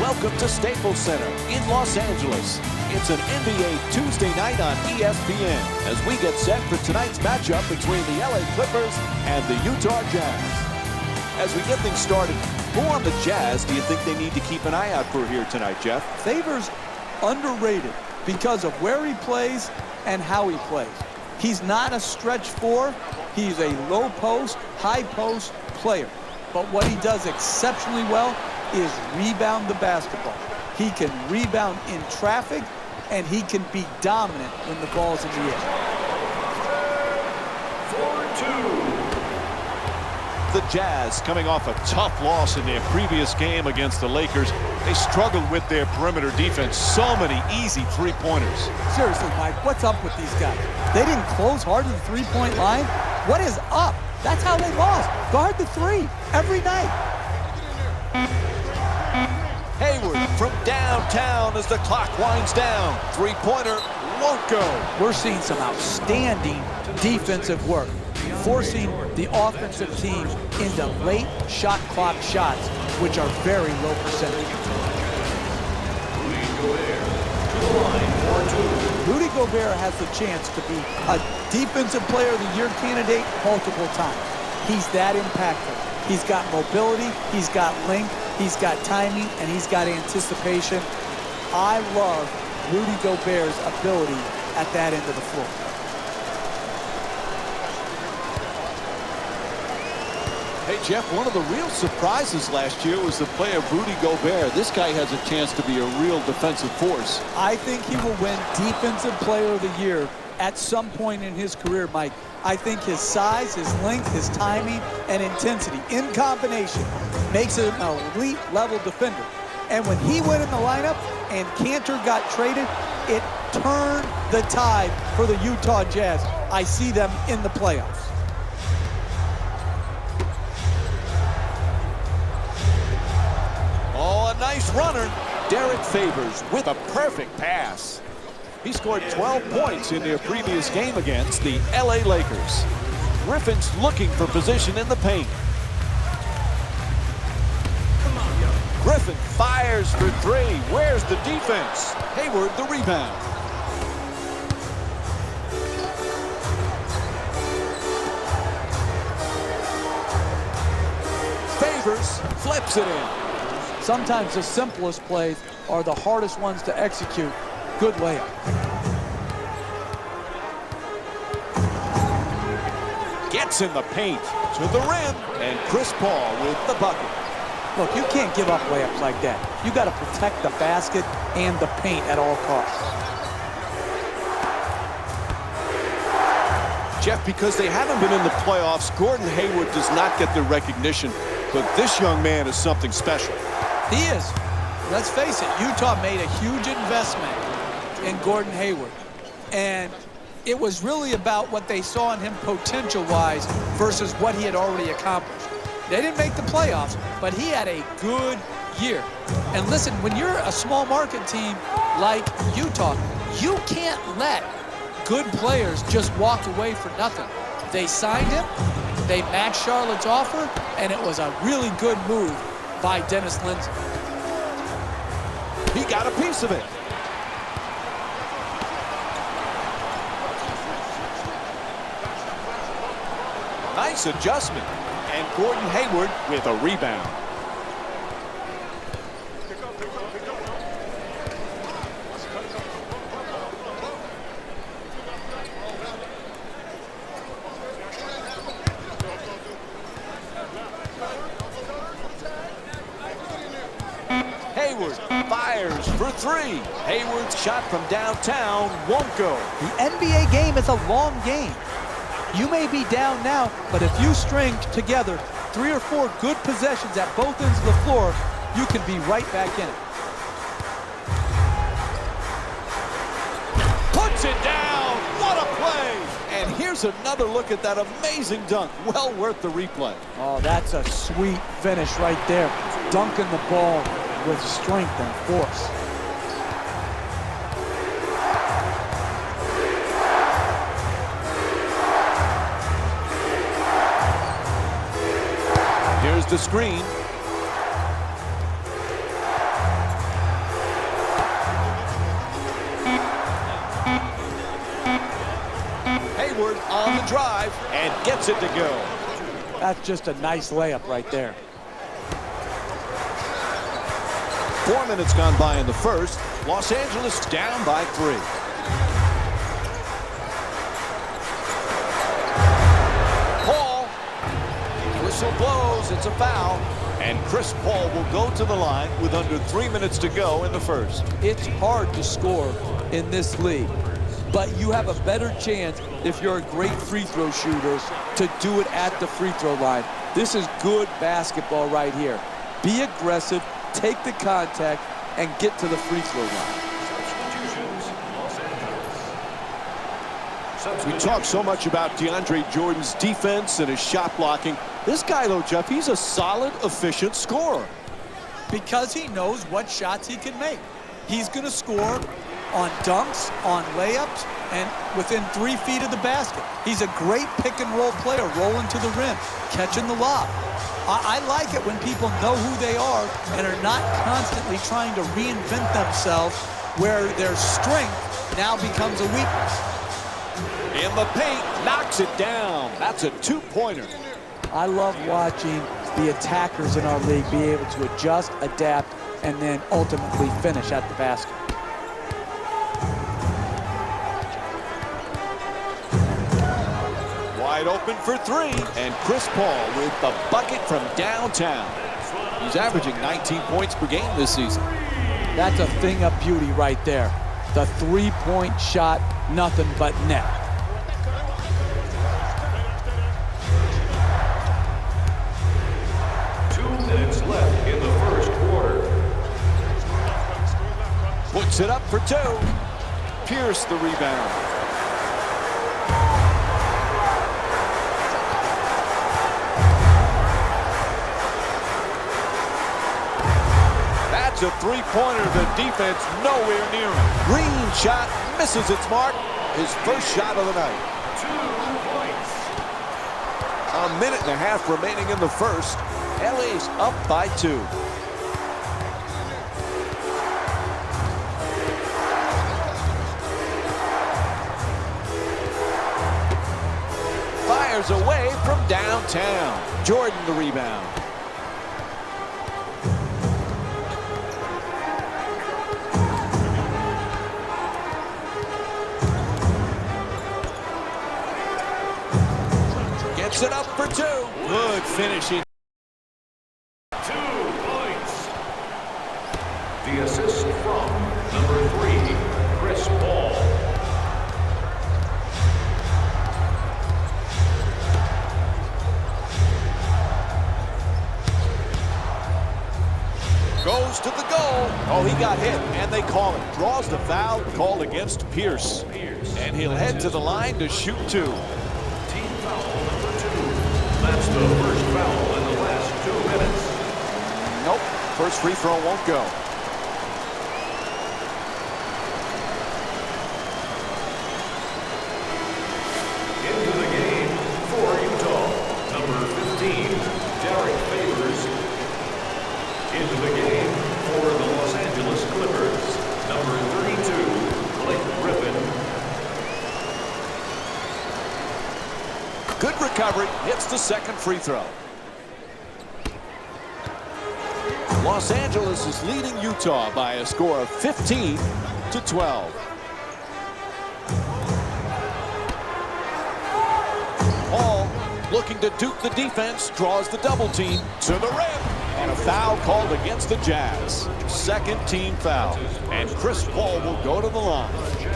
Welcome to Staples Center in Los Angeles. It's an NBA Tuesday night on ESPN as we get set for tonight's matchup between the LA Clippers and the Utah Jazz. As we get things started, who on the Jazz do you think they need to keep an eye out for here tonight, Jeff? Favors underrated because of where he plays and how he plays. He's not a stretch four. He's a low post, high post player. But what he does exceptionally well is rebound the basketball. He can rebound in traffic, and he can be dominant when the ball's in the air. 4-2. The Jazz coming off a tough loss in their previous game against the Lakers. They struggled with their perimeter defense. So many easy three-pointers. Seriously, Mike, what's up with these guys? They didn't close hard to the three-point line. What is up? That's how they lost. Guard the three every night. Hayward from downtown as the clock winds down. Three-pointer won't go. We're seeing some outstanding defensive work, forcing the offensive team into late shot clock shots, which are very low percentage. Rudy Gobert has the chance to be a Defensive Player of the Year candidate multiple times. He's that impactful. He's got mobility, he's got length, he's got timing, and he's got anticipation. I love Rudy Gobert's ability at that end of the floor. Hey, Jeff, one of the real surprises last year was the play of Rudy Gobert. This guy has a chance to be a real defensive force. I think he will win Defensive Player of the Year at some point in his career, Mike. I think his size, his length, his timing, and intensity in combination makes him an elite level defender. And when he went in the lineup and Cantor got traded, it turned the tide for the Utah Jazz. I see them in the playoffs. Oh, a nice runner. Derek Favors with a perfect pass. He scored 12 points in their previous game against the LA Lakers. Griffin's looking for position in the paint. Griffin fires for three. Where's the defense? Hayward the rebound. Favors flips it in. Sometimes the simplest plays are the hardest ones to execute. Good layup. Gets in the paint to the rim, and Chris Paul with the bucket. Look, you can't give up layups like that. You got to protect the basket and the paint at all costs. Jeff, because they haven't been in the playoffs, Gordon Hayward does not get the recognition, but this young man is something special. He is. Let's face it, Utah made a huge investment in Gordon Hayward. And it was really about what they saw in him potential-wise versus what he had already accomplished. They didn't make the playoffs, but he had a good year. And listen, when you're a small market team like Utah, you can't let good players just walk away for nothing. They signed him, they matched Charlotte's offer, and it was a really good move by Dennis Lindsey. He got a piece of it. Nice adjustment. And Gordon Hayward with a rebound. Hayward fires for three. Hayward's shot from downtown won't go. The NBA game is a long game. You may be down now, but if you string together 3 or 4 good possessions at both ends of the floor, you can be right back in it. Puts it down. What a play. And here's another look at that amazing dunk. Well worth the replay. Oh, that's a sweet finish right there. Dunking the ball with strength and force. Here's the screen. Hayward on the drive and gets it to go. That's just a nice layup right there. 4 minutes gone by in the first. Los Angeles down by 3. Paul. Whistle blows. It's a foul. And Chris Paul will go to the line with under 3 minutes to go in the first. It's hard to score in this league, but you have a better chance if you're a great free throw shooter to do it at the free throw line. This is good basketball right here. Be aggressive, take the contact, and get to the free throw line. We talk so much about DeAndre Jordan's defense and his shot blocking. This guy, though, Jeff, he's a solid, efficient scorer. Because he knows what shots he can make. He's going to score on dunks, on layups, and within 3 feet of the basket. He's a great pick-and-roll player, rolling to the rim, catching the lob. I like it when people know who they are and are not constantly trying to reinvent themselves where their strength now becomes a weakness. In the paint, knocks it down. That's a two-pointer. I love watching the attackers in our league be able to adjust, adapt, and then ultimately finish at the basket. Wide open for 3, and Chris Paul with the bucket from downtown. He's averaging 19 points per game this season. That's a thing of beauty right there. The three-point shot, nothing but net. Puts it up for 2. Pierce the rebound. That's a three-pointer. The defense nowhere near him. Green shot misses its mark. His first shot of the night. 2 points. A minute and a half remaining in the first. LA's up by 2. Fires away from downtown. Jordan the rebound. Gets it up for 2. Good finishing. 2 points. The assist from number 3, Chris Paul. Goes to the goal. Oh, he got hit, and they call it. Draws the foul called against Pierce. And he'll head to the line to shoot 2. Team foul number 2. That's the first foul in the last 2 minutes. Nope. First free throw won't go. Into the game for Utah, number 15, Derek Favors. Into the game for the Los Angeles Clippers, number 32, Blake Griffin. Good recovery. Hits the second free throw. Los Angeles is leading Utah by a score of 15-12. Paul looking to duke the defense, draws the double team to the rim, and a foul called against the Jazz. Second team foul, and Chris Paul will go to the line.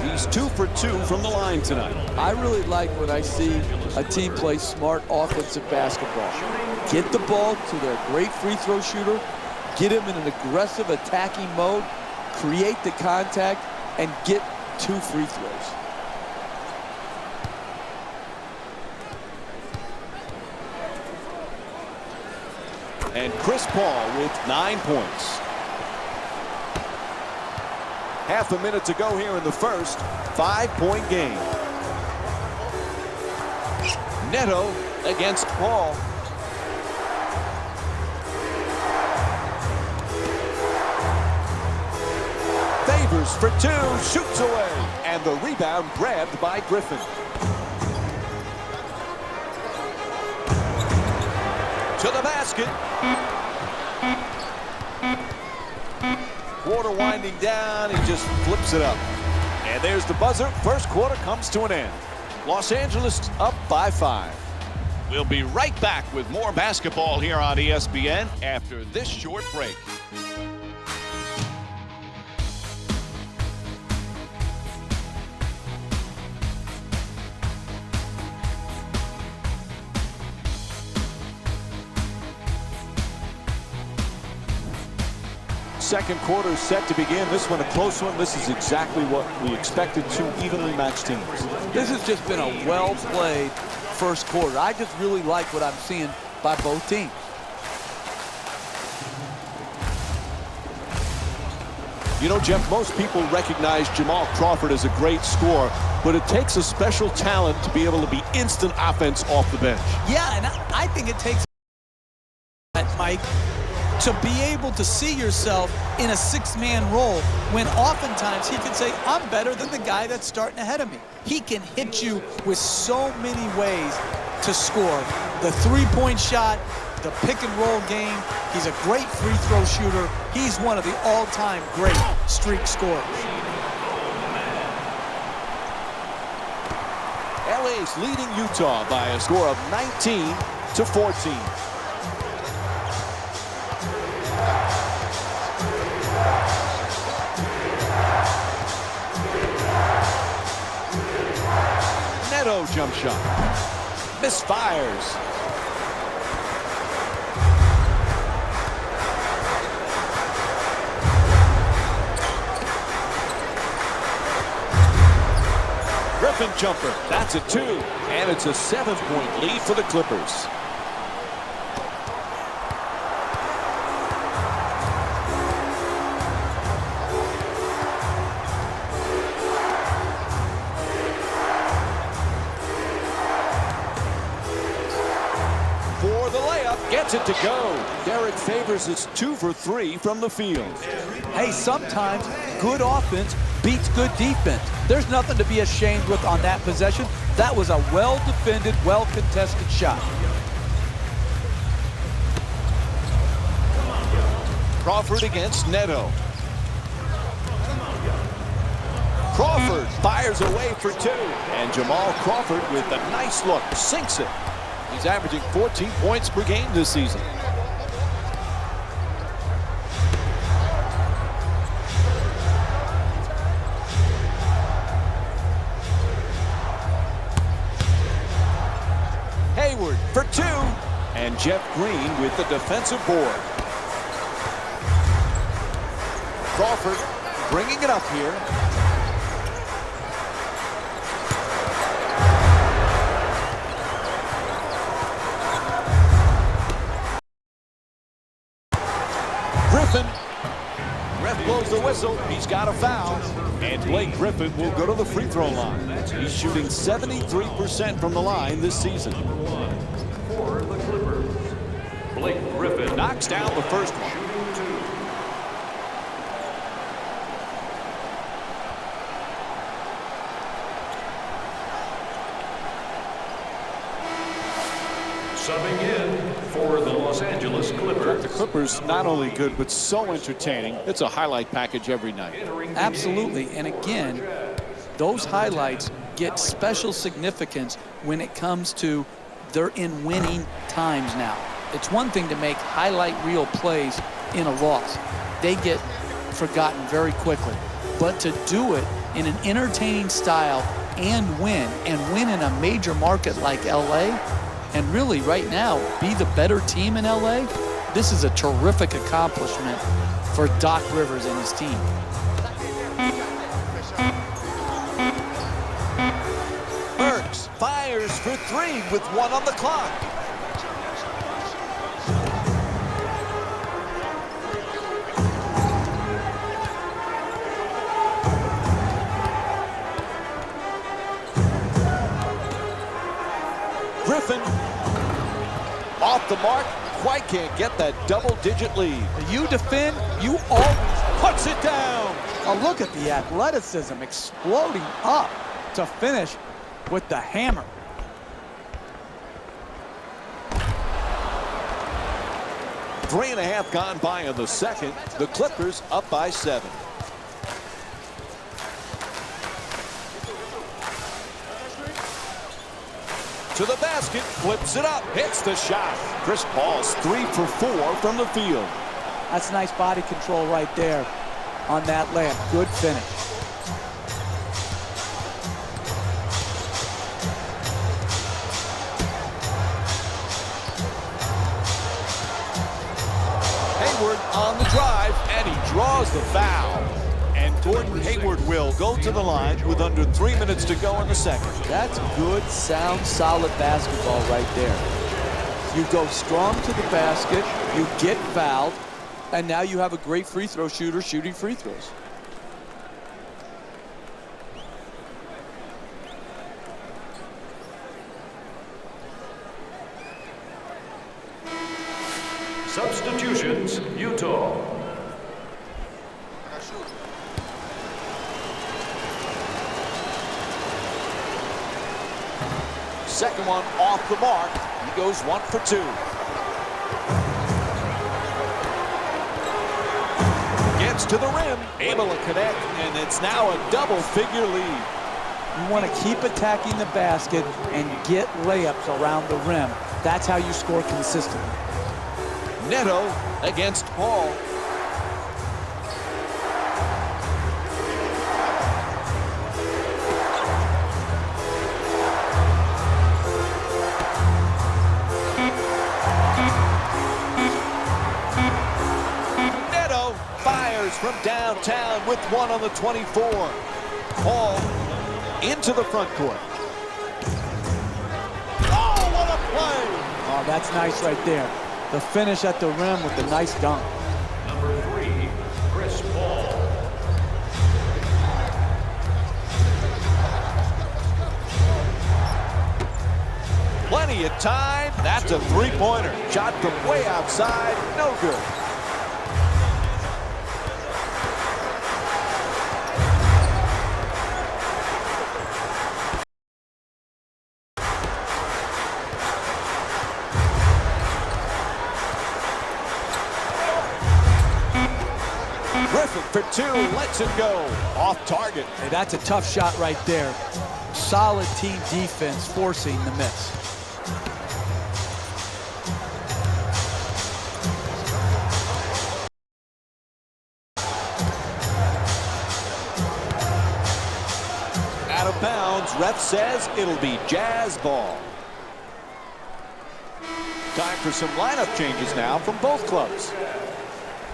He's 2 for 2 from the line tonight. I really like when I see a team play smart offensive basketball. Get the ball to their great free throw shooter, get him in an aggressive attacking mode, create the contact, and get 2 free throws. And Chris Paul with 9 points. Half a minute to go here in the first. 5-point game. Neto against Paul. Favors for 2, shoots away, and the rebound grabbed by Griffin. to the basket. Quarter winding down, he just flips it up. And there's the buzzer. First quarter comes to an end. Los Angeles up by 5. We'll be right back with more basketball here on ESPN after this short break. Second quarter set to begin. This one a close one. This is exactly what we expected, two evenly matched teams. This has just been a well-played first quarter. I just really like what I'm seeing by both teams. You know, Jeff, most people recognize Jamal Crawford as a great scorer, but it takes a special talent to be able to be instant offense off the bench. Yeah, and I think it takes that, Mike, to be able to see yourself in a six-man role when oftentimes he can say, I'm better than the guy that's starting ahead of me. He can hit you with so many ways to score. The three-point shot, the pick-and-roll game. He's a great free throw shooter. He's one of the all-time great streak scorers. LA's leading Utah by a score of 19-14. Neto jump shot. Misfires. Griffin jumper. That's a 2. And it's a 7-point lead for the Clippers. For the layup, gets it to go. Derek Favors is 2 for 3 from the field. Hey, sometimes good offense beats good defense. There's nothing to be ashamed with on that possession. That was a well-defended, well-contested shot. Crawford against Neto. Crawford fires away for 2. And Jamal Crawford with a nice look, sinks it. He's averaging 14 points per game this season. Hayward for 2. And Jeff Green with the defensive board. Crawford bringing it up here. Griffin. Ref blows the whistle. He's got a foul. And Blake Griffin will go to the free throw line. He's shooting 73% from the line this season. For the Clippers, Blake Griffin Knocks down the first one. shooting 2. Subbing in for the Los Angeles Clippers. The Clippers not only good, but so entertaining. It's a highlight package every night. Absolutely. And again, those highlights get special significance when it comes to they're in winning times now. It's one thing to make highlight reel plays in a loss. They get forgotten very quickly. But to do it in an entertaining style and win in a major market like LA, and really right now be the better team in LA, this is a terrific accomplishment for Doc Rivers and his team. Burks fires for 3 with 1 on the clock. Griffin off the mark, quite can't get that double-digit lead. You defend, you always Puts it down. Oh, look at the athleticism exploding up to finish with the hammer. 3.5 gone by in the second. The Clippers up by 7. To the basket, flips it up, hits the shot. Chris Paul's 3 for 4 from the field. That's nice body control right there on that layup. Good finish. Hayward on the drive, and he draws the foul. And Gordon Hayward will go to the line with under 3 minutes to go in the second. That's good, sound, solid basketball right there. You go strong to the basket, you get fouled, and now you have a great free throw shooter shooting free throws. Substitutions, Utah. Second one off the mark. He goes 1 for 2. Gets to the rim, able to connect, and it's now a double-figure lead. You want to keep attacking the basket and get layups around the rim. That's how you score consistently. Neto against Paul. Neto fires from downtown with 1 on the 24. Paul into the front court. Oh, what a play! Oh, that's nice right there. The finish at the rim with the nice dunk. Number 3, Chris Paul. Plenty of time. That's a three-pointer. Shot from way outside. No good. Griffin for 2, lets it go. Off target. Hey, that's a tough shot right there. Solid team defense forcing the miss. Out of bounds. Ref says it'll be Jazz ball. Time for some lineup changes now from both clubs.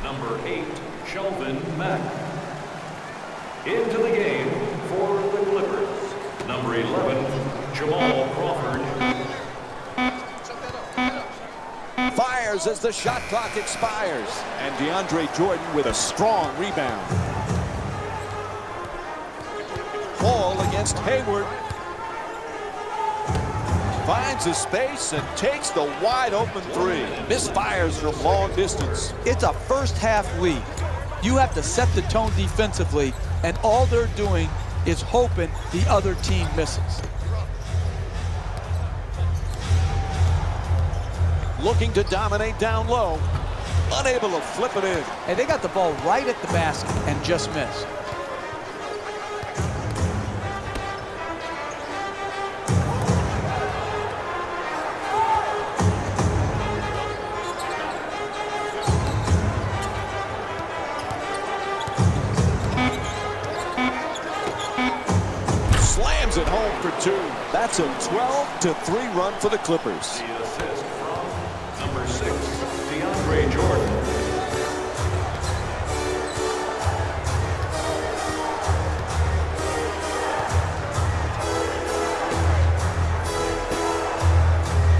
Number 8, Shelvin Mack. Into the game for the Clippers. Number 11, Jamal Crawford. Fires as the shot clock expires. And DeAndre Jordan with a strong rebound. Paul against Hayward. Finds his space and takes the wide open 3. Misfires from long distance. It's a first half lead. You have to set the tone defensively, and all they're doing is hoping the other team misses. Looking to dominate down low. Unable to flip it in. And they got the ball right at the basket and just missed. Slams it home for 2. That's a 12-3 run for the Clippers. The assist from number 6, DeAndre Jordan.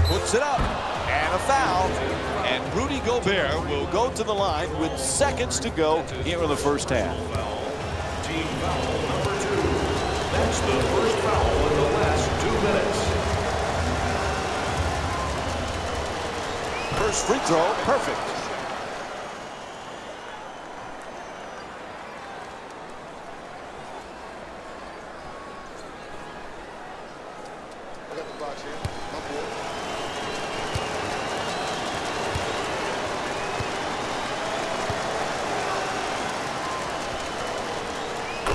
Puts it up, and a foul. And Rudy Gobert will go to the line with seconds to go here in the first half. Team foul number 2. That's the first foul in the last 2 minutes. First free throw, perfect.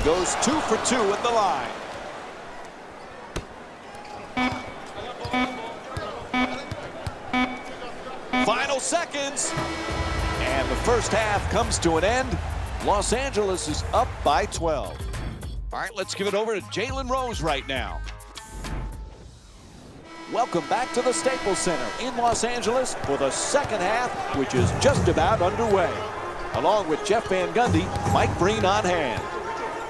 goes 2 for 2 at the line. Final seconds. And the first half comes to an end. Los Angeles is up by 12. All right, let's give it over to Jalen Rose right now. Welcome back to the Staples Center in Los Angeles for the second half, which is just about underway. Along with Jeff Van Gundy, Mike Breen on hand.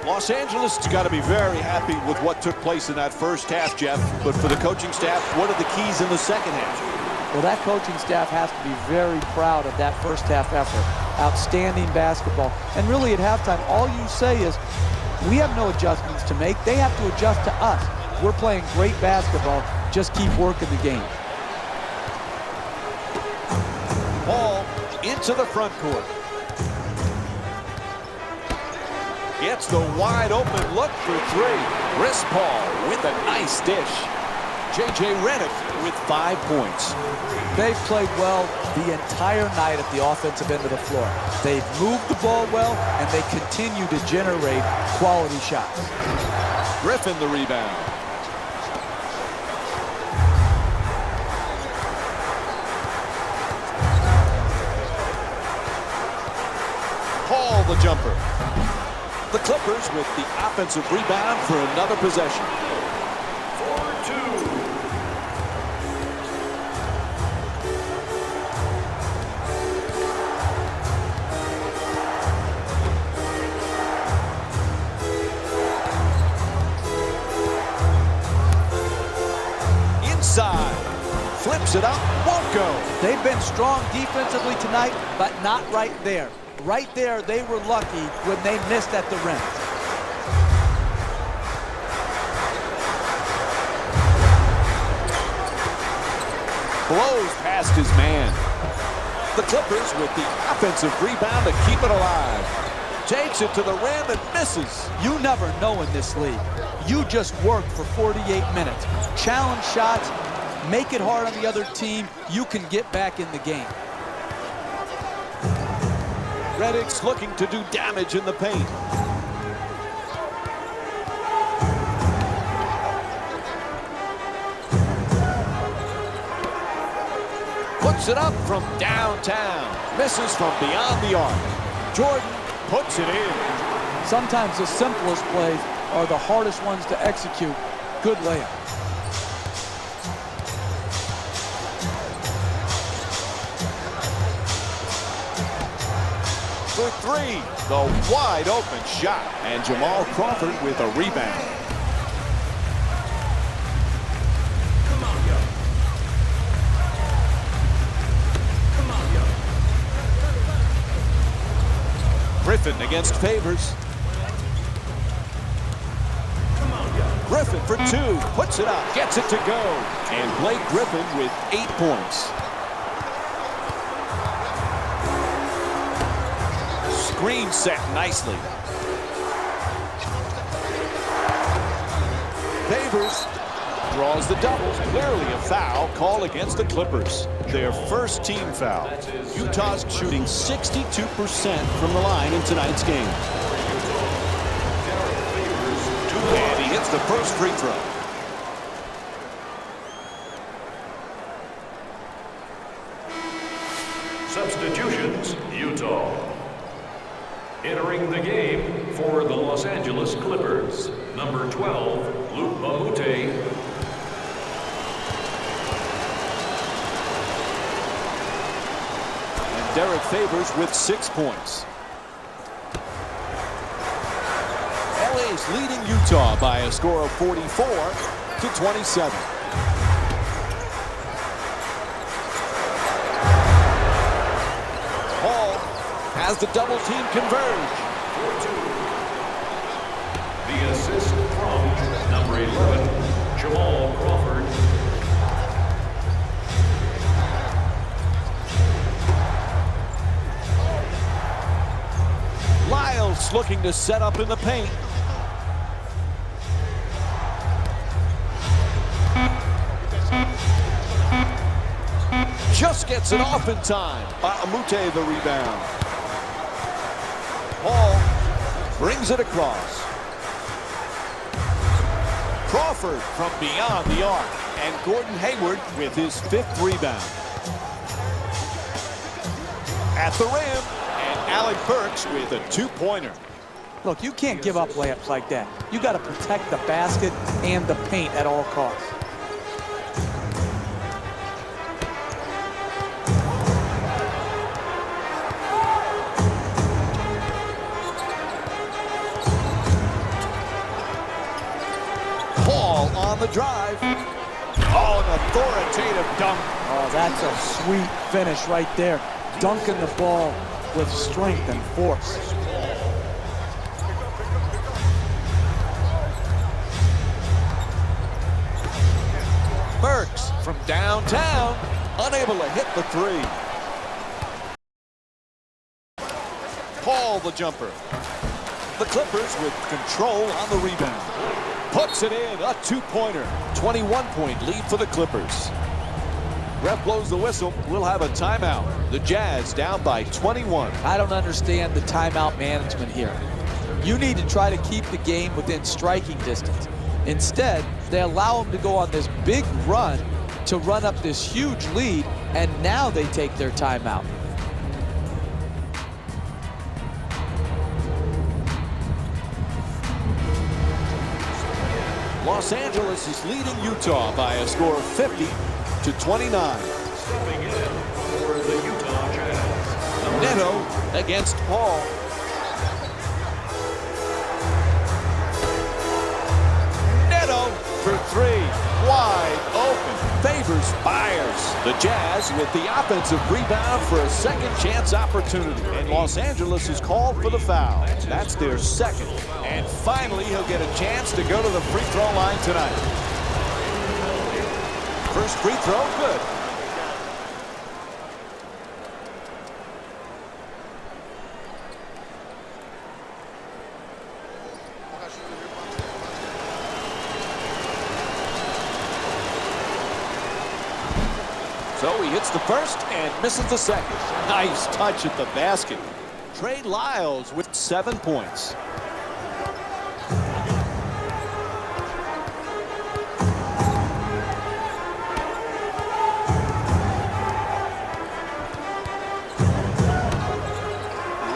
Los Angeles has got to be very happy with what took place in that first half, Jeff. But for the coaching staff, what are the keys in the second half? Well, that coaching staff has to be very proud of that first half effort. Outstanding basketball. And really at halftime, all you say is, we have no adjustments to make. They have to adjust to us. We're playing great basketball. Just keep working the game. Ball into the front court. Gets the wide open look for three. Chris Paul with a nice dish. J.J. Redick with 5 points. They've played well the entire night at the offensive end of the floor. They've moved the ball well, and they continue to generate quality shots. Griffin the rebound. Paul the jumper. The Clippers with the offensive rebound for another possession. 4-2. Inside. Flips it up. Won't go. They've been strong defensively tonight, but not right there. Right there, they were lucky when they missed at the rim. Blows past his man. The Clippers with the offensive rebound to keep it alive. Takes it to the rim and misses. You never know in this league. You just work for 48 minutes. Challenge shots, make it hard on the other team. You can get back in the game. Redick's looking to do damage in the paint. Puts it up from downtown. Misses from beyond the arc. Jordan puts it in. Sometimes the simplest plays are the hardest ones to execute. Good layup. For three, the wide open shot. And Jamal Crawford with a rebound. Griffin against Favors. Griffin for two, puts it up, gets it to go. And Blake Griffin with 8 points. Screen set nicely. Favors draws the double. Clearly a foul call against the Clippers. Their first team foul. Utah's shooting 62% from the line in tonight's game. And he hits the first free throw. Substitutions, Utah. Entering the game for the Los Angeles Clippers, number 12, Luke Mamute. And Derek Favors with 6 points. LA's leading Utah by a score of 44-27. Paul has the double team converge. 4-2. The assist from number 11, Jamal Crawford. Lyles looking to set up in the paint. Just gets it off in time. Mamute the rebound. Paul brings it across. Crawford from beyond the arc. And Gordon Hayward with his 5th rebound. At the rim, and Alec Burks with a 2-pointer. Look, you can't give up layups like that. You got to protect the basket and the paint at all costs. Paul on the drive. Oh, an authoritative dunk. Oh, that's a sweet finish right there. Dunking the ball with strength and force. Burks from downtown, unable to hit the 3. Paul the jumper. The Clippers with control on the rebound. Puts it in, a 2-pointer. 21-point lead for the Clippers. Ref blows the whistle. We'll have a timeout. The Jazz down by 21. I don't understand the timeout management here. You need to try to keep the game within striking distance. Instead, they allow them to go on this big run to run up this huge lead, and now they take their timeout. Los Angeles is leading Utah by a score of 50-29. Stepping in for the Utah Jazz. Neto against Paul. Neto for 3. Wide open. Favors fires. The Jazz with the offensive rebound for a second chance opportunity. And Los Angeles is called for the foul. That's their 2nd. And finally, he'll get a chance to go to the free throw line tonight. First free throw, good. So he hits the first and misses the second. Nice touch at the basket. Trey Lyles with 7 points.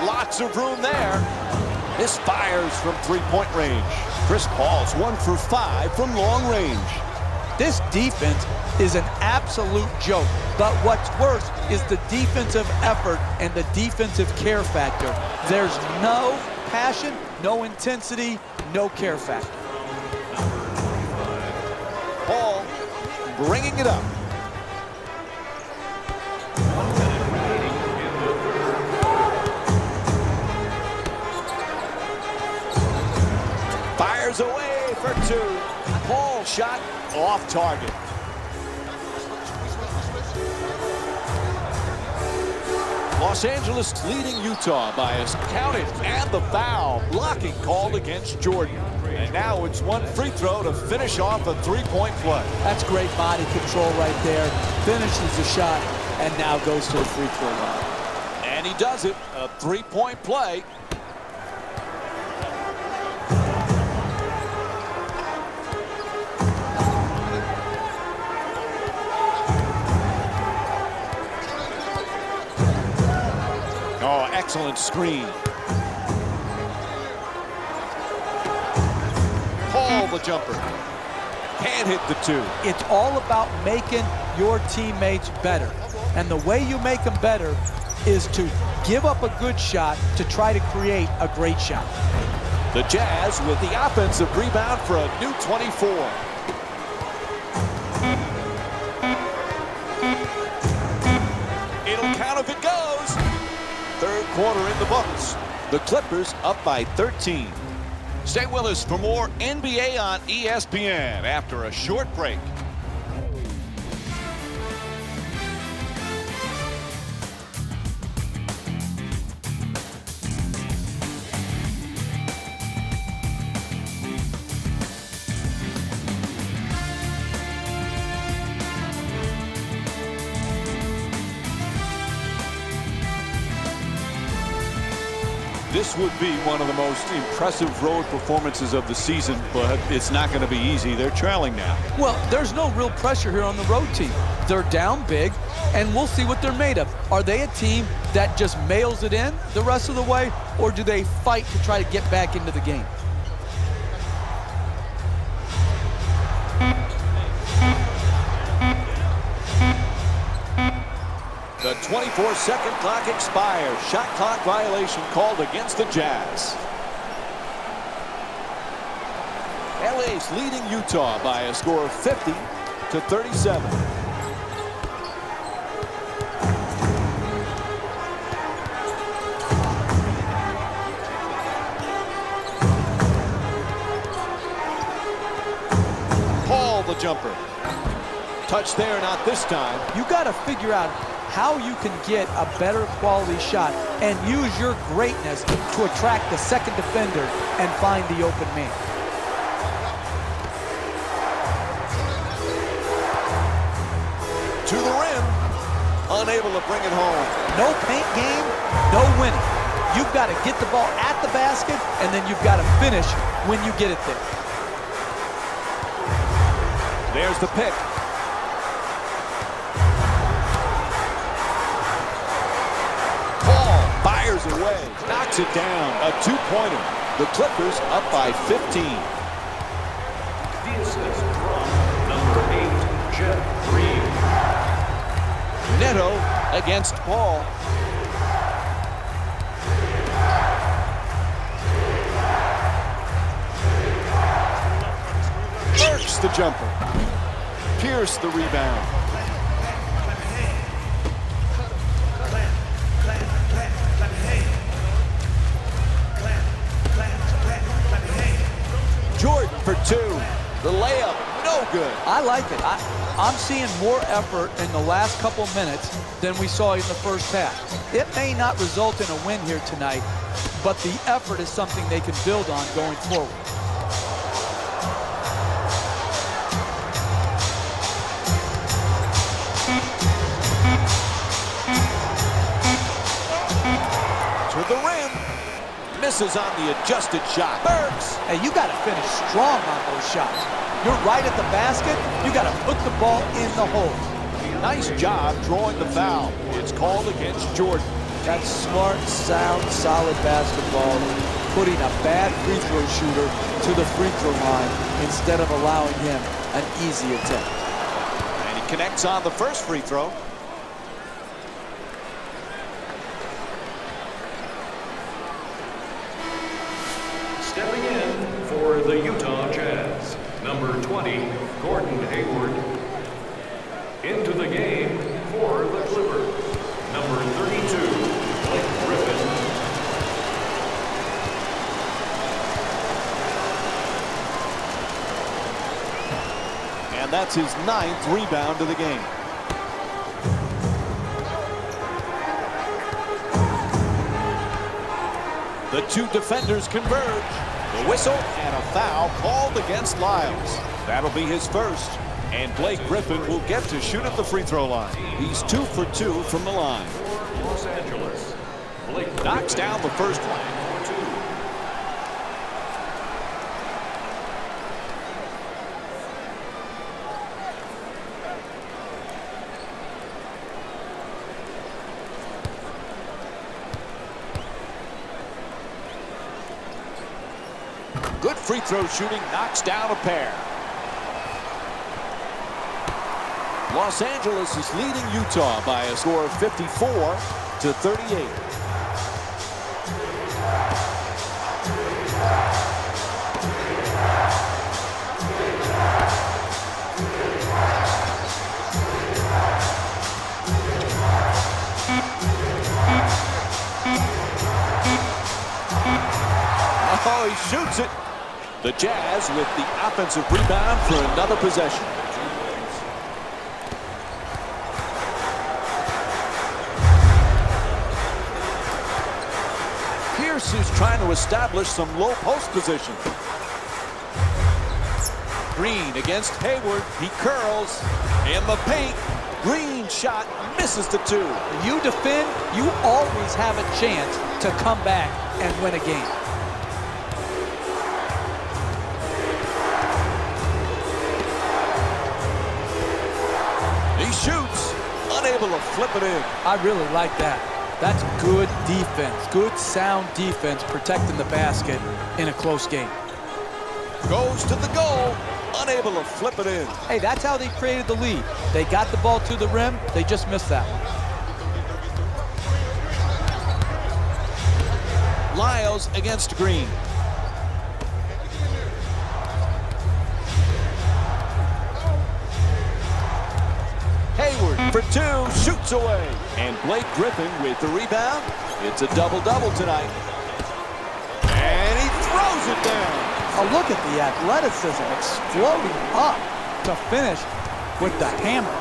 Lots of room there. Misfires from 3-point range. Chris Paul's 1 for 5 from long range. This defense is an absolute joke. But what's worse is the defensive effort and the defensive care factor. There's no passion, no intensity, no care factor. Paul bringing it up. Fires away for 2. Paul shot off target. Los Angeles leading Utah by a counted and the foul. Blocking called against Jordan. And now it's 1 free throw to finish off a 3-point play. That's great body control right there. Finishes the shot and now goes to the free throw line. And he does it. A 3-point play. Oh, excellent screen. Paul the jumper. Can't hit the 2. It's all about making your teammates better. And the way you make them better is to give up a good shot to try to create a great shot. The Jazz with the offensive rebound for a new 24. It'll count if it goes. 3rd quarter in the books. The Clippers up by 13. Stay with us for more NBA on ESPN after a short break. This would be one of the most impressive road performances of the season, but it's not going to be easy. They're trailing now. Well, there's no real pressure here on the road team. They're down big, and we'll see what they're made of. Are they a team that just mails it in the rest of the way, or do they fight to try to get back into the game? The 24-second clock expires. Shot clock violation called against the Jazz. LA's leading Utah by a score of 50-37. Paul the jumper. Touch there, not this time. You got to figure out how you can get a better quality shot and use your greatness to attract the second defender and find the open man. To the rim. Unable to bring it home. No paint game, no winning. You've got to get the ball at the basket, and then you've got to finish when you get it there. There's the pick. Fires away, knocks it down, a two-pointer. The Clippers up by 15. The assist from number 8, Jeff Green. Neto against Paul. Jerks the jumper. Pierce the rebound. Jordan for two. The layup, no good. I like it. I'm seeing more effort in the last couple minutes than we saw in the first half. It may not result in a win here tonight, but the effort is something they can build on going forward. To the rim. Misses on the adjusted shot. Burks. Hey, you got to finish strong on those shots. You're right at the basket. You got to put the ball in the hole. Nice job drawing the foul. It's called against Jordan. That's smart, sound, solid basketball, putting a bad free throw shooter to the free throw line instead of allowing him an easy attempt. And he connects on the first free throw. Stepping in for the Utah Jazz, number 20, Gordon Hayward. Into the game for the Clippers, number 32, Blake Griffin. And that's his 9th rebound of the game. The two defenders converge. The whistle and a foul called against Lyles. That'll be his first. And Blake Griffin will get to shoot at the free throw line. He's 2 for 2 from the line. For Los Angeles, Blake Knocks Griffin down the first one. for 2. Good free throw shooting, knocks down a pair. Los Angeles is leading Utah by a score of 54-38. Oh, he shoots it. The Jazz with the offensive rebound for another possession. Pierce is trying to establish some low post position. Green against Hayward. He curls in the paint. Green shot misses the two. You defend, you always have a chance to come back and win a game. He shoots, unable to flip it in. I really like that. That's good defense, good sound defense protecting the basket in a close game. Goes to the goal, unable to flip it in. Hey, that's how they created the lead. They got the ball to the rim, they just missed that one. Lyles against Green. Hayward for two, shoots away. And Blake Griffin with the rebound. It's a double-double tonight. And he throws it down. Oh, look at the athleticism exploding up to finish with the hammer.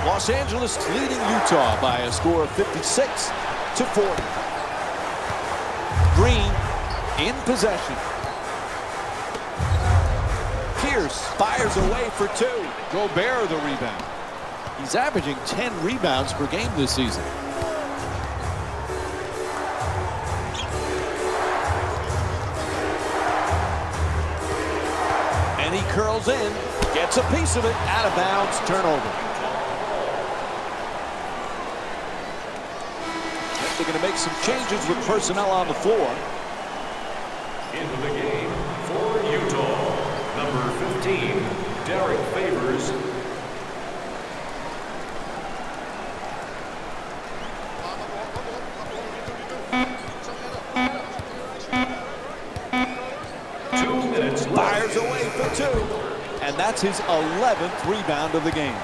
Los Angeles leading Utah by a score of 56-40. Green in possession. Pierce fires away for two. Gobert the rebound. He's averaging 10 rebounds per game this season. And he curls in, gets a piece of it, out of bounds, turnover. They're going to make some changes with personnel on the floor. Into the game for Utah, number 15, Derek Favors. Fires away for two. And that's his 11th rebound of the game.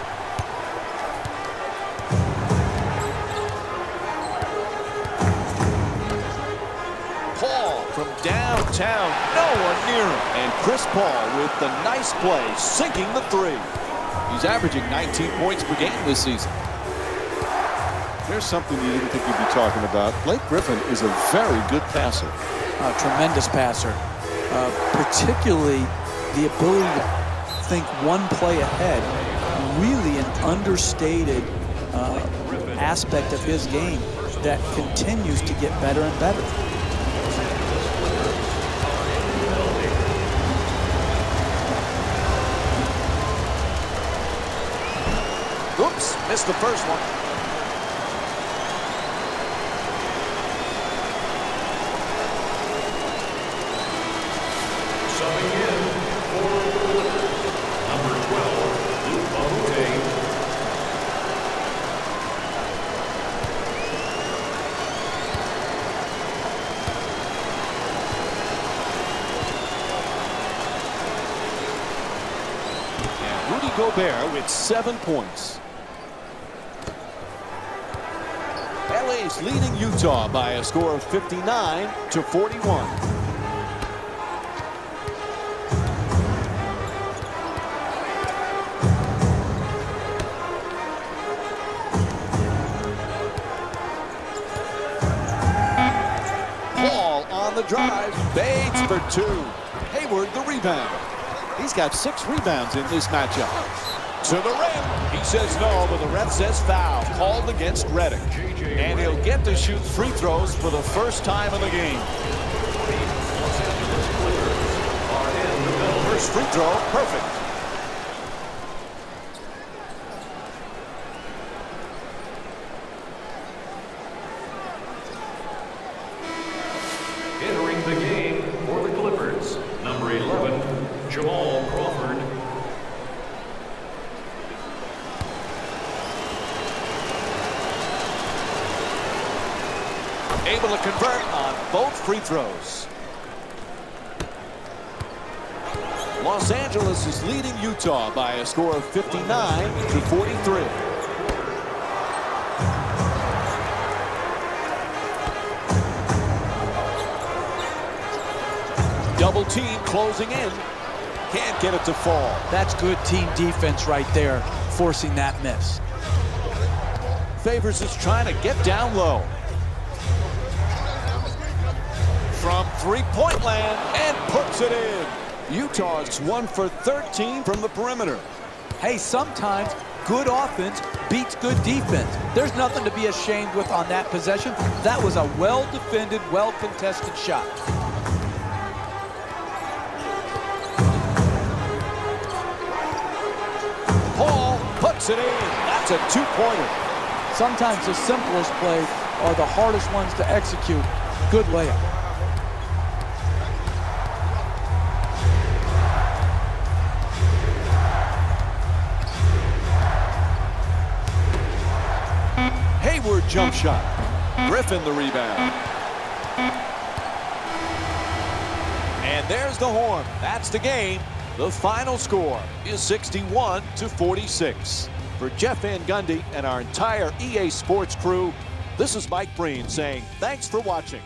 Paul from downtown, no one near him. And Chris Paul with the nice play, sinking the three. He's averaging 19 points per game this season. There's something you didn't think you'd be talking about. Blake Griffin is a very good passer. A tremendous passer. Particularly the ability to think one play ahead. Really an understated aspect of his game that continues to get better and better. Oops, missed the first one. Subbing in for number 12, Luke Mahute. And Rudy Gobert with 7 points. LA's leading Utah by a score of 59-41. The drive, Bates for two. Hayward the rebound. He's got 6 rebounds in this matchup. To the rim. He says no, but the ref says foul. Called against Redick. And he'll get to shoot free throws for the first time in the game. First free throw, perfect. Entering the game for the Clippers, number 11, Jamal Crawford. Able to convert on both free throws. Los Angeles is leading Utah by a score of 59-43. Double team closing in. Can't get it to fall. That's good team defense right there, forcing that miss. Favors is trying to get down low. From three-point land and puts it in. Utah's 1 for 13 from the perimeter. Hey, sometimes good offense beats good defense. There's nothing to be ashamed with on that possession. That was a well-defended, well-contested shot. Paul puts it in. That's a two-pointer. Sometimes the simplest plays are the hardest ones to execute. Good layup. Hayward jump shot. Griffin the rebound. And there's the horn. That's the game. The final score is 61-46. For Jeff Van Gundy and our entire EA Sports crew, this is Mike Breen saying thanks for watching.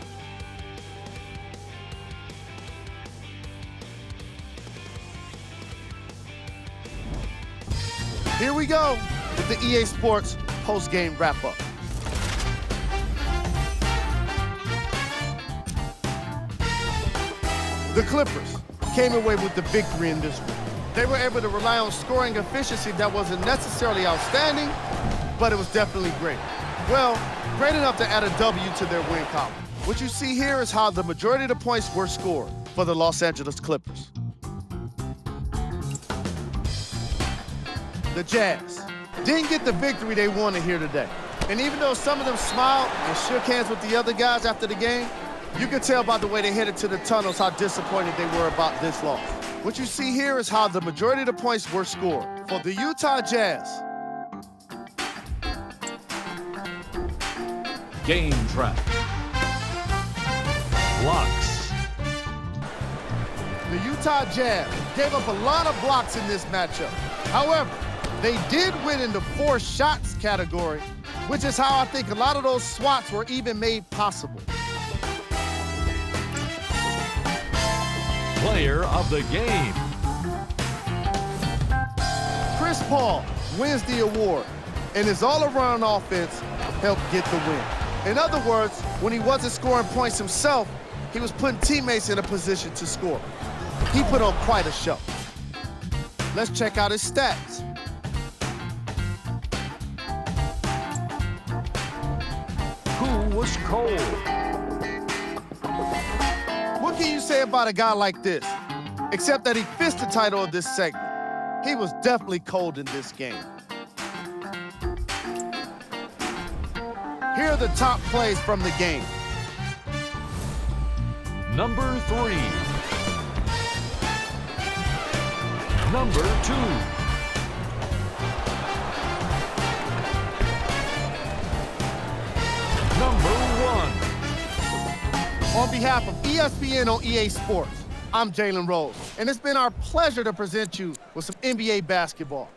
Here we go with the EA Sports post-game wrap-up. The Clippers came away with the victory in this one. They were able to rely on scoring efficiency that wasn't necessarily outstanding, but it was definitely great. Well, great enough to add a W to their win column. What you see here is how the majority of the points were scored for the Los Angeles Clippers. The Jazz didn't get the victory they wanted here today. And even though some of them smiled and shook hands with the other guys after the game, you could tell by the way they headed to the tunnels how disappointed they were about this loss. What you see here is how the majority of the points were scored for the Utah Jazz. Game trap. Blocks. The Utah Jazz gave up a lot of blocks in this matchup. However, they did win in the forced shots category, which is how I think a lot of those swats were even made possible. Player of the game. Chris Paul wins the award, and his all-around offense helped get the win. In other words, when he wasn't scoring points himself, he was putting teammates in a position to score. He put on quite a show. Let's check out his stats. Who was cold? What can you say about a guy like this? Except that he fits the title of this segment. He was definitely cold in this game. Here are the top plays from the game. Number 3. Number 2. Number 1. On behalf of ESPN on EA Sports, I'm Jalen Rose, and it's been our pleasure to present you with some NBA basketball.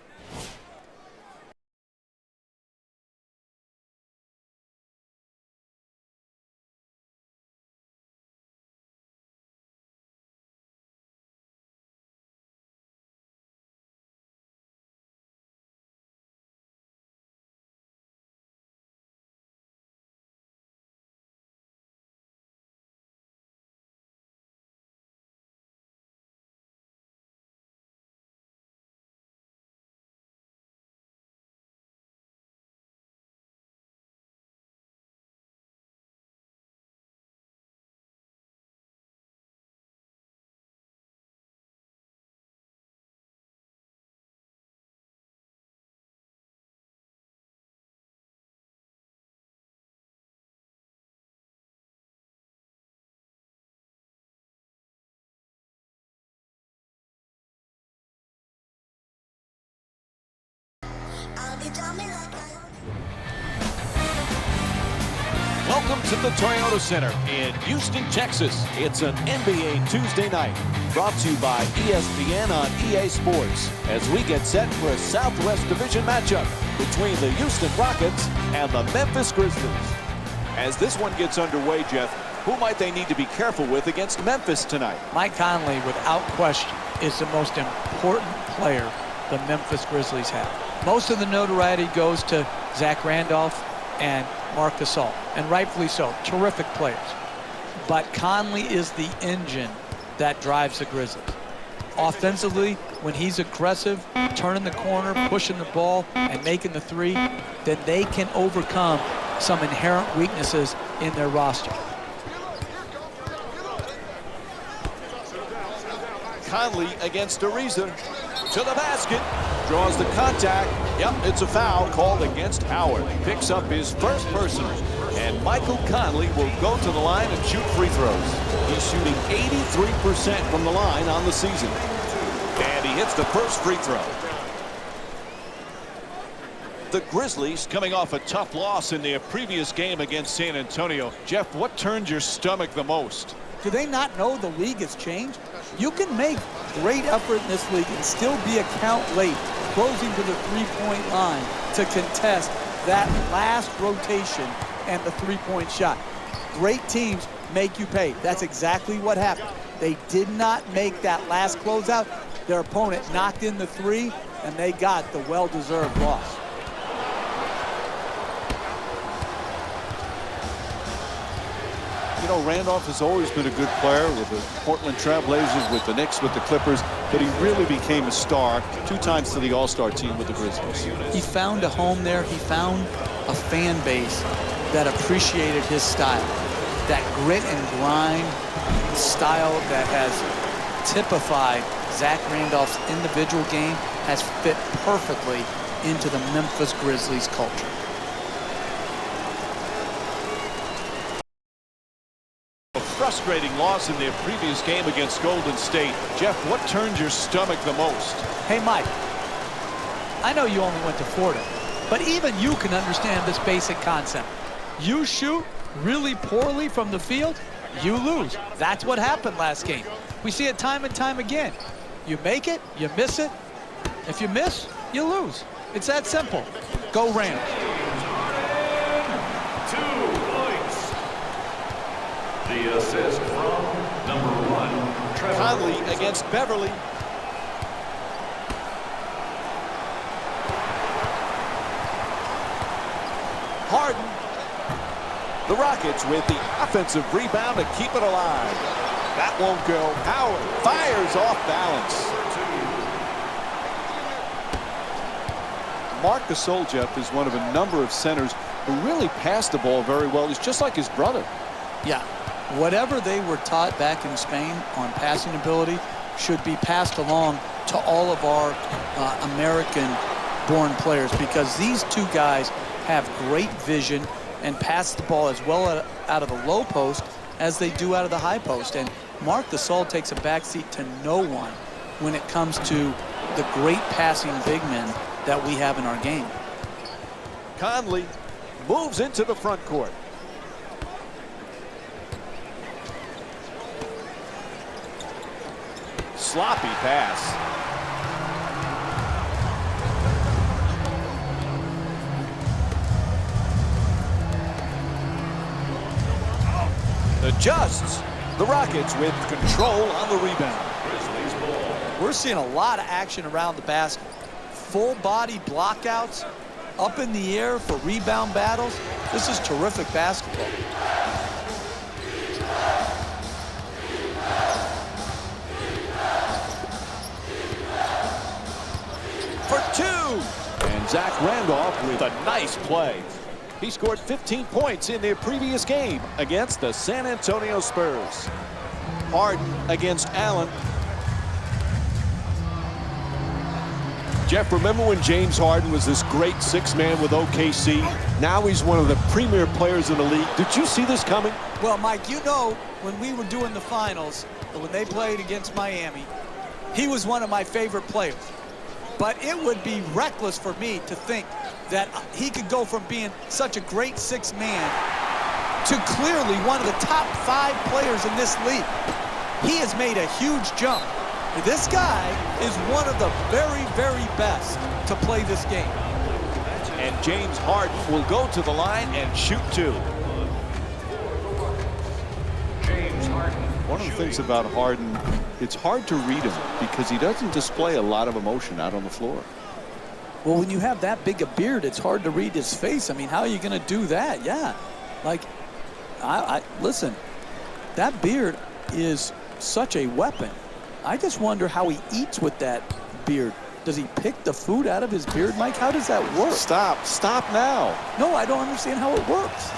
Welcome to the Toyota Center in Houston, Texas. It's an NBA Tuesday night brought to you by ESPN on EA Sports as we get set for a Southwest Division matchup between the Houston Rockets and the Memphis Grizzlies. As this one gets underway, Jeff, who might they need to be careful with against Memphis tonight? Mike Conley, without question, is the most important player the Memphis Grizzlies have. Most of the notoriety goes to Zach Randolph and Marc Gasol, and rightfully so. Terrific players. But Conley is the engine that drives the Grizzlies. offensively, when he's aggressive, turning the corner, pushing the ball, and making the three, then they can overcome some inherent weaknesses in their roster. Conley against Ariza. To the basket. Draws the contact. Yep, it's a foul called against Howard. Picks up his first personal. And Michael Conley will go to the line and shoot free throws. He's shooting 83% from the line on the season. And he hits the first free throw. The Grizzlies coming off a tough loss in their previous game against San Antonio. Jeff, what turned your stomach the most? Do they not know the league has changed? You can make great effort in this league and still be a count late, closing to the three-point line to contest that last rotation and the three-point shot. Great teams make you pay. That's exactly what happened. They did not make that last closeout. Their opponent knocked in the three, and they got the well-deserved loss. You know, Randolph has always been a good player with the Portland Trailblazers, with the Knicks, with the Clippers, but he really became a star 2 times to the All-Star team with the Grizzlies. He found a home there. He found a fan base that appreciated his style. That grit and grind style that has typified Zach Randolph's individual game has fit perfectly into the Memphis Grizzlies culture. Frustrating loss in their previous game against Golden State. Jeff, what turned your stomach the most? Hey, Mike, I know you only went to Florida, but even you can understand this basic concept. You shoot really poorly from the field, you lose. That's what happened last game. We see it time and time again. You make it, you miss it. If you miss, you lose. It's that simple. Go Rams. 2 points. The assist from number 1, Trevor Conley against Beverly. Harden. The Rockets with the offensive rebound to keep it alive. That won't go. Howard fires off balance. Marc Gasol, Jeff, is one of a number of centers who really pass the ball very well. He's just like his brother. Yeah, whatever they were taught back in Spain on passing ability should be passed along to all of our American-born players, because these two guys have great vision and pass the ball as well out of the low post as they do out of the high post. And Marc Gasol takes a backseat to no one when it comes to the great passing big men that we have in our game. Conley moves into the front court. Sloppy pass. Adjusts. The Rockets with control on the rebound. We're seeing a lot of action around the basket. Full body blockouts, up in the air for rebound battles. This is terrific basketball. For 2. And Zach Randolph with a nice play. He scored 15 points in their previous game against the San Antonio Spurs. Harden against Allen. Jeff, remember when James Harden was this great 6-man with OKC? Now he's one of the premier players in the league. Did you see this coming? Well, Mike, you know, when we were doing the finals, when they played against Miami, he was one of my favorite players. But it would be reckless for me to think that he could go from being such a great 6-man to clearly one of the top 5 players in this league. He has made a huge jump. This guy is one of the very, very best to play this game. And James Harden will go to the line and shoot 2. James Harden. One of the things about Harden, it's hard to read him because he doesn't display a lot of emotion out on the floor. Well, when you have that big a beard, it's hard to read his face. I mean, how are you going to do that? Yeah, like, listen, that beard is such a weapon. I just wonder how he eats with that beard. Does he pick the food out of his beard, Mike? How does that work? Stop now. No, I don't understand how it works.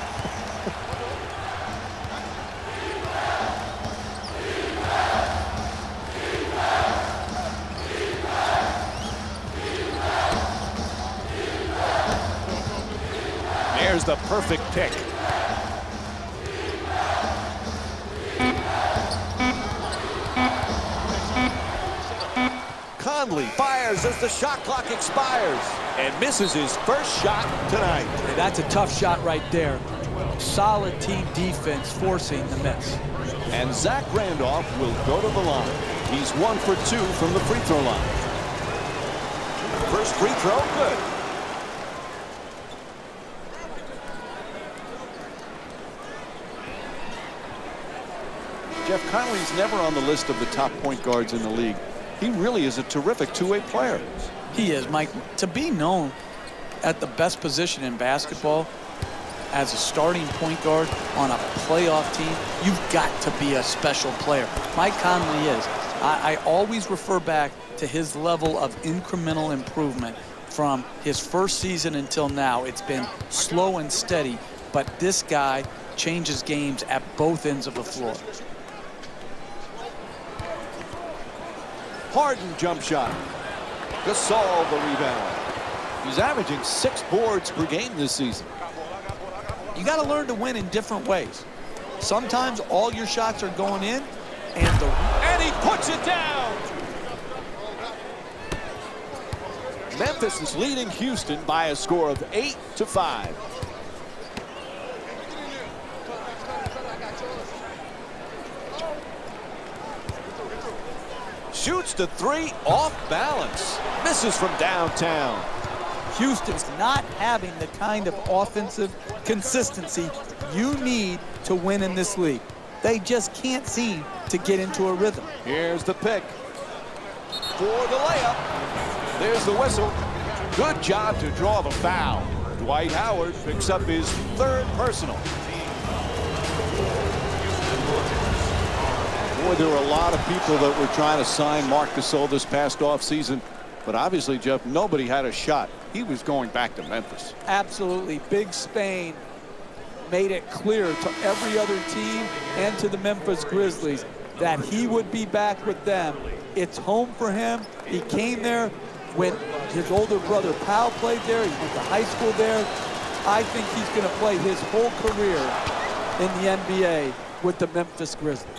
There's the perfect pick. Conley fires as the shot clock expires and misses his first shot tonight. That's a tough shot right there. Solid team defense forcing the miss. And Zach Randolph will go to the line. He's 1 for 2 from the free throw line. First free throw, good. Jeff, Conley's never on the list of the top point guards in the league. He really is a terrific two-way player. He is, Mike. To be known at the best position in basketball as a starting point guard on a playoff team, you've got to be a special player. Mike Conley is. I always refer back to his level of incremental improvement from his first season until now. It's been slow and steady, but this guy changes games at both ends of the floor. Harden jump shot. Gasol the rebound. He's averaging 6 boards per game this season. You got to learn to win in different ways. Sometimes all your shots are going in, and he puts it down. Memphis is leading Houston by a score of 8-5. Shoots the 3 off balance. Misses from downtown. Houston's not having the kind of offensive consistency you need to win in this league. They just can't seem to get into a rhythm. Here's the pick for the layup. There's the whistle. Good job to draw the foul. Dwight Howard picks up his 3rd personal. Boy, there were a lot of people that were trying to sign Marc Gasol this past offseason. But obviously, Jeff, nobody had a shot. He was going back to Memphis. Absolutely. Big Spain made it clear to every other team and to the Memphis Grizzlies that he would be back with them. It's home for him. He came there when his older brother Pau played there. He went to high school there. I think he's going to play his whole career in the NBA with the Memphis Grizzlies.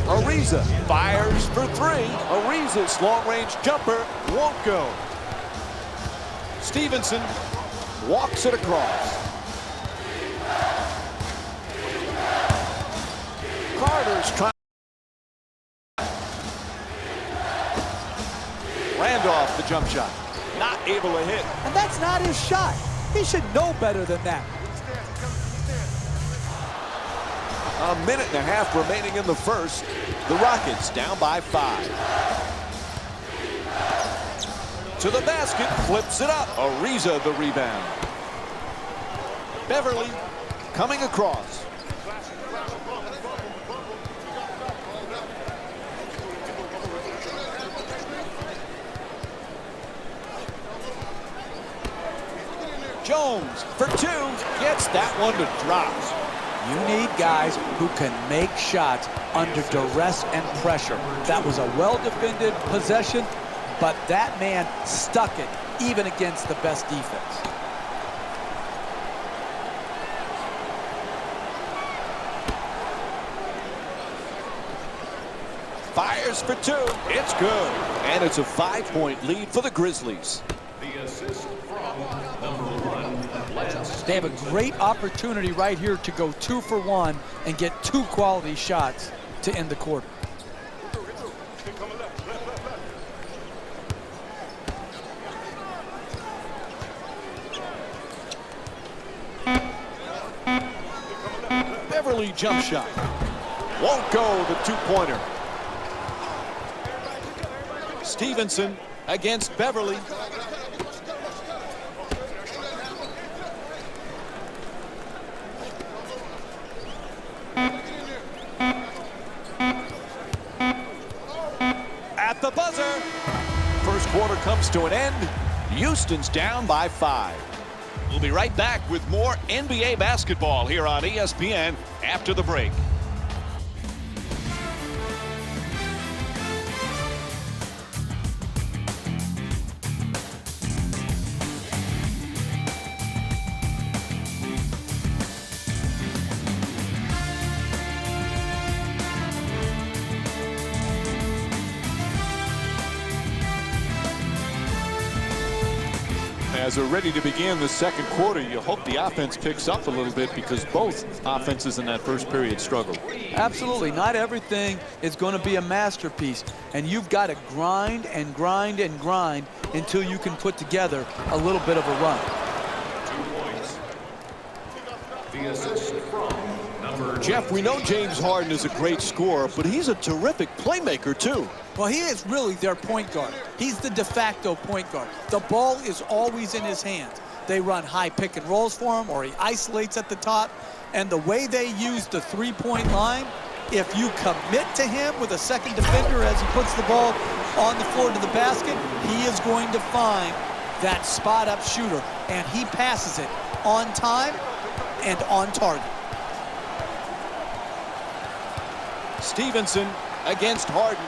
Ariza fires for 3. Ariza's long-range jumper won't go. Stevenson walks it across. Carter's trying. Randolph, the jump shot. Not able to hit. And that's not his shot. He should know better than that. A minute and a half remaining in the first. The Rockets down by 5. To the basket, flips it up. Ariza the rebound. Beverly coming across. Jones for 2, gets that one to drop. You need guys who can make shots under duress and pressure. That was a well-defended possession, but that man stuck it even against the best defense. Fires for 2. It's good. And it's a 5-point lead for the Grizzlies. The assist from number 1, Lance. They have a great opportunity right here to go 2 for 1 and get 2 quality shots to end the quarter. Beverly jump shot. Won't go, the 2-pointer. Stevenson against Beverly. At the buzzer. First quarter comes to an end. Houston's down by 5. We'll be right back with more NBA basketball here on ESPN after the break. As we're ready to begin the second quarter, you hope the offense picks up a little bit because both offenses in that first period struggled. Absolutely. Not everything is going to be a masterpiece. And you've got to grind and grind and grind until you can put together a little bit of a run. 2 points. The assist from number Jeff, we know James Harden is a great scorer, but he's a terrific playmaker, too. Well, he is really their point guard. He's the de facto point guard. The ball is always in his hands. They run high pick and rolls for him, or he isolates at the top. And the way they use the three-point line, if you commit to him with a second defender as he puts the ball on the floor to the basket, he is going to find that spot-up shooter. And he passes it on time and on target. Stevenson against Harden.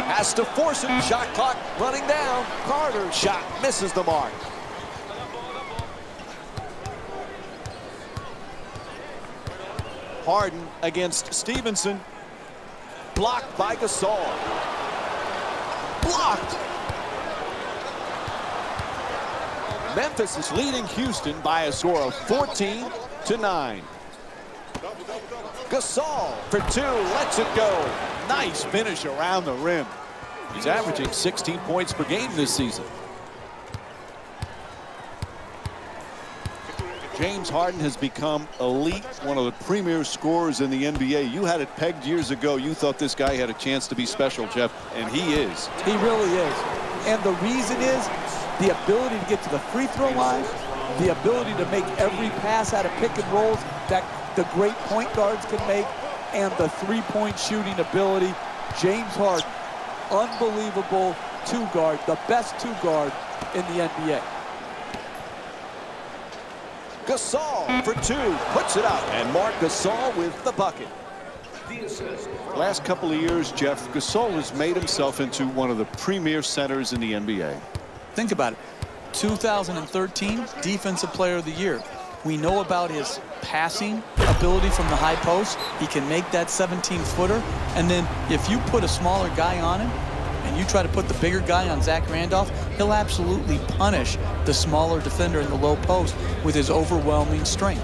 Has to force it. Shot clock running down. Carter's shot misses the mark. Harden against Stevenson. Blocked by Gasol. Blocked. Memphis is leading Houston by a score of 14-9. Gasol for 2, lets it go. Nice finish around the rim. He's averaging 16 points per game this season. James Harden has become elite, one of the premier scorers in the NBA. You had it pegged years ago. You thought this guy had a chance to be special, Jeff, and he is. He really is. And the reason is the ability to get to the free throw line, the ability to make every pass out of pick and rolls that the great point guards can make, and the three-point shooting ability. James Harden, unbelievable two-guard, the best two-guard in the NBA. Gasol for 2, puts it up, and Marc Gasol with the bucket. Last couple of years, Jeff, Gasol has made himself into one of the premier centers in the NBA. Think about it. 2013 Defensive Player of the Year. We know about his passing ability from the high post. He can make that 17-footer. And then if you put a smaller guy on him and you try to put the bigger guy on Zach Randolph, he'll absolutely punish the smaller defender in the low post with his overwhelming strength.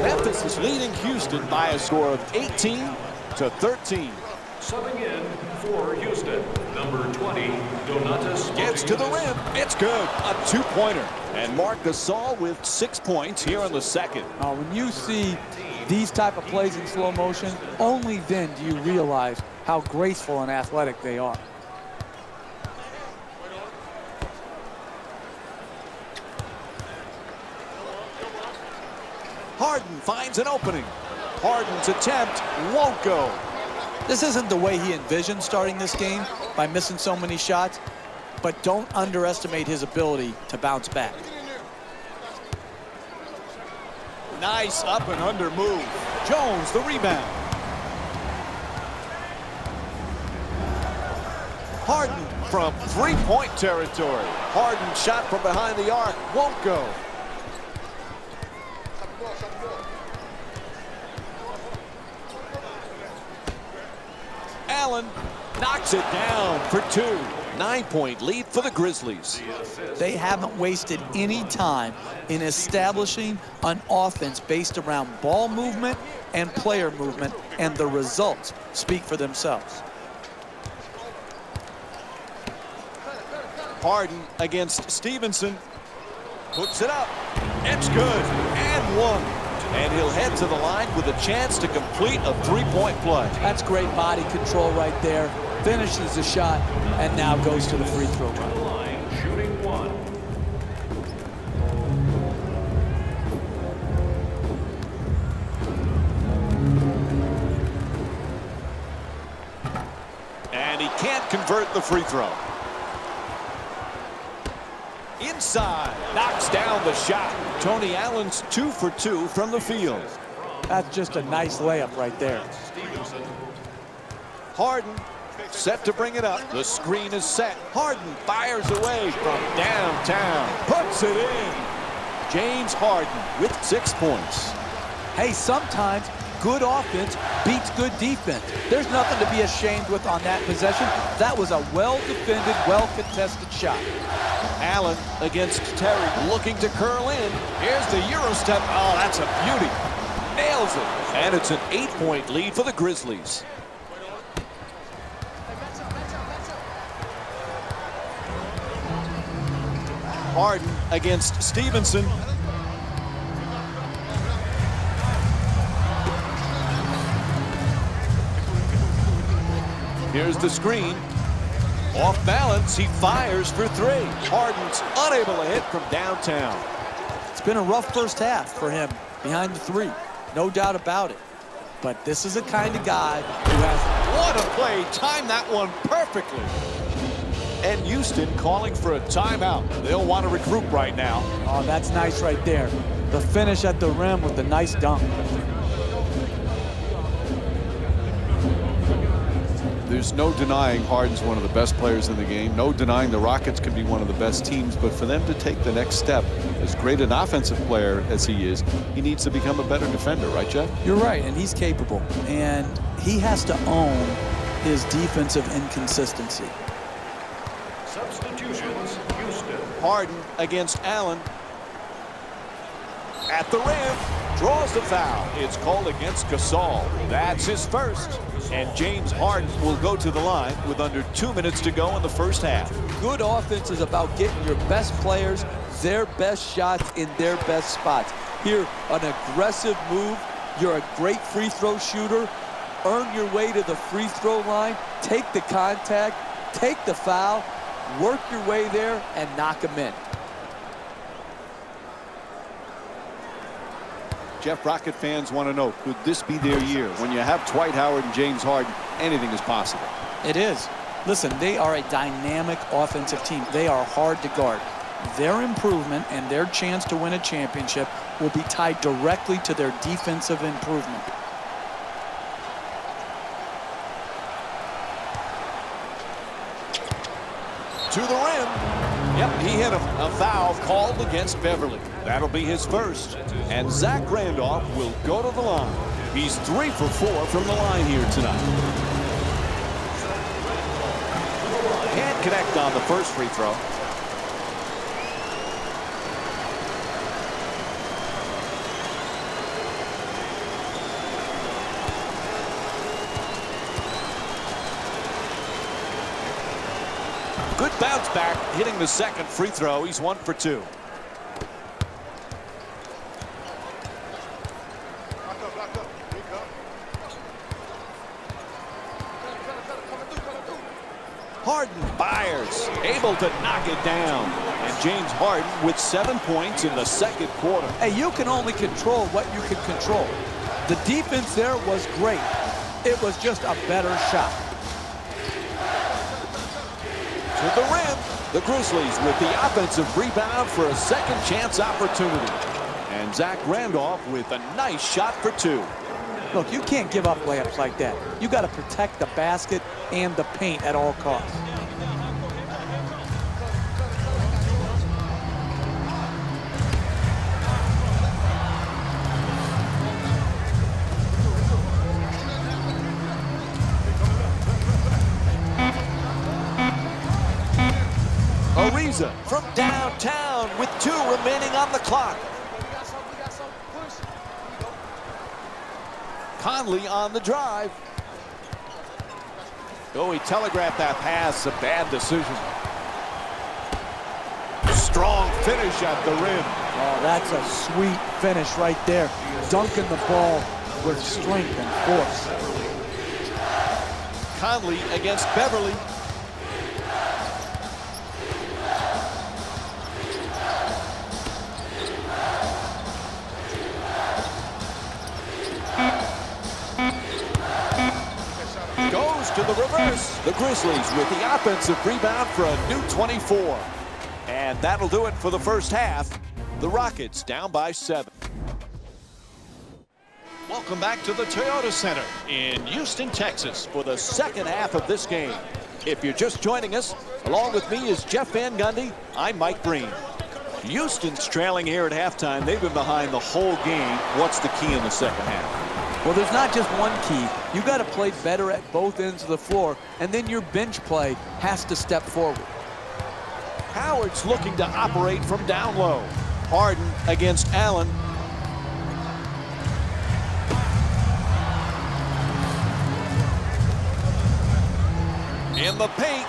Memphis is leading Houston by a score of 18-13. Subbing in for Houston, number 20, Donatas Gets to the rim. It's good. A two-pointer. And Marc Gasol with 6 points here in the second. When you see these type of plays in slow motion, only then do you realize how graceful and athletic they are. Harden finds an opening. Harden's attempt won't go. This isn't the way he envisioned starting this game by missing so many shots, but don't underestimate his ability to bounce back. Nice up and under move. Jones the rebound. Harden from three-point territory. Harden shot from behind the arc won't go. Allen knocks it down for 2. 9-point lead for the Grizzlies. They haven't wasted any time in establishing an offense based around ball movement and player movement, and the results speak for themselves. Harden against Stevenson. Hooks it up. It's good. And one. And he'll head to the line with a chance to complete a three-point play. That's great body control right there. Finishes the shot and now goes to the free throw line. Line shooting one. And he can't convert the free throw. Inside, knocks down the shot. Tony Allen's 2 for 2 from the field. That's just a nice layup right there. Harden set to bring it up. The screen is set. Harden fires away from downtown. Puts it in. James Harden with 6 points. Hey, sometimes good offense beats good defense. There's nothing to be ashamed with on that possession. That was a well-defended, well-contested shot. Allen against Terry, looking to curl in. Here's the Euro step. Oh, that's a beauty. Nails it. And it's an 8-point lead for the Grizzlies. Harden against Stevenson. Here's the screen. Off balance, he fires for 3. Harden's unable to hit from downtown. It's been a rough first half for him behind the 3. No doubt about it. But this is the kind of guy who has... What a play. Timed that one perfectly. And Houston calling for a timeout. They'll want to regroup right now. Oh, that's nice right there. The finish at the rim with the nice dunk. There's no denying Harden's one of the best players in the game. No denying the Rockets can be one of the best teams. But for them to take the next step, as great an offensive player as he is, he needs to become a better defender, right, Jeff? You're right, and he's capable. And he has to own his defensive inconsistency. Substitutions, Houston. Harden against Allen. At the rim, draws the foul. It's called against Gasol. That's his first. And James Harden will go to the line with under 2 minutes to go in the first half. Good offense is about getting your best players their best shots in their best spots. Here, an aggressive move. You're a great free throw shooter. Earn your way to the free throw line. Take the contact. Take the foul. Work your way there and knock them in. Jeff, Rocket fans want to know, could this be their year? When you have Dwight Howard and James Harden, anything is possible. It is. Listen, they are a dynamic offensive team. They are hard to guard. Their improvement and their chance to win a championship will be tied directly to their defensive improvement. To the rim. Yep, he hit a foul called against Beverly. That'll be his first. And Zach Randolph will go to the line. He's 3 for 4 from the line here tonight. Can't connect on the first free throw. Good bounce back, hitting the second free throw. He's 1 for 2. Harden fires, able to knock it down. And James Harden with 7 points in the second quarter. Hey, you can only control what you can control. The defense there was great. It was just a better shot. To the rim, the Grizzlies with the offensive rebound for a second chance opportunity. And Zach Randolph with a nice shot for 2. Look, you can't give up layups like that. You got to protect the basket and the paint at all costs. Ariza from downtown with 2 remaining on the clock. Conley on the drive. Oh, he telegraphed that pass. A bad decision. Strong finish at the rim. Oh, that's a sweet finish right there. Dunking the ball with strength and force. Conley against Beverly. Goes to the reverse. The Grizzlies with the offensive rebound for a new 24. And that'll do it for the first half. The Rockets down by 7. Welcome back to the Toyota Center in Houston, Texas for the second half of this game. If you're just joining us, along with me is Jeff Van Gundy. I'm Mike Breen. Houston's trailing here at halftime. They've been behind the whole game. What's the key in the second half? Well, there's not just one key. You got to play better at both ends of the floor, and then your bench play has to step forward. Howard's looking to operate from down low. Harden against Allen. In the paint.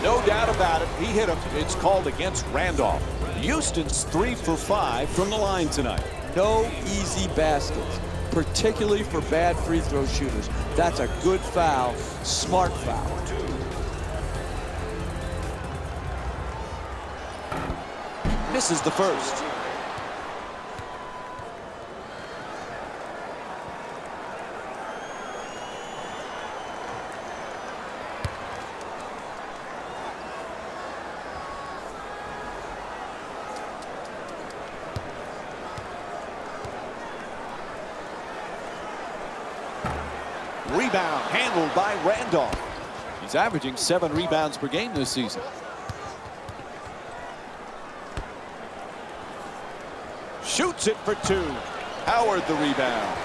No doubt about it. He hit him. It's called against Randolph. Houston's 3 for 5 from the line tonight. No easy baskets, particularly for bad free throw shooters. That's a good foul, smart foul. Misses the first. Rebound handled by Randolph. He's averaging 7 rebounds per game this season. Shoots it for 2. Howard the rebound.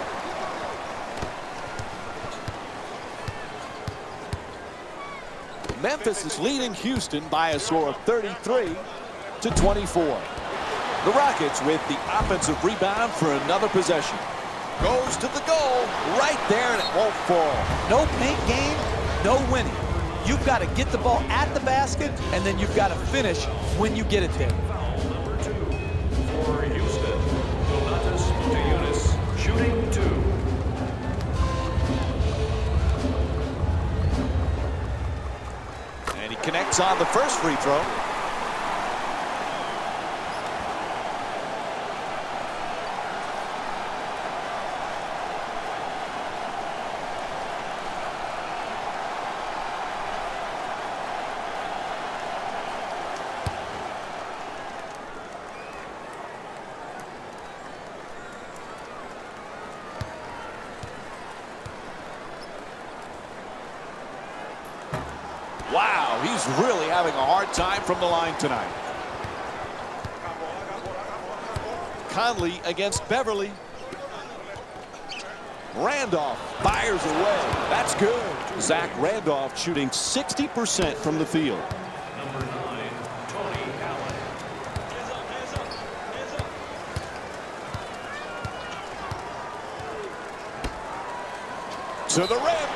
Memphis is leading Houston by a score of 33-24. The Rockets with the offensive rebound for another possession. Goes to the goal right there, and it won't fall. No paint game, no winning. You've got to get the ball at the basket, and then you've got to finish when you get it there. Number 2 for Houston, Donatas Motiejunas, shooting 2. And he connects on the first free throw. Wow, he's really having a hard time from the line tonight. Conley against Beverly. Randolph fires away. That's good. Zach Randolph shooting 60% from the field. Number 9, Tony Allen. To the rim.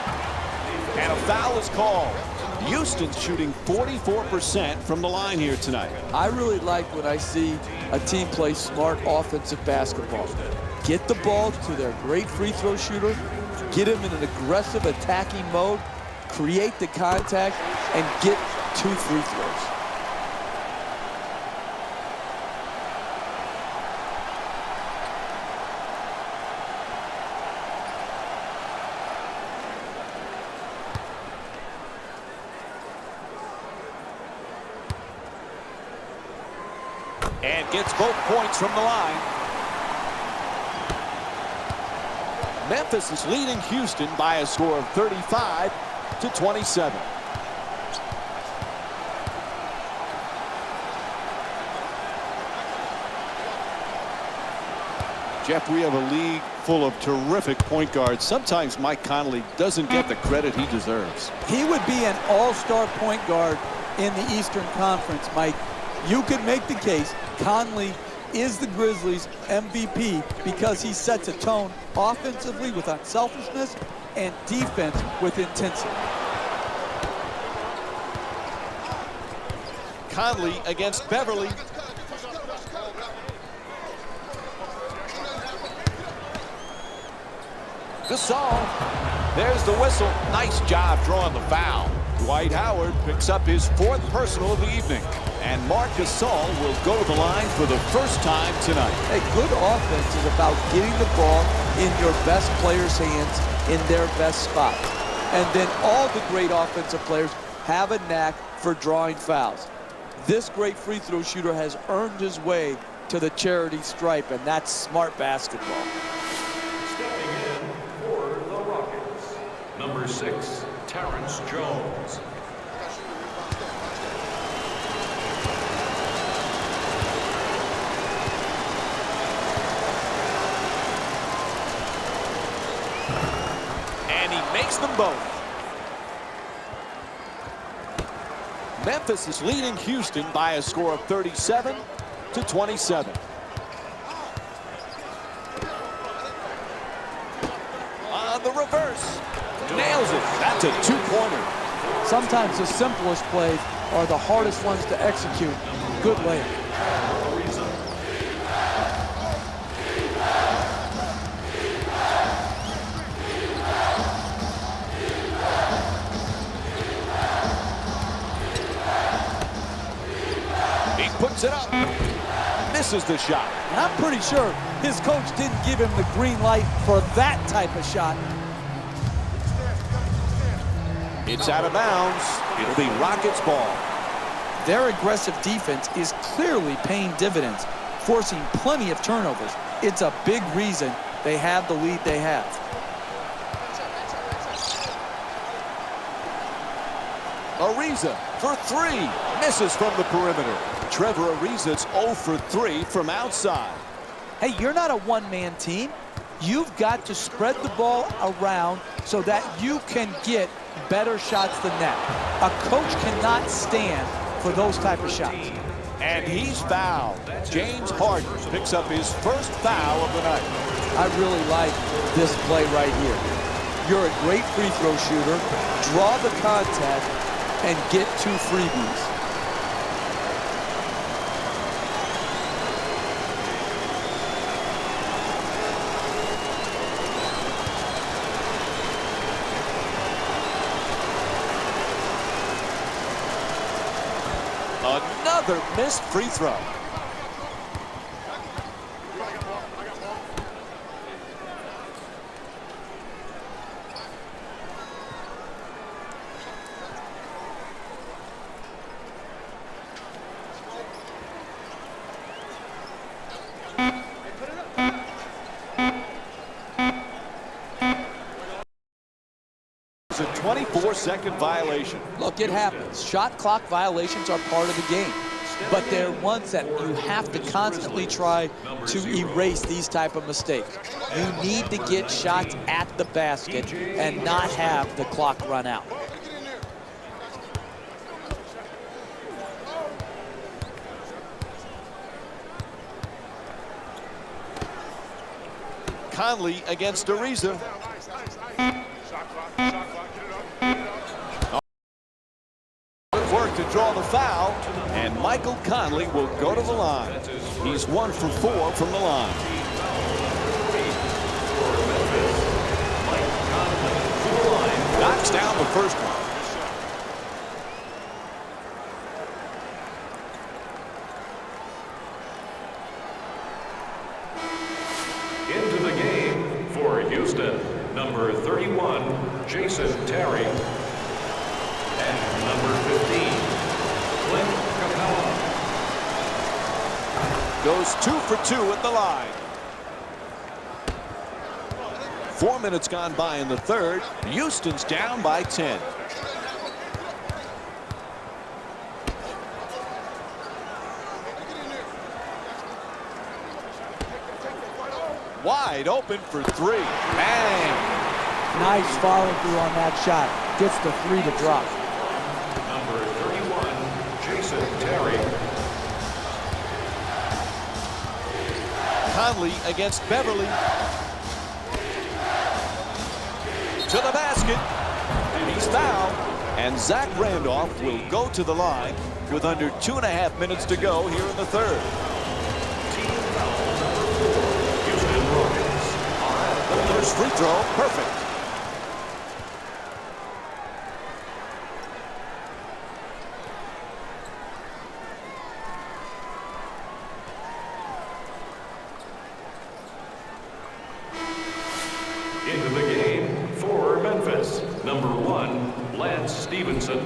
And a foul is called. Houston's shooting 44% from the line here tonight. I really like when I see a team play smart offensive basketball. Get the ball to their great free throw shooter, get him in an aggressive attacking mode, create the contact, and get 2 free throws. And gets both points from the line. Memphis is leading Houston by a score of 35-27. Jeff, we have a league full of terrific point guards. Sometimes Mike Conley doesn't get the credit he deserves. He would be an all-star point guard in the Eastern Conference, Mike. You could make the case Conley is the Grizzlies' MVP because he sets a tone offensively with unselfishness and defense with intensity. Conley against Beverly. Gasol. There's the whistle. Nice job drawing the foul. Dwight Howard picks up his 4th personal of the evening. And Marc Gasol will go to the line for the first time tonight. A good offense is about getting the ball in your best players' hands in their best spot. And then all the great offensive players have a knack for drawing fouls. This great free throw shooter has earned his way to the charity stripe, and that's smart basketball. Stepping in for the Rockets, number 6, Terrence Jones. And he makes them both. Memphis is leading Houston by a score of 37-27. On the reverse. Nails it. That's a 2-pointer. Sometimes the simplest plays are the hardest ones to execute. Good layup. He puts it up. Misses the shot. And I'm pretty sure his coach didn't give him the green light for that type of shot. It's out of bounds. It'll be Rockets ball. Their aggressive defense is clearly paying dividends, forcing plenty of turnovers. It's a big reason they have the lead they have. Ariza for 3. Misses from the perimeter. Trevor Ariza's 0 for 3 from outside. Hey, you're not a one-man team. You've got to spread the ball around so that you can get better shots than that. A coach cannot stand for those type of shots. And he's fouled. James Harden picks up his first foul of the night. I really like this play right here. You're a great free throw shooter. Draw the contact and get 2 freebies. Another missed free throw. It's a 24-second violation. Look, it happens. Shot clock violations are part of the game. But they're ones that you have to constantly try to erase these type of mistakes. You need to get shots at the basket and not have the clock run out. Conley against Ariza. Good work to draw the foul, and Michael Conley will go to the line. He's 1 for 4 from the line. Knocks down the first one. Into the game for Houston, number 31, Jason Terry. And number 15, Clint Capella. Goes 2 for 2 at the line. 4 minutes gone by in the third. Houston's down by 10. Wide open for 3. Bang! Nice follow through on that shot. Gets the 3 to drop. Number 31, Barry. Conley against Beverly. To the basket. He's fouled. And Zach Randolph will go to the line with under 2.5 minutes to go here in the third. Team foul number 4, Houston Rockets. The first free throw, perfect. Into the game for Memphis, number 1, Lance Stevenson.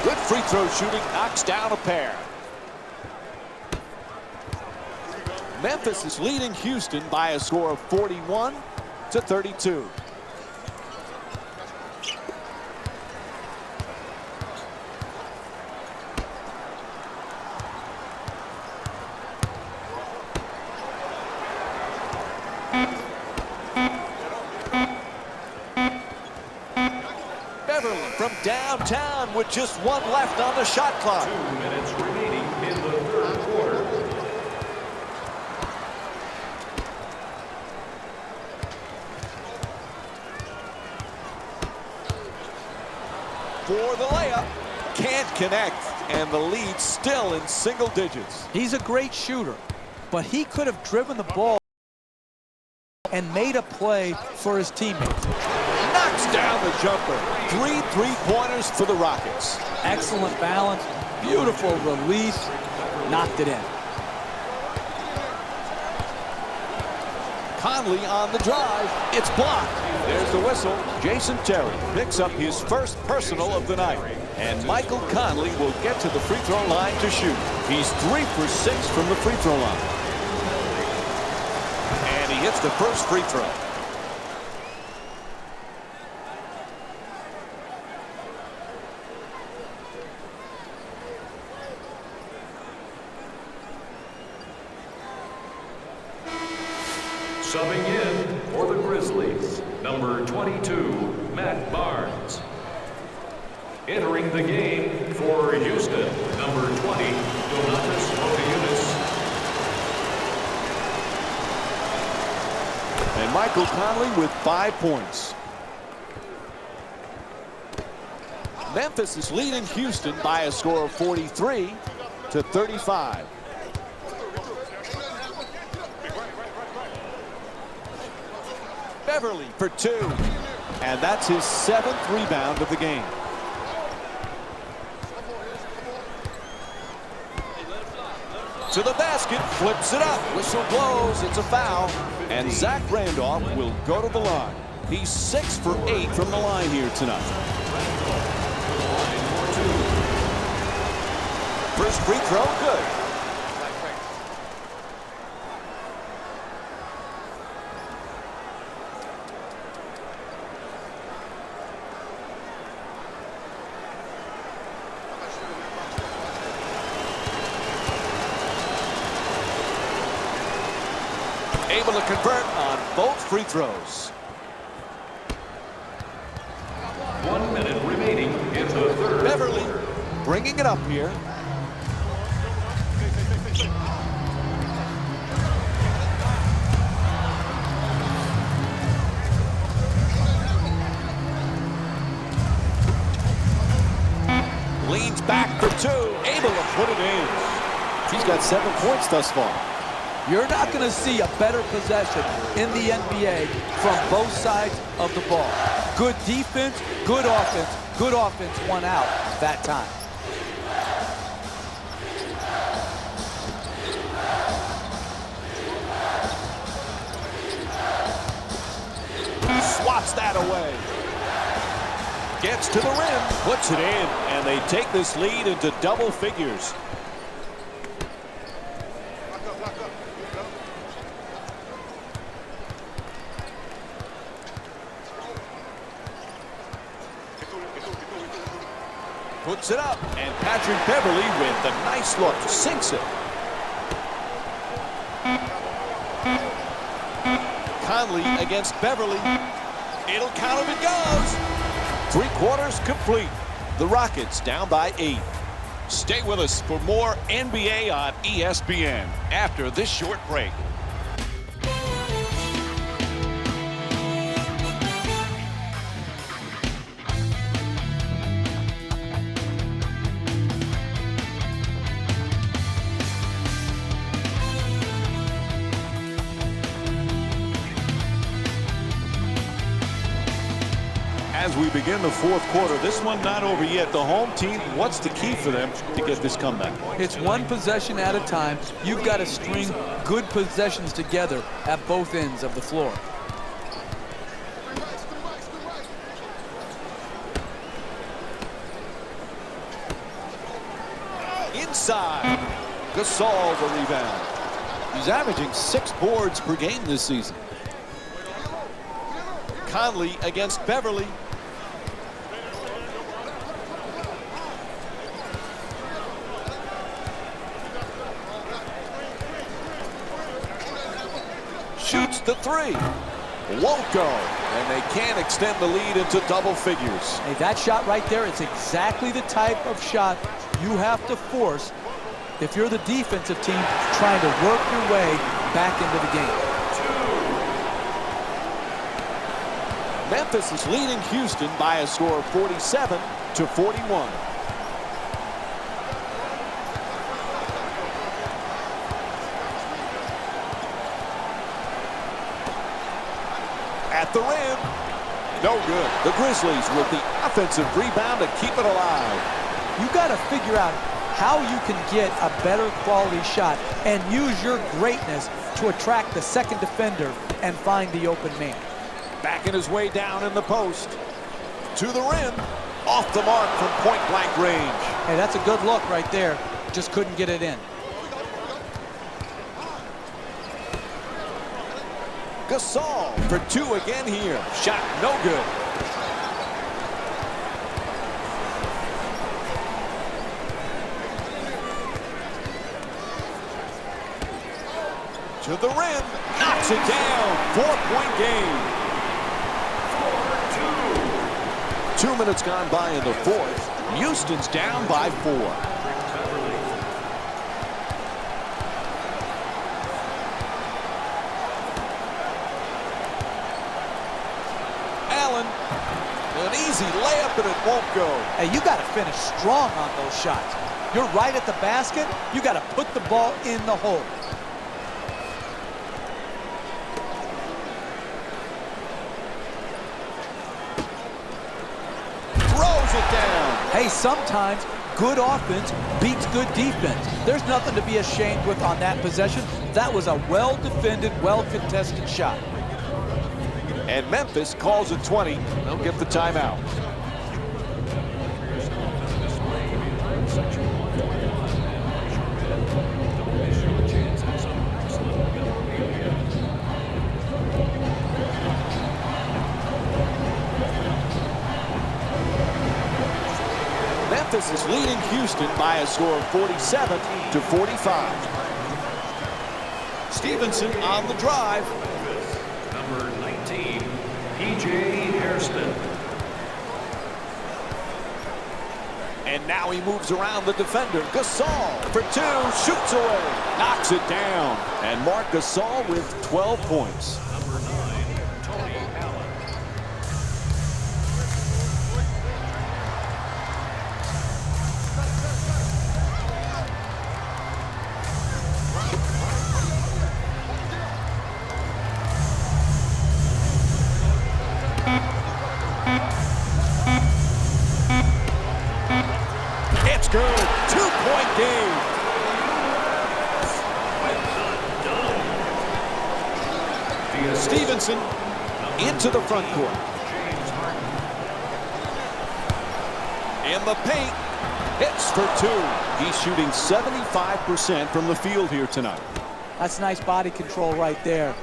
Good free throw shooting, knocks down a pair. Memphis is leading Houston by a score of 41-32. Beverly from downtown with just 1 left on the shot clock. 2 minutes remaining in the third quarter. For the layup, can't connect, and the lead still in single digits. He's a great shooter, but he could have driven the ball and made a play for his teammates. Knocks down the jumper. 3 3-pointers for the Rockets. Excellent balance, beautiful release, knocked it in. Conley on the drive. It's blocked. There's the whistle. Jason Terry picks up his first personal of the night. And Michael Conley will get to the free throw line to shoot. He's 3 for 6 from the free throw line. And he hits the first free throw. Subbing in for the Grizzlies, number 22, Matt Barnes. Entering the game for Houston, number 20, Donatas Motiejunas. And Michael Conley with 5 points. Memphis is leading Houston by a score of 43-35. Beverly for 2. And that's his 7th rebound of the game. To the basket, flips it up. Whistle blows, it's a foul. And Zach Randolph will go to the line. He's 6 for 8 from the line here tonight. First free throw, good. Able to convert on both free throws. 1 minute remaining in the third. Beverly bringing it up here. Leans back for 2, able to put it in. He's got 7 points thus far. You're not going to see a better possession in the NBA from both sides of the ball. Good defense, good offense won out that time. Swats that away. Gets to the rim, puts it in, and they take this lead into double figures. Puts it up, and Patrick Beverly with a nice look, sinks it. Conley against Beverly. It'll count if it goes. 3 quarters complete. The Rockets down by 8. Stay with us for more NBA on ESPN after this short break. As we begin the 4th quarter, this one not over yet. The home team, what's the key for them to get this comeback? It's one possession at a time. You've got to string good possessions together at both ends of the floor. Inside. Gasol the rebound. He's averaging 6 boards per game this season. Conley against Beverly. Shoots the 3. Won't go. And they can't extend the lead into double figures. Hey, that shot right there, it's exactly the type of shot you have to force if you're the defensive team trying to work your way back into the game. Memphis is leading Houston by a score of 47-41. At the rim. No good. The Grizzlies with the offensive rebound to keep it alive. You got to figure out how you can get a better quality shot and use your greatness to attract the second defender and find the open man. Backing his way down in the post. To the rim. Off the mark from point-blank range. Hey, that's a good look right there. Just couldn't get it in. Gasol for 2 again here. Shot no good. To the rim. Knocks it down. 4-point game. 2 minutes gone by in the 4th. Houston's down by 4. Allen, an easy layup and it won't go. Hey, you got to finish strong on those shots. You're right at the basket. You got to put the ball in the hole. Throws it down. Hey, sometimes good offense beats good defense. There's nothing to be ashamed with on that possession. That was a well-defended, well-contested shot. And Memphis calls it 20. They'll get the timeout. Memphis is leading Houston by a score of 47-45. Stevenson on the drive. Number 19, P.J. Hairston. And now he moves around the defender. Gasol for 2, shoots away, knocks it down. And Marc Gasol with 12 points. Number 9, Tony Allen. It's good. 2-point game. Stevenson into the front court. In the paint. Hits for 2. He's shooting 75% from the field here tonight. That's nice body control right there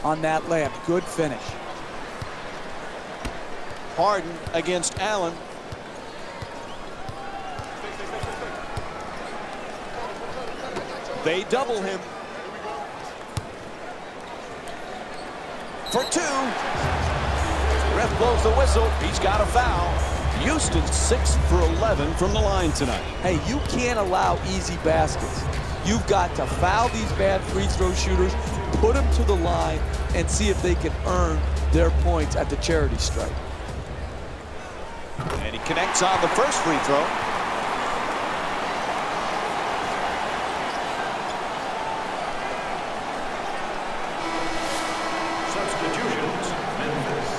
on that layup. Good finish. Harden against Allen. They double him. for two. Ref blows the whistle. He's got a foul. Houston's 6 for 11 from the line tonight. Hey, you can't allow easy baskets. You've got to foul these bad free throw shooters, put them to the line, and see if they can earn their points at the charity stripe. And he connects on the first free throw. Substitutions, Memphis.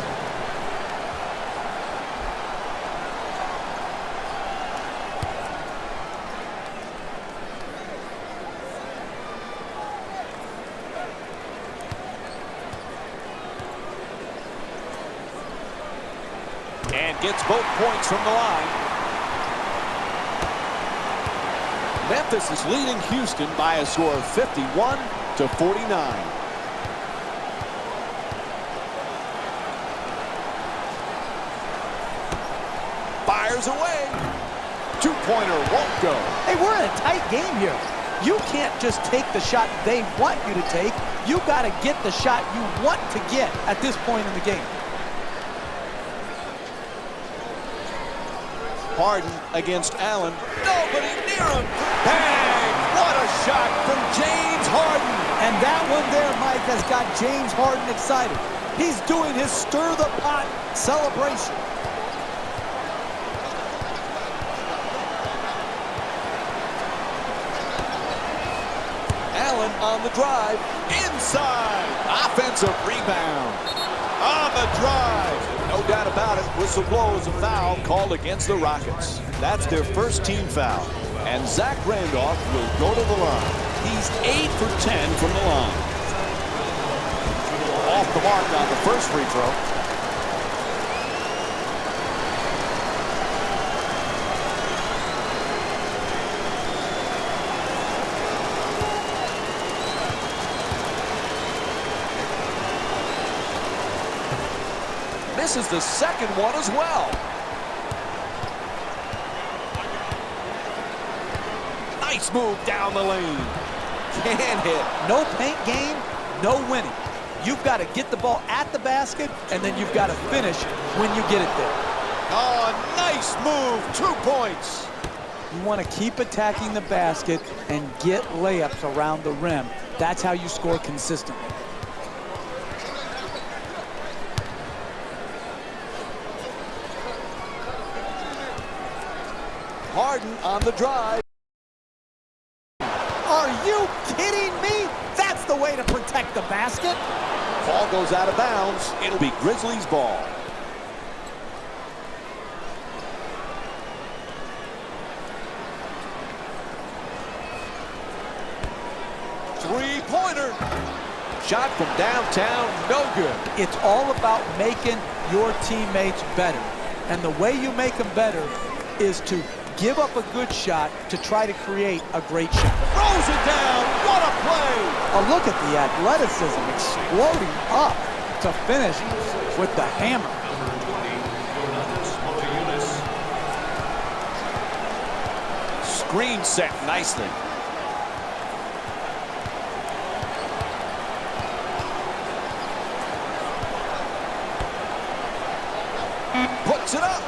And gets both points from the line. Memphis is leading Houston by a score of 51-49. Fires away. Two-pointer won't go. Hey, we're in a tight game here. You can't just take the shot they want you to take. You got to get the shot you want to get at this point in the game. Harden against Allen. Nobody near him. Bang! What a shot from James Harden. And that one there, Mike, has got James Harden excited. He's doing his stir-the-pot celebration. Allen on the drive. Inside. Offensive rebound. On the drive. No doubt about it. Whistle blows a foul called against the Rockets. That's their first team foul. And Zach Randolph will go to the line. He's 8 for 10 from the line. Off the mark on the first free throw. Misses the second one as well. Nice move down the lane. Can't hit. No paint game, no winning. You've got to get the ball at the basket, and then you've got to finish when you get it there. Oh, nice move. 2 points. You want to keep attacking the basket and get layups around the rim. That's how you score consistently. Harden on the drive. Are you kidding me? That's the way to protect the basket. Ball goes out of bounds. It'll be Grizzlies ball. Three-pointer. Shot from downtown, no good. It's all about making your teammates better. And the way you make them better is to give up a good shot to try to create a great shot. Throws it down. What a play. Oh, look at the athleticism exploding up to finish with the hammer. Number 20, Donatas Motiejunas. Screen set nicely. Puts it up.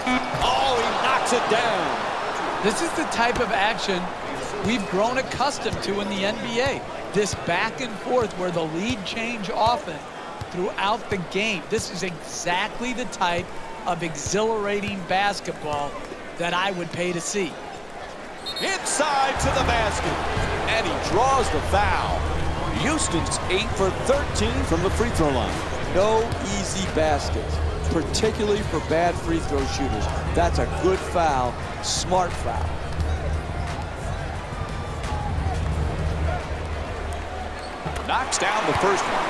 Oh, he knocks it down. This is the type of action we've grown accustomed to in the NBA. This back and forth where the lead change often throughout the game. This is exactly the type of exhilarating basketball that I would pay to see. Inside to the basket. And he draws the foul. Houston's 8 for 13 from the free throw line. No easy baskets, particularly for bad free throw shooters. That's a good foul, smart foul. Knocks down the first one.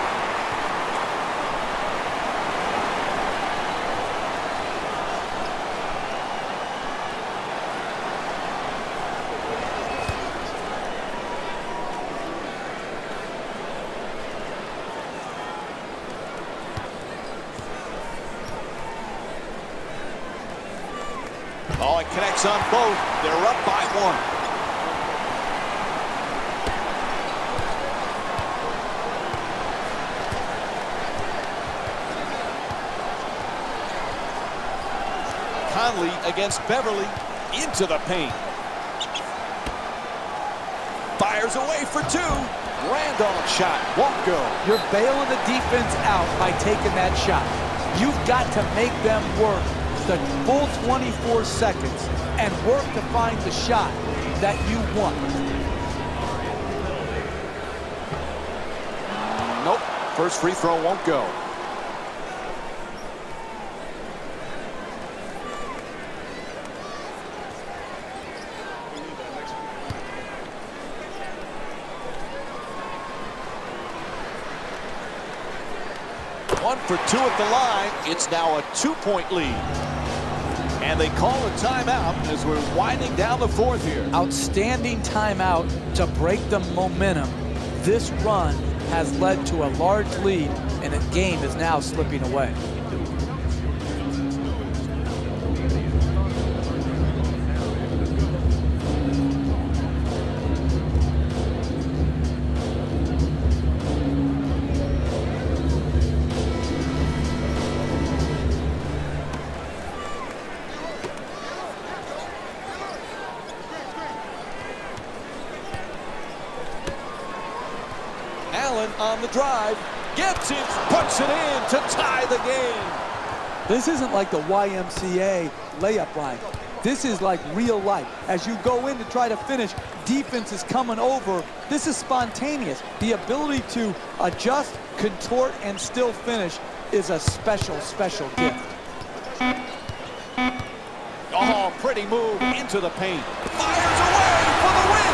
Oh, it connects on both. They're up by one. Conley against Beverly into the paint. Fires away for two. Randolph shot won't go. You're bailing the defense out by taking that shot. You've got to make them work the full 24 seconds and work to find the shot that you want. Nope. First free throw won't go. One for two at the line. It's now a 2-point lead. And they call a timeout as we're winding down the fourth here. Outstanding timeout to break the momentum. This run has led to a large lead, and the game is now slipping away. Allen on the drive, gets it, puts it in to tie the game. This isn't like the YMCA layup line. This is like real life. As you go in to try to finish, defense is coming over. This is spontaneous. The ability to adjust, contort, and still finish is a special, special gift. Oh, pretty move into the paint. Fires away for the win.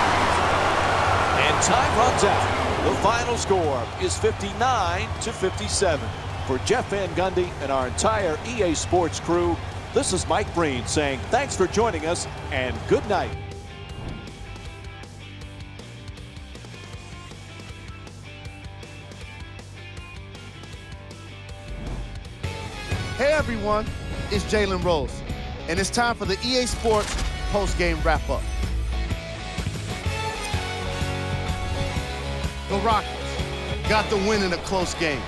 And time runs out. The final score is 59-57. For Jeff Van Gundy and our entire EA Sports crew, this is Mike Breen saying thanks for joining us and good night. Hey everyone, it's Jalen Rose, and it's time for the EA Sports post-game wrap-up. The Rockets got the win in a close game.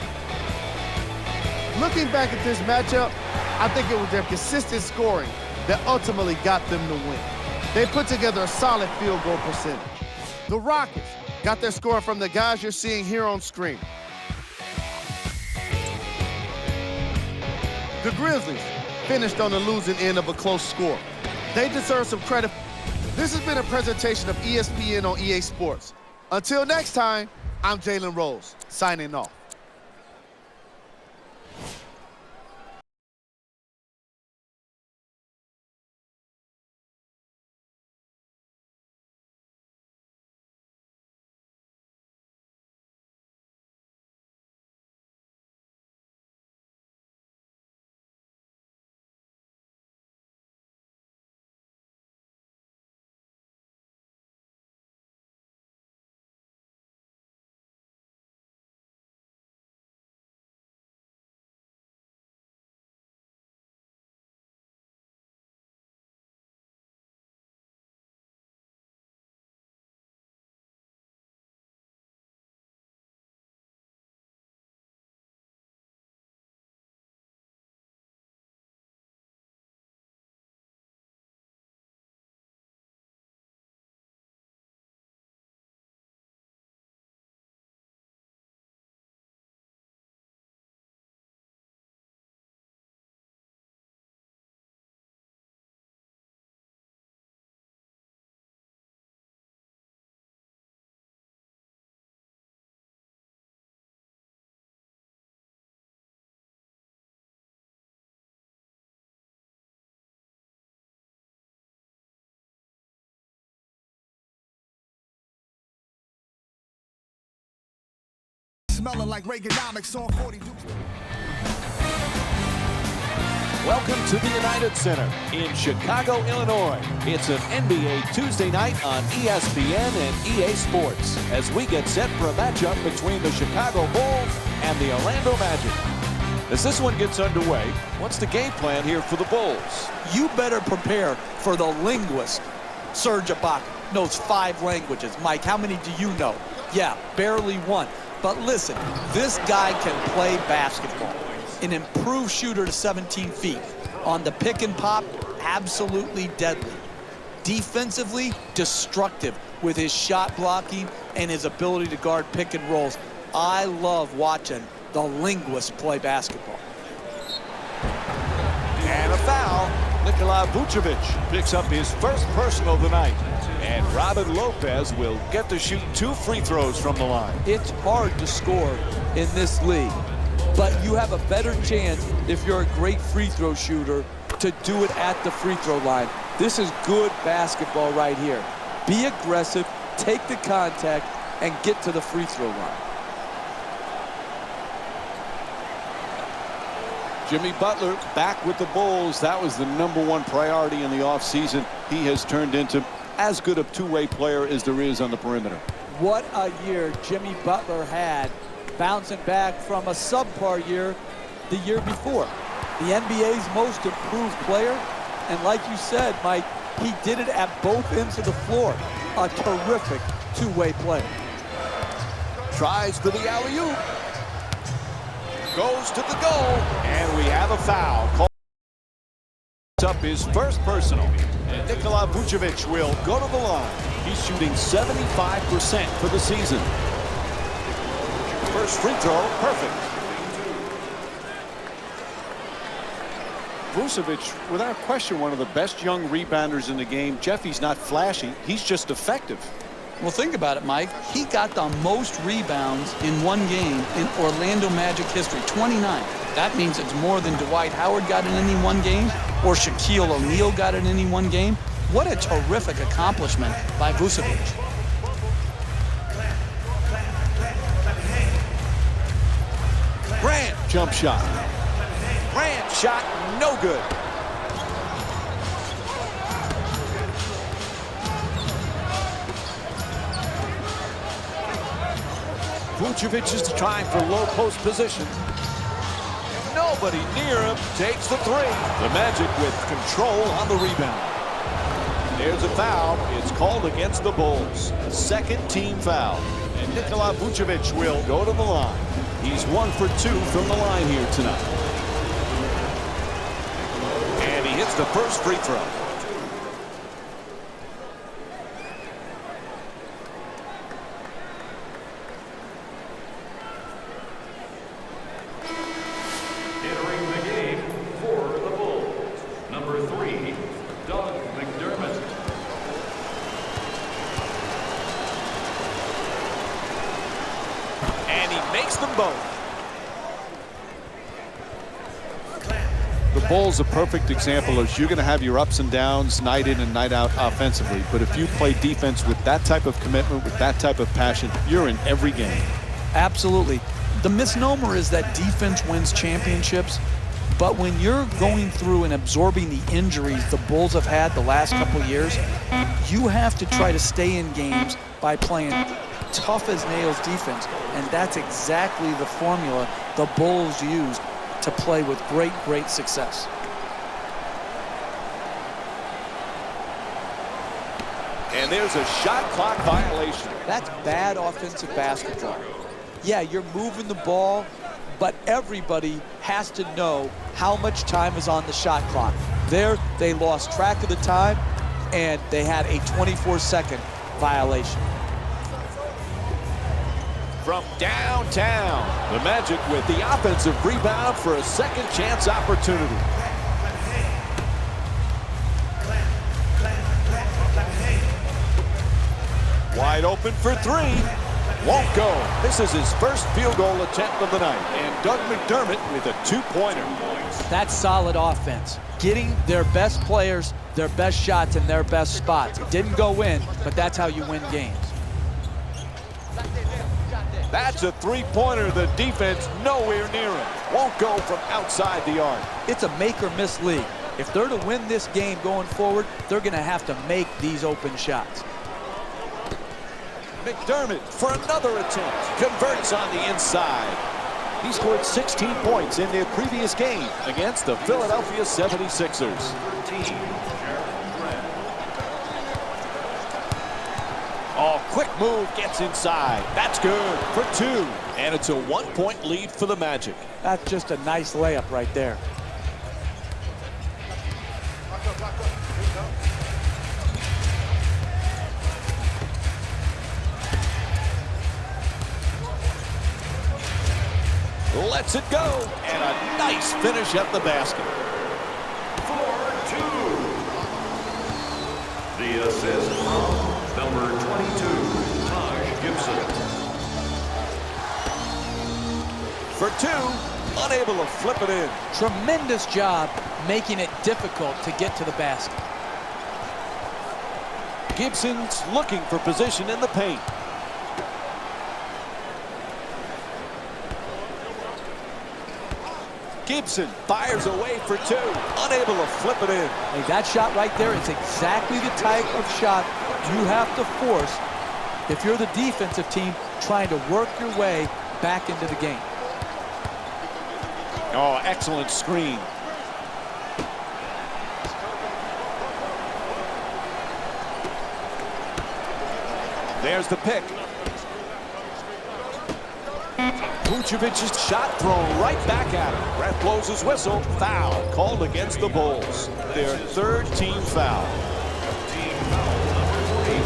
Looking back at this matchup, I think it was their consistent scoring that ultimately got them the win. They put together a solid field goal percentage. The Rockets got their scoring from the guys you're seeing here on screen. The Grizzlies finished on the losing end of a close score. They deserve some credit. This has been a presentation of ESPN on EA Sports. Until next time, I'm Jalen Rose, signing off. Smelling like Reaganomics on 42. Welcome to the United Center in Chicago, Illinois. It's an NBA Tuesday night on ESPN and EA Sports as we get set for a matchup between the Chicago Bulls and the Orlando Magic. As this one gets underway, what's the game plan here for the Bulls? You better prepare for the linguist. Serge Ibaka knows 5 languages. Mike, how many do you know? Yeah, barely one. But listen, this guy can play basketball. An improved shooter to 17 feet. On the pick and pop, absolutely deadly. Defensively, destructive with his shot blocking and his ability to guard pick and rolls. I love watching the linguist play basketball. And a foul. Nikola Vucevic picks up his first personal tonight. And Robin Lopez will get to shoot 2 free throws from the line. It's hard to score in this league, but you have a better chance if you're a great free throw shooter to do it at the free throw line. This is good basketball right here. Be aggressive, take the contact, and get to the free throw line. Jimmy Butler back with the Bulls. That was the #1 priority in the offseason. He has turned into as good a two-way player as there is on the perimeter. What a year Jimmy Butler had, bouncing back from a subpar year the year before. The NBA's most improved player, and like you said, Mike, he did it at both ends of the floor. A terrific two-way player. Tries for the alley-oop. Goes to the goal, and we have a foul. Calls up his first personal. And Nikola Vucevic will go to the line. He's shooting 75% for the season. First free throw, perfect. Vucevic, without question, one of the best young rebounders in the game. Jeff, he's not flashy. He's just effective. Well, think about it, Mike. He got the most rebounds in one game in Orlando Magic history, 29. That means it's more than Dwight Howard got in any one game or Shaquille O'Neal got in any one game. What a terrific accomplishment by Vucevic. Grant, jump shot. Grant shot, no good. Vucevic is trying for low post position. Nobody near him, takes the three. The Magic with control on the rebound. There's a foul. It's called against the Bulls. Second team foul. And Nikola Vucevic will go to the line. He's 1 for 2 from the line here tonight. And he hits the first free throw. Entering the game for the Bulls, number 3, Doug McDermott. And he makes them both. The Bulls a perfect example of you're going to have your ups and downs night in and night out offensively. But if you play defense with that type of commitment, with that type of passion, you're in every game. Absolutely. The misnomer is that defense wins championships, but when you're going through and absorbing the injuries the Bulls have had the last couple years, you have to try to stay in games by playing tough as nails defense, and that's exactly the formula the Bulls used to play with great success. And there's a shot clock violation. That's bad offensive basketball. Yeah, you're moving the ball, but everybody has to know how much time is on the shot clock. There, they lost track of the time, and they had a 24-second violation. From downtown, the Magic with the offensive rebound for a second chance opportunity. Wide open for three. Won't go. This is his first field goal attempt of the night. And Doug McDermott with a two-pointer. That's solid offense. Getting their best players, their best shots in their best spots. It didn't go in, but that's how you win games. That's a three-pointer. The defense nowhere near him. Won't go from outside the arc. It's a make or miss league. If they're to win this game going forward, they're going to have to make these open shots. McDermott for another attempt. Converts on the inside. He scored 16 points in their previous game against the Philadelphia 76ers. Oh, quick move, gets inside. That's good for two. And it's a one-point lead for the Magic. That's just a nice layup right there. Lets it go, and a nice finish at the basket. For two. The assist from number 22, Taj Gibson. For two, unable to flip it in. Tremendous job making it difficult to get to the basket. Gibson's looking for position in the paint. Gibson fires away for two, unable to flip it in. Hey, that shot right there is exactly the type of shot you have to force if you're the defensive team trying to work your way back into the game. Oh, excellent screen. There's the pick. Vucevic's shot thrown right back at him. Ref blows his whistle. Foul called against the Bulls. Their third team foul. Team foul number 3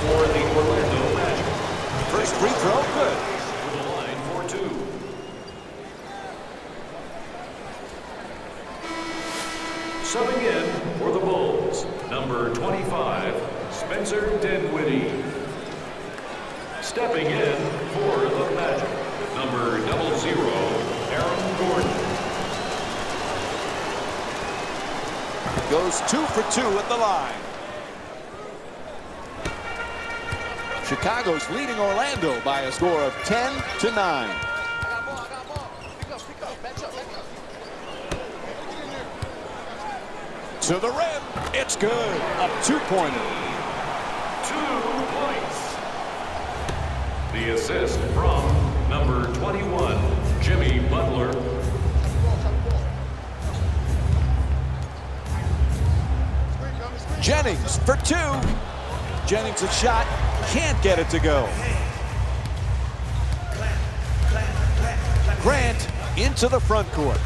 for the Orlando Magic. First free throw, good. To the line for two. Subbing in for the Bulls, number 25, Spencer Dinwiddie. Stepping in for the Magic, number 00, Aaron Gordon. Goes 2 for 2 at the line. Chicago's leading Orlando by a score of 10-9. To the rim, it's good. A two-pointer. 2 points. The assist from number 21, Jimmy Butler. Jennings for two. Jennings a shot, can't get it to go. Grant into the front court.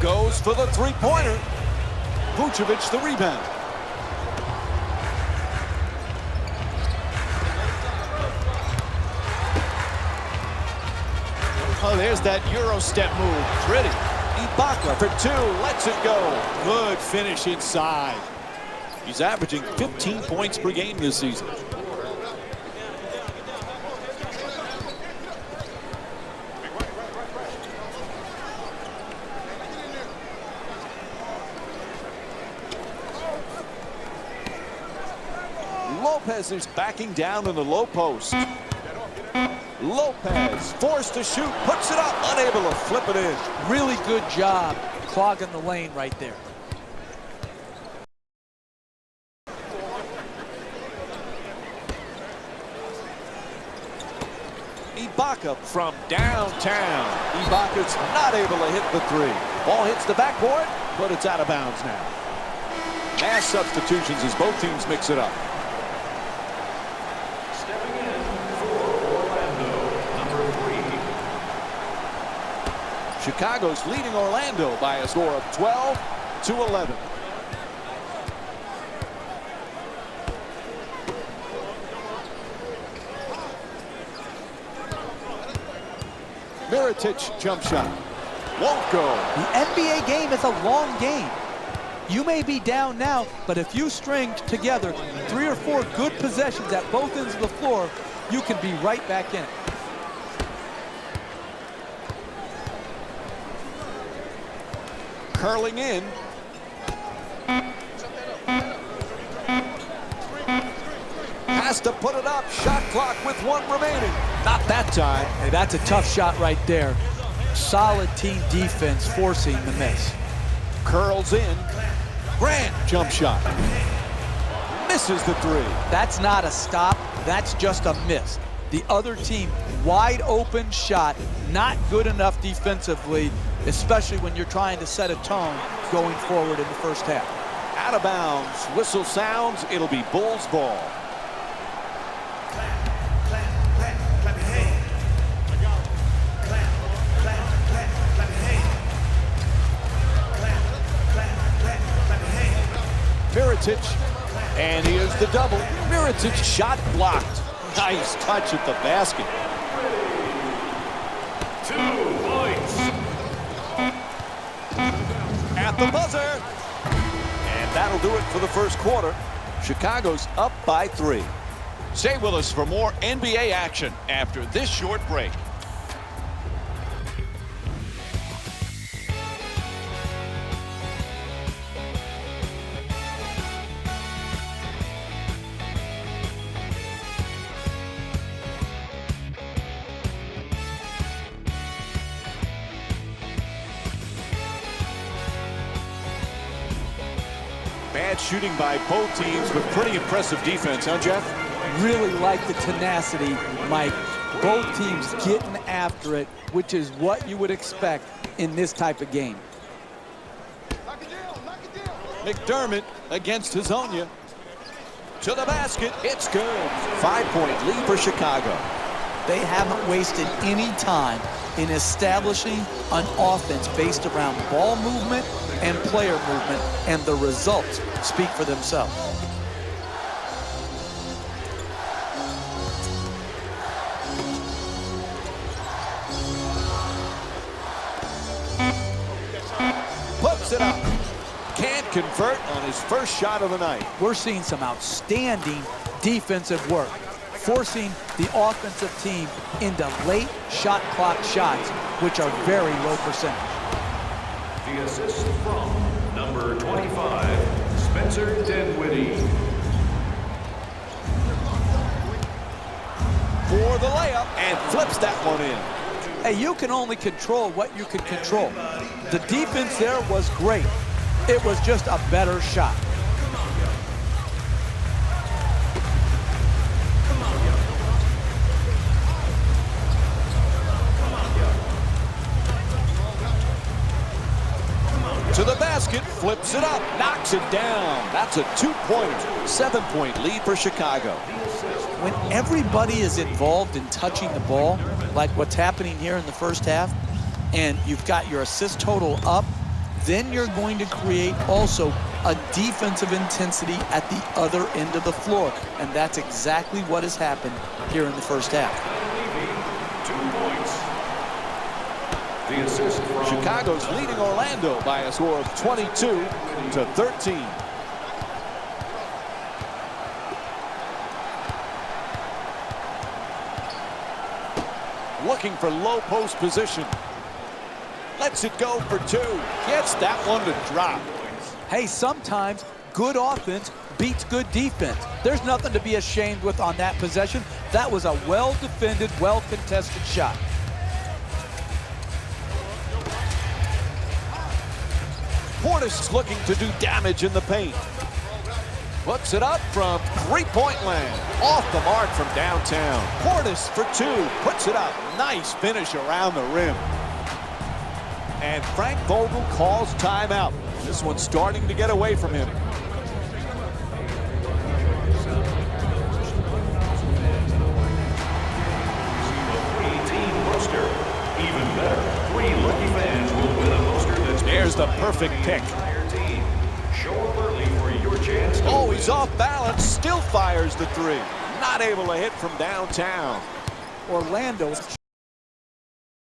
Goes for the three-pointer. Vucevic the rebound. Oh, there's that Euro step move. Pretty. Ibaka for two. Lets it go. Good finish inside. He's averaging 15 points per game this season. Lopez is backing down in the low post. Lopez forced to shoot, puts it up, unable to flip it in. Really good job clogging the lane right there. Ibaka from downtown. Ibaka's not able to hit the three. Ball hits the backboard, but it's out of bounds now. Mass substitutions as both teams mix it up. Stepping in for Orlando, number 3. Chicago's leading Orlando by a score of 12-11. Mirotic jump shot. Won't go. The NBA game is a long game. You may be down now, but if you string together 3 or 4 good possessions at both ends of the floor, you can be right back in it. Curling in. Has to put it up. Shot clock with 1 remaining. Not that time. Hey, that's a tough shot right there. Solid team defense forcing the miss. Curls in. Grant jump shot. Misses the three. That's not a stop. That's just a miss. The other team, wide open shot, not good enough defensively, especially when you're trying to set a tone going forward in the first half. Out of bounds. Whistle sounds. It'll be Bulls ball. Mirotic. And here's the double. Mirotic shot blocked. Nice touch at the basket. 2 points. At the buzzer. And that'll do it for the first quarter. Chicago's up by 3. Stay with us for more NBA action after this short break. Bad shooting by both teams, but pretty impressive defense, huh, Jeff? Really like the tenacity, Mike. Both teams getting after it, which is what you would expect in this type of game. McDermott against Hazonia. To the basket, it's good. 5-point lead for Chicago. They haven't wasted any time in establishing an offense based around ball movement and player movement, and the results speak for themselves. Puts it up. Can't convert on his first shot of the night. We're seeing some outstanding defensive work, forcing the offensive team into late shot clock shots, which are very low percentage. The assist from number 25, Spencer Dinwiddie. For the layup, and flips that one in. Hey, you can only control what you can control. The defense there was great. It was just a better shot. To the basket, flips it up, knocks it down. That's a 2-pointer. 7-point lead for Chicago. When everybody is involved in touching the ball, like what's happening here in the first half, and you've got your assist total up, then you're going to create also a defensive intensity at the other end of the floor. And that's exactly what has happened here in the first half. 2 points. The assist from Chicago's leading Orlando by a score of 22-13. Looking for low post position. Lets it go for 2. Gets that one to drop. Hey, sometimes good offense beats good defense. There's nothing to be ashamed with on that possession. That was a well-defended, well-contested shot. Portis is looking to do damage in the paint. Puts it up from three-point land. Off the mark from downtown. Portis for 2. Puts it up. Nice finish around the rim. And Frank Vogel calls timeout. This one's starting to get away from him. Three-team poster. Even better, 3 lucky fans will win a poster that's There's the perfect pick. entire team. Show up early for your chance to Oh, he's off balance. Still fires the 3. Not able to hit from downtown. Orlando's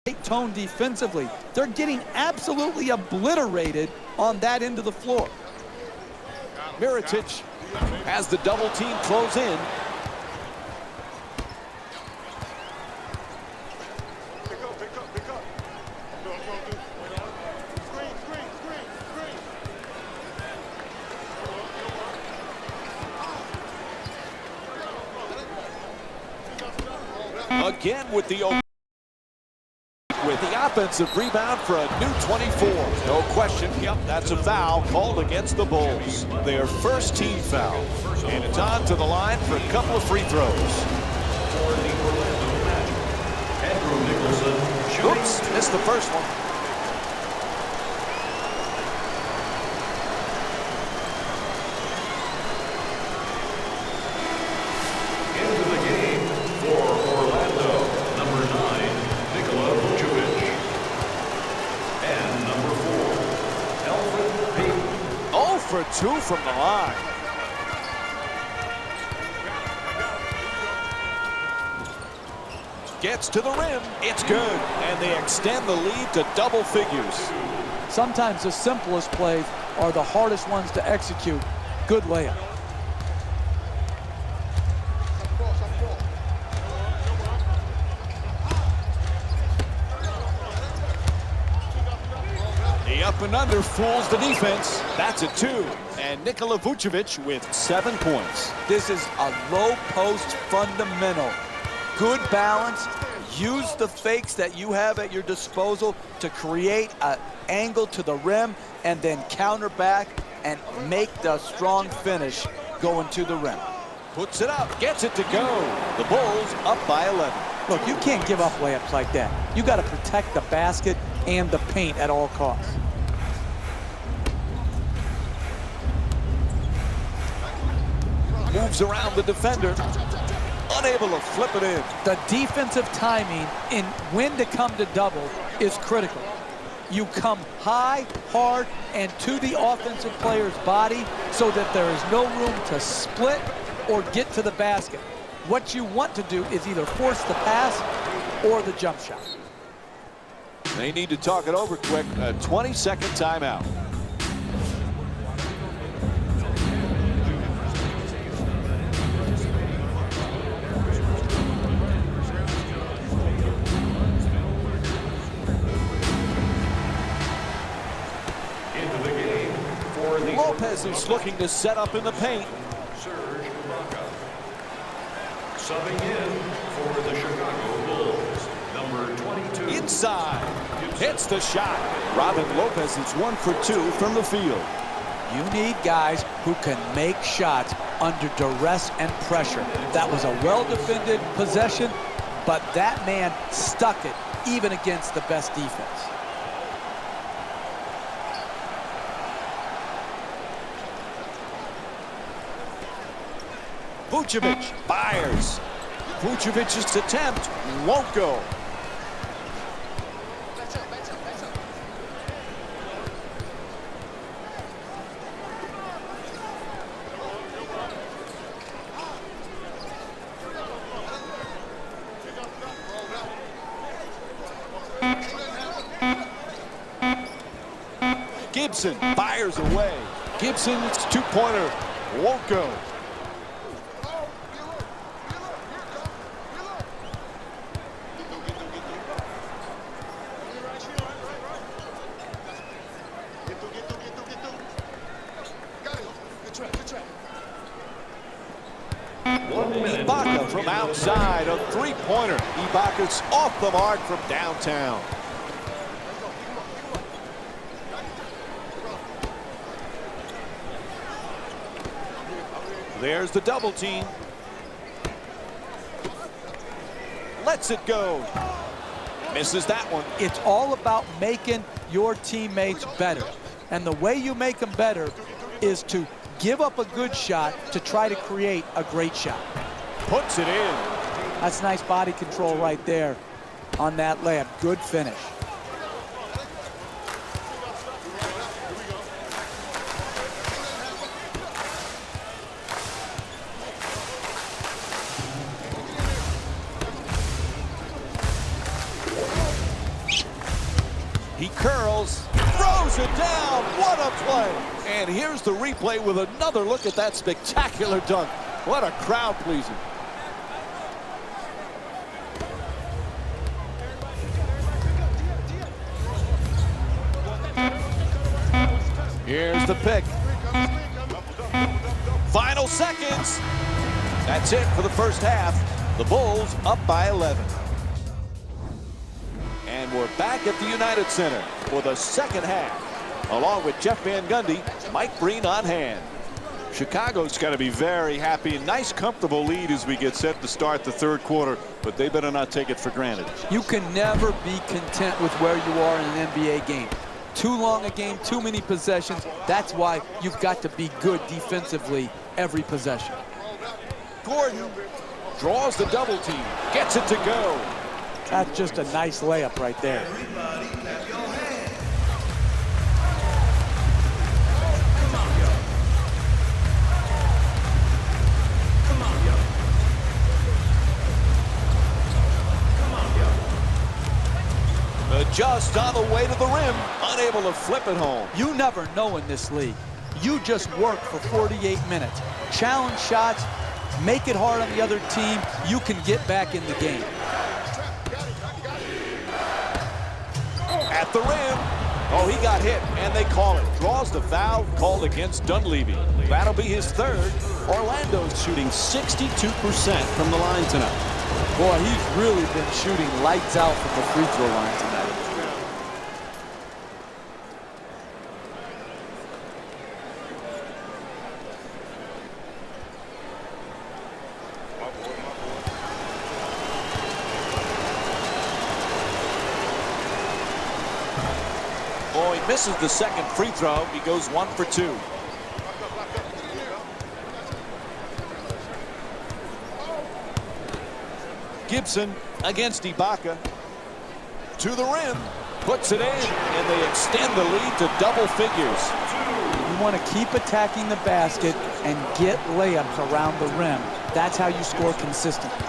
great tone defensively. They're getting absolutely obliterated on that end of the floor. Mirotic has the double team close in. Again with the offensive rebound for a new 24. No question, yep, that's a foul called against the Bulls. Their first team foul. And it's on to the line for a couple of free throws. for the Orlando Magic. Andrew Nicholson shooting. Oops, missed the first one. Into the game for Orlando, number 9, Nikola Vucevic. And number 4, Elfrid Payton. 0 for 2 from the line. Gets to the rim. It's good. And they extend the lead to double figures. Sometimes the simplest plays are the hardest ones to execute. Good layup. The up and under fools the defense. That's a 2. And Nikola Vucevic with 7 points. This is a low post fundamental. Good balance. Use the fakes that you have at your disposal to create an angle to the rim and then counter back and make the strong finish going to the rim. Puts it up, gets it to go. The Bulls up by 11. Look, you can't give up layups like that. You got to protect the basket and the paint at all costs. Moves around the defender. Unable to flip it in. The defensive timing in when to come to double is critical. You come high, hard, and to the offensive player's body so that there is no room to split or get to the basket. What you want to do is either force the pass or the jump shot. They need to talk it over quick. A 20-second timeout. Into the game for the Lopez is looking to set up in the paint. Serge Ibaka. Subbing in for the Chicago Bulls, number 22. Inside. Hits the shot. Robin Lopez is 1 for 2 from the field. You need guys who can make shots under duress and pressure. That was a well-defended possession, but that man stuck it even against the best defense. Vucevic fires. Vucevic's attempt won't go. Gibson fires away. Gibson's two-pointer won't go. Ibaka from outside, a three-pointer. Ibaka's off the mark from downtown. There's the double team. Lets it go. Misses that one. It's all about making your teammates better. And the way you make them better is to give up a good shot to try to create a great shot. Puts it in. That's nice body control right there on that layup. Good finish. He curls, throws it down. What a play. And here's the replay with another look at that spectacular dunk. What a crowd pleaser. Here's the pick. Final seconds. That's it for the first half. The Bulls up by 11. And we're back at the United Center for the second half. Along with Jeff Van Gundy, Mike Breen on hand. Chicago's got to be very happy. Nice, comfortable lead as we get set to start the third quarter, but they better not take it for granted. You can never be content with where you are in an NBA game. Too long a game, too many possessions. That's why you've got to be good defensively every possession. Gordon draws the double team, gets it to go. That's just a nice layup right there. just on the way to the rim, unable to flip it home. You never know in this league. You just work for 48 minutes. Challenge shots, make it hard on the other team. You can get back in the game. At the rim. Oh, he got hit, and they call it. Draws the foul called against Dunleavy. That'll be his third. Orlando's shooting 62% from the line tonight. Boy, he's really been shooting lights out from the free throw line tonight. Oh, he misses the second free throw. He goes 1 for 2. Gibson against Ibaka. To the rim. Puts it in, and they extend the lead to double figures. You want to keep attacking the basket and get layups around the rim. That's how you score consistently.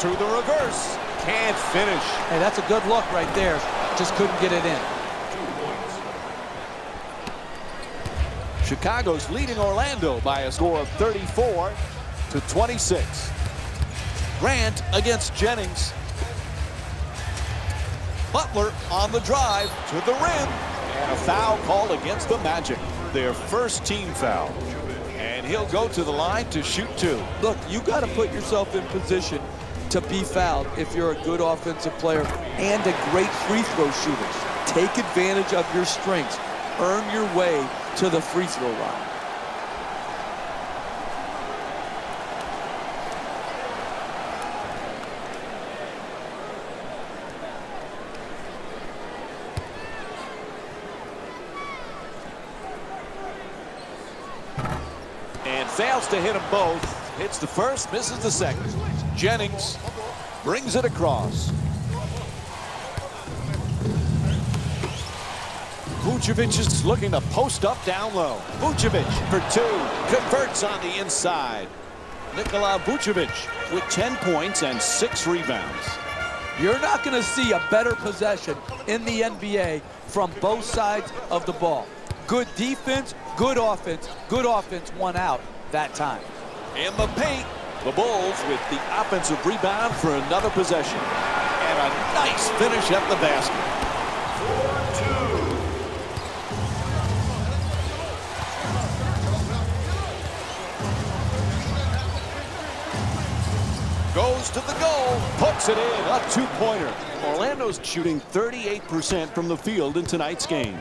To the reverse. Can't finish. Hey, that's a good look right there. Just couldn't get it in. Chicago's leading Orlando by a score of 34-26. Grant against Jennings. Butler on the drive to the rim. And a foul called against the Magic. Their first team foul. And he'll go to the line to shoot 2. Look, you got to put yourself in position to be fouled if you're a good offensive player and a great free throw shooter. Take advantage of your strengths. Earn your way to the free throw line. And fails to hit them both. Hits the first, misses the second. Jennings brings it across. Vucevic is looking to post up down low. Vucevic for 2. Converts on the inside. Nikola Vucevic with 10 points and 6 rebounds. You're not going to see a better possession in the NBA from both sides of the ball. Good defense, good offense won out that time. In the paint, the Bulls with the offensive rebound for another possession. And a nice finish at the basket. 4-2. Goes to the goal, puts it in, a 2-pointer. Orlando's shooting 38% from the field in tonight's game.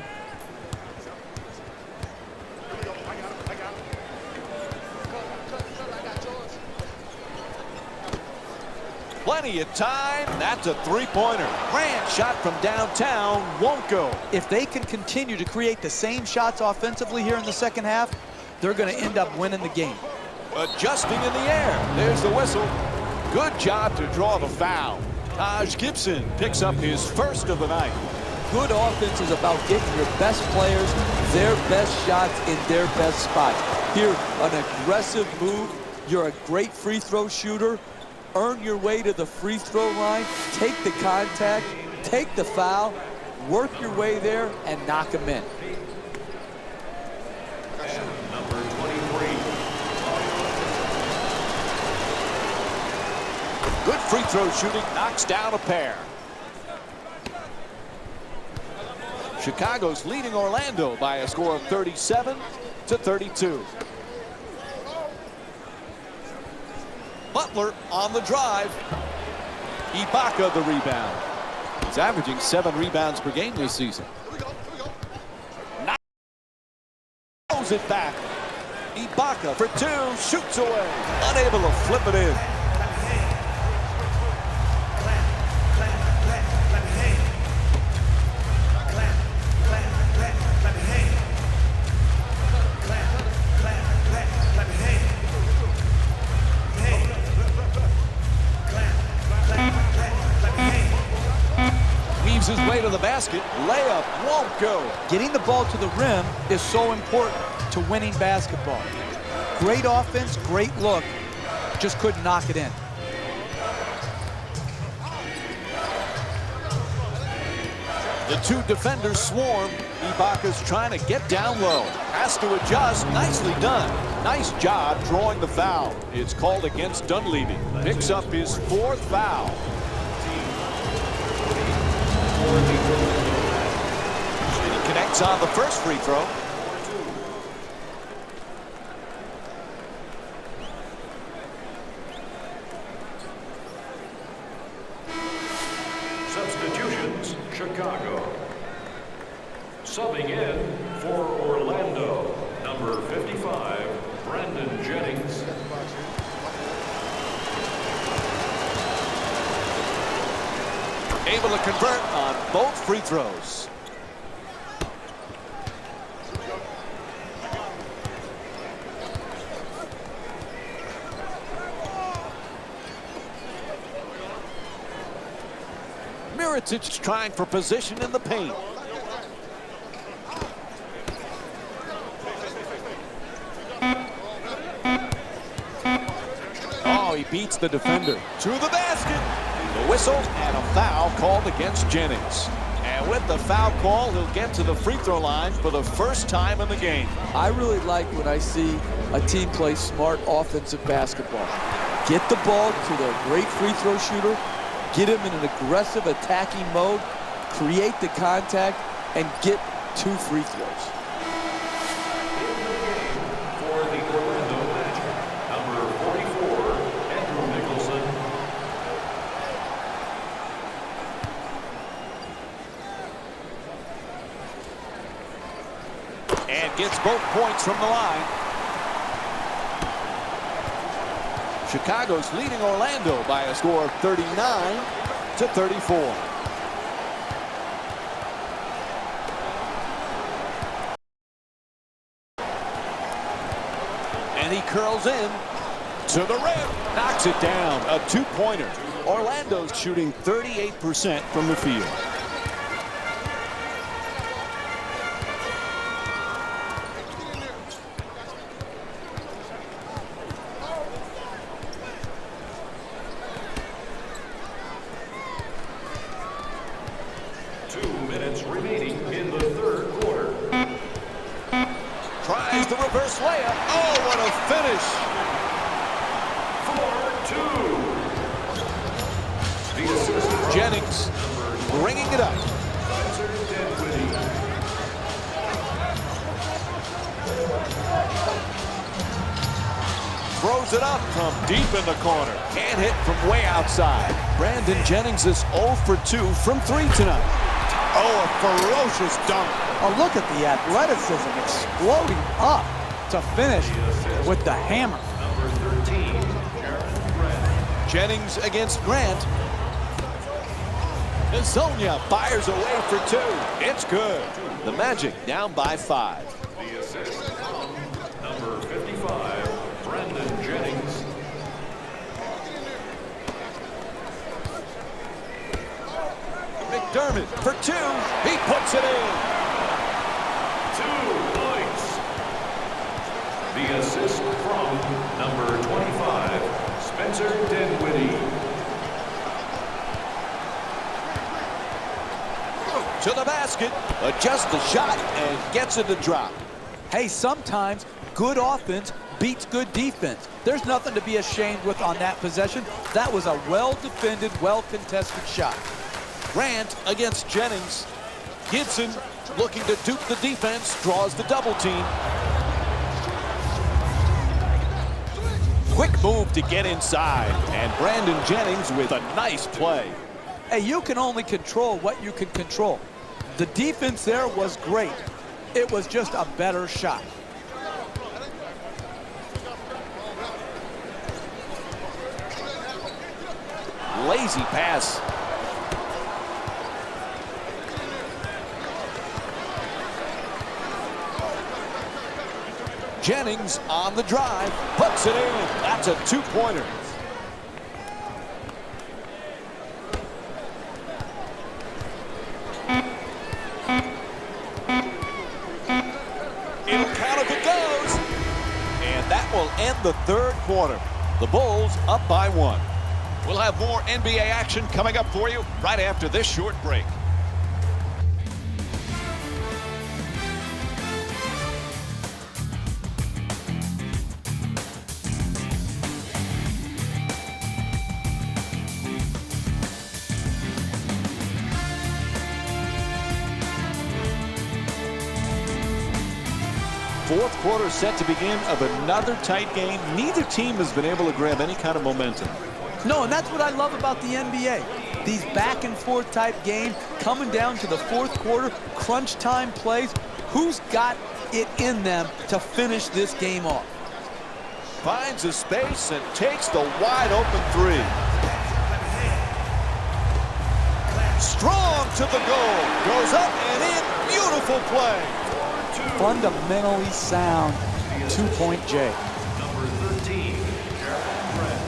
Plenty of time. That's a 3-pointer. Grant shot from downtown won't go. If they can continue to create the same shots offensively here in the second half, they're going to end up winning the game. Adjusting in the air. There's the whistle. Good job to draw the foul. Taj Gibson picks up his first of the night. Good offense is about getting your best players their best shots in their best spot. Here, an aggressive move. You're a great free throw shooter. Earn your way to the free throw line. Take the contact. Take the foul. Work your way there and knock them in. Number 23. Good free throw shooting, knocks down a pair. Chicago's leading Orlando by a score of 37-32. Butler on the drive. Ibaka the rebound. He's averaging 7 rebounds per game this season. Throws it back. Ibaka for 2, shoots away. Unable to flip it in. Weaves his way to the basket. Layup won't go. Getting the ball to the rim is so important to winning basketball. Great offense, great look. Just couldn't knock it in. The two defenders swarm. Ibaka's trying to get down low. Has to adjust. Nicely done. Nice job drawing the foul. It's called against Dunleavy. Picks up his 4th foul. And he connects on the first free throw. Substitutions, Chicago. Subbing in for Orlando, number 55, Brandon Jennings. Able to convert on both free throws. Mirotic is trying for position in the paint. Oh, he beats the defender. To the basket. The whistle and a foul called against Jennings. And with the foul call, he'll get to the free throw line for the first time in the game. I really like when I see a team play smart offensive basketball. Get the ball to the great free throw shooter, get him in an aggressive attacking mode, create the contact, and get 2 free throws. For the Orlando Magic, number 44, Andrew Nicholson. And gets both points from the line. Chicago's leading Orlando by a score of 39-34. And he curls in to the rim. Knocks it down. A 2-pointer. Orlando's shooting 38% from the field. Remaining in the 3rd quarter. Tries the reverse layup. Oh, what a finish. 4-2. The assist. Jennings bringing it up. Throws it up from deep in the corner. Can't hit from way outside. Brandon Jennings is 0 for 2 from 3 tonight. Oh, a ferocious dunk. Oh, look at the athleticism exploding up to finish with the hammer. Number 13, Jennings against Grant. Hezonja fires away for 2. It's good. The Magic down by 5. the assist from number 55, Brandon Jennings. McDermott for 2. He puts it in. 2 points. The assist from number 25, Spencer Dinwiddie. To the basket, adjusts the shot and gets it to drop. Hey, sometimes good offense beats good defense. There's nothing to be ashamed with on that possession. That was a well-defended, well-contested shot. Grant against Jennings. Gibson looking to dupe the defense, draws the double team. Quick move to get inside, and Brandon Jennings with a nice play. Hey, you can only control what you can control. The defense there was great. It was just a better shot. Lazy pass. Jennings on the drive, puts it in. That's a 2-pointer. It'll count if it goes. And that will end the 3rd quarter. The Bulls up by 1. We'll have more NBA action coming up for you right after this short break. Fourth quarter set to begin of another tight game. Neither team has been able to grab any kind of momentum. No, and that's what I love about the NBA. These back and forth type games coming down to the fourth quarter, crunch time plays. Who's got it in them to finish this game off? Finds a space and takes the wide open three. Strong to the goal. Goes up and in. Beautiful play. Fundamentally sound two-point J. Number 13, Jeremy Grant.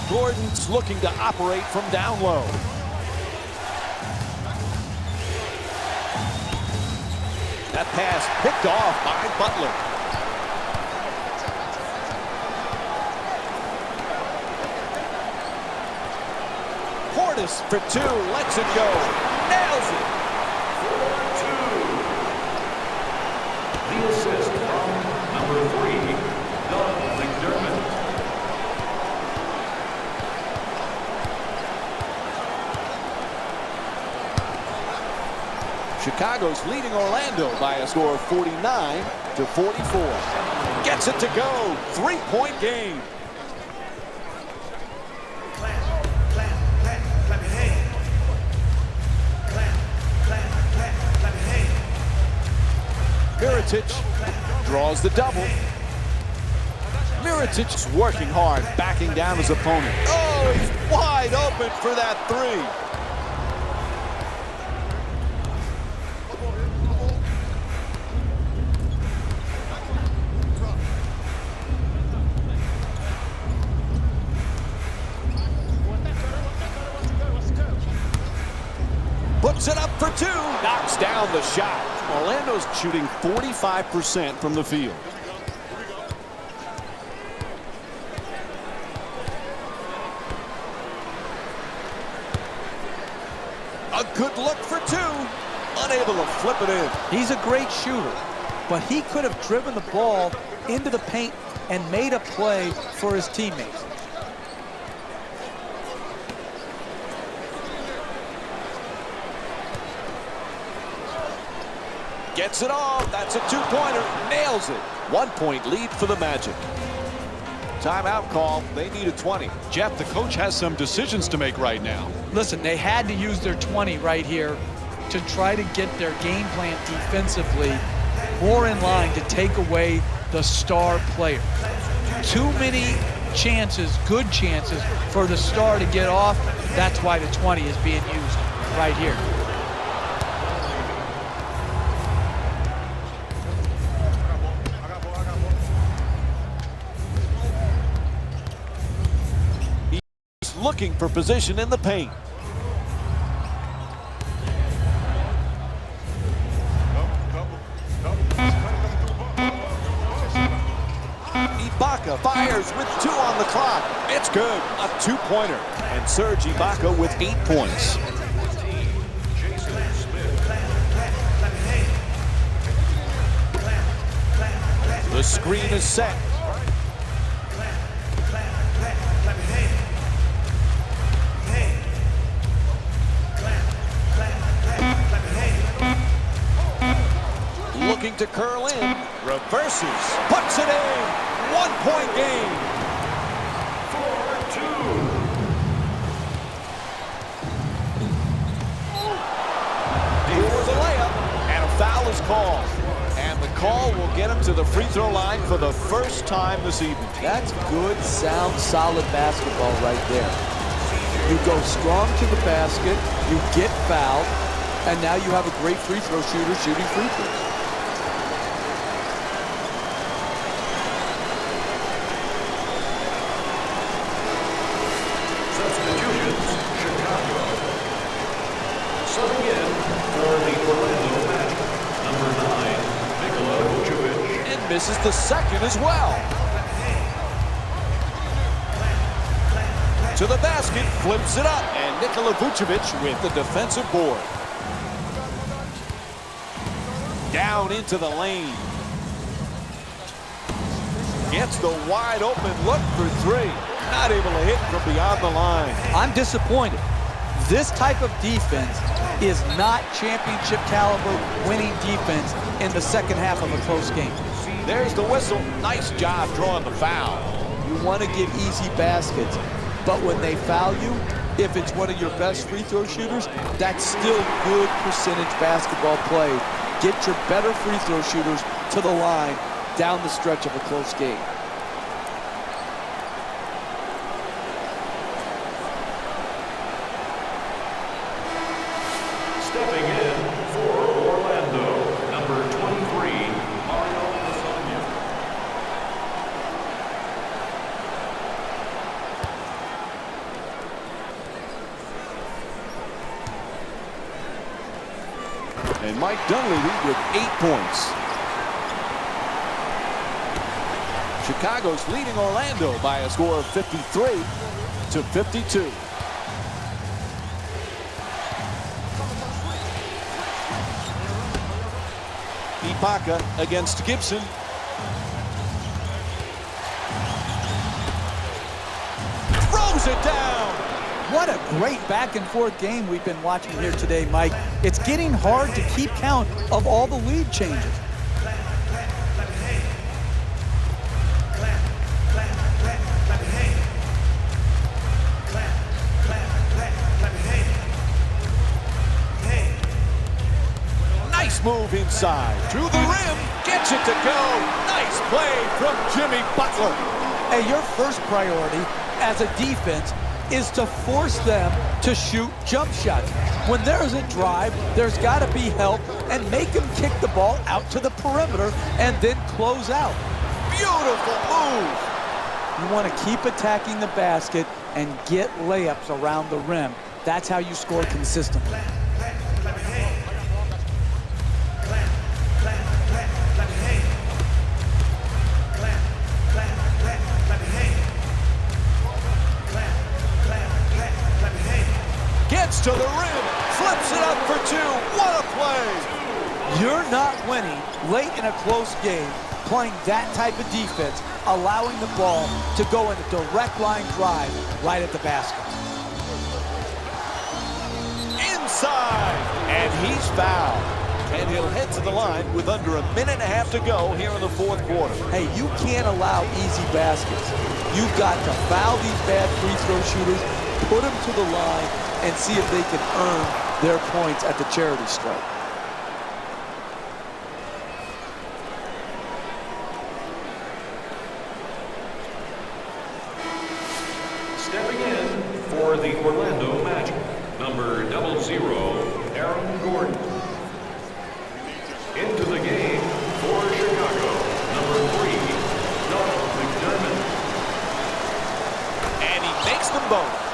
Gordon's looking to operate from down low. That pass picked off by Butler. Portis for two, lets it go, nails it. The assist from number 3, Doug McDermott. Chicago's leading Orlando by a score of 49-44. Gets it to go. Three-point game. Mirotic draws the double. Mirotic is working hard, backing down his opponent. Oh, he's wide open for that three. Puts it up for two. Knocks down the shot. Orlando's shooting 45% from the field. A good look for two. Unable to flip it in. He's a great shooter, but he could have driven the ball into the paint and made a play for his teammates. Gets it off. That's a two-pointer. Nails it. 1 point lead for the Magic. Timeout call. They need a 20. Jeff, the coach has some decisions to make right now. Listen, they had to use their 20 right here to try to get their game plan defensively more in line to take away the star player. Too many chances, good chances, for the star to get off. That's why the 20 is being used right here. Looking for position in the paint. Ibaka fires with 2 on the clock. It's good. A two-pointer. And Serge Ibaka with 8 points. The screen is set. Looking to curl in, reverses, puts it in, 1 point game. 4-2. For the layup, and a foul is called. And the call will get him to the free throw line for the first time this evening. That's good, sound, solid basketball right there. You go strong to the basket, you get fouled, and now you have a great free throw shooter shooting free throws. Substitutions, Chicago. Subbing in for the Orlando Magic, number 9, Nikola Vucevic. And misses the second as well. To the basket, flips it up, and Nikola Vucevic with the defensive board. Down into the lane. Gets the wide open look for three. Not able to hit from beyond the line. I'm disappointed. This type of defense is not championship caliber winning defense in the second half of a close game. There's the whistle. Nice job drawing the foul. You want to get easy baskets, but when they foul you, if it's one of your best free throw shooters, that's still good percentage basketball played. Get your better free throw shooters to the line down the stretch of a close game. Stepping in for Orlando, number 23, Mario Hezonja. And Mike Dunleavy with 8 points. Chicago's leading Orlando by a score of 53-52. Ibaka against Gibson. Throws it down. What a great back and forth game we've been watching here today, Mike. It's getting hard to keep count of all the lead changes. Nice move inside to the rim. Gets it to go. Nice play from Jimmy Butler. Hey, your first priority as a defense is to force them to shoot jump shots. When there's a drive, there's got to be help, and make them kick the ball out to the perimeter and then close out. Beautiful move. You want to keep attacking the basket and get layups around the rim. That's how you score consistently. Gets to the rim, flips it up for 2. What a play! You're not winning late in a close game playing that type of defense, allowing the ball to go in a direct line drive right at the basket. Inside, and he's fouled. And he'll head to the line with under a minute and a half to go here in the fourth quarter. Hey, you can't allow easy baskets. You've got to foul these bad free throw shooters, put them to the line, and see if they can earn their points at the charity stripe. Stepping in for the Orlando Magic, number 00, Aaron Gordon. Into the game for Chicago, number 3, Doug McDermott. And he makes them both.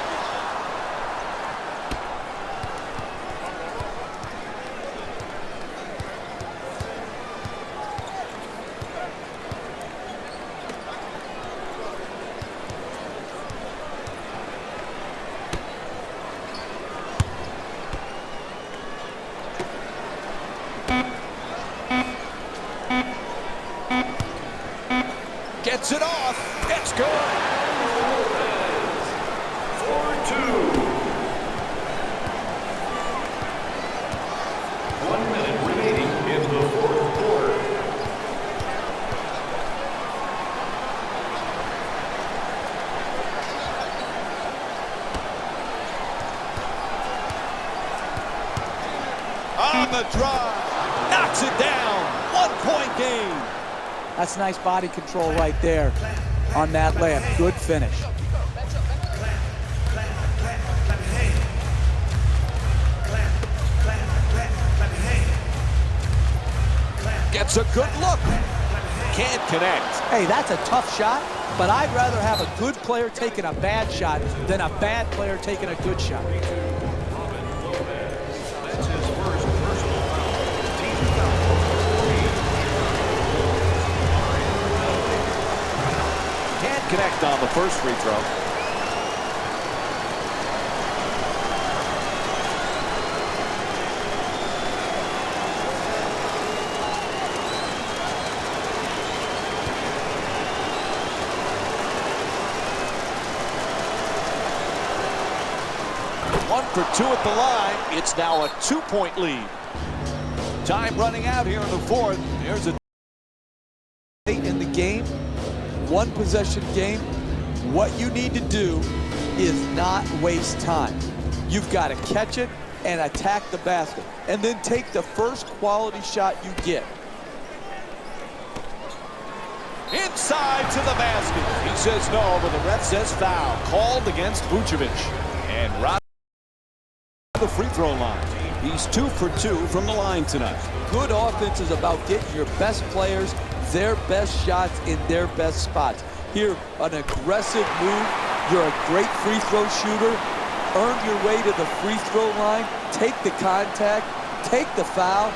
Gets it off. It's good. For 2. 1 minute remaining in the fourth quarter. On the drive. Knocks it down. 1-point game. That's nice body control right there on that layup. Good finish. Gets a good look. Can't connect. Hey, that's a tough shot, but I'd rather have a good player taking a bad shot than a bad player taking a good shot. That's his first personal foul. Team foul. Can't connect on the first free throw. for two at the line. It's now a 2-point lead. Time running out here in the fourth. There's a Late in the game, one possession game, what you need to do is not waste time. You've got to catch it and attack the basket, and then take the first quality shot you get. inside to the basket. He says no, but the ref says foul. Called against Vucevic. And Rob the free throw line. He's 2 for 2 from the line tonight. Good offense is about getting your best players their best shots in their best spots. Here, an aggressive move. You're a great free throw shooter. Earn your way to the free throw line. Take the contact. Take the foul.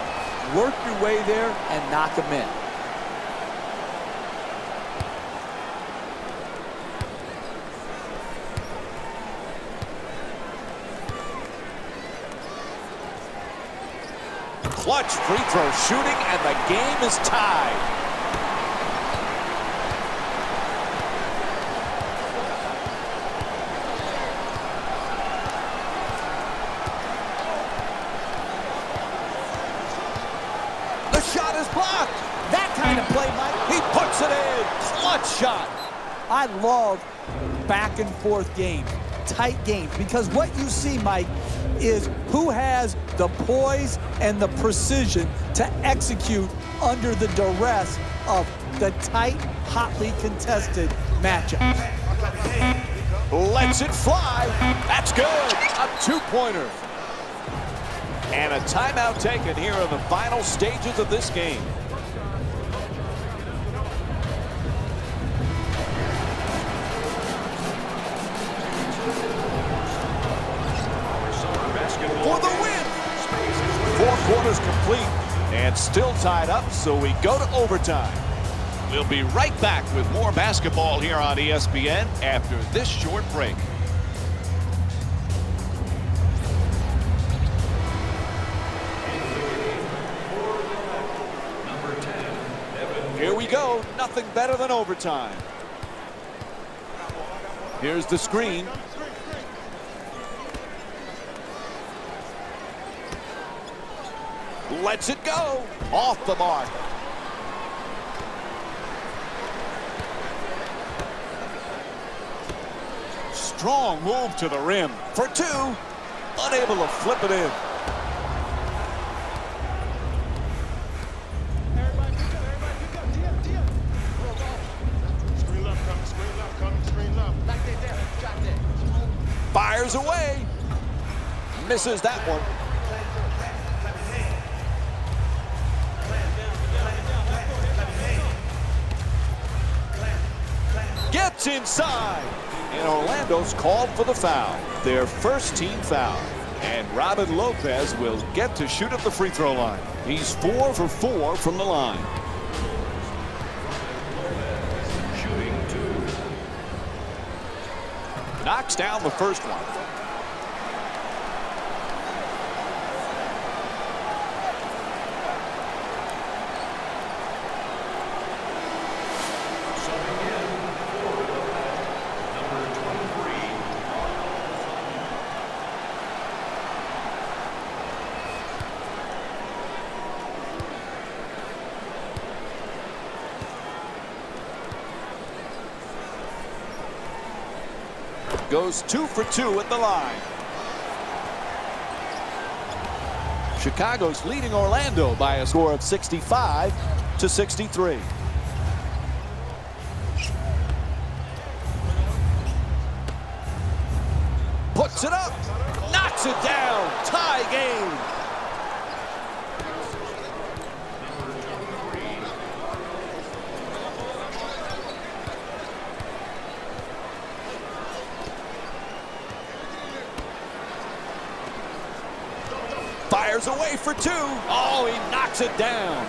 Work your way there and knock them in. Clutch free throw shooting, and the game is tied. The shot is blocked. That kind of play, Mike. He puts it in. Clutch shot. I love back and forth games, tight games, because what you see, Mike, is who has the poise and the precision to execute under the duress of the tight, hotly contested matchups. Lets it fly. That's good. A two-pointer. And a timeout taken here in the final stages of this game. For the win. 4 quarters complete and still tied up, so we go to overtime. We'll be right back with more basketball here on ESPN after this short break. Here we go. Nothing better than overtime. Here's the screen. Lets it go. Off the mark. Strong move to the rim. For two. Unable to flip it in. Fires away. Misses that one. Gets inside. And Orlando's called for the foul. Their first team foul. And Robin Lopez will get to shoot at the free throw line. He's 4 for 4 from the line. Shooting 2. Knocks down the first one. Goes 2 for 2 at the line. Chicago's leading Orlando by a score of 65-63. Puts it up, knocks it down, tie game. Fires away for two. Oh, he knocks it down.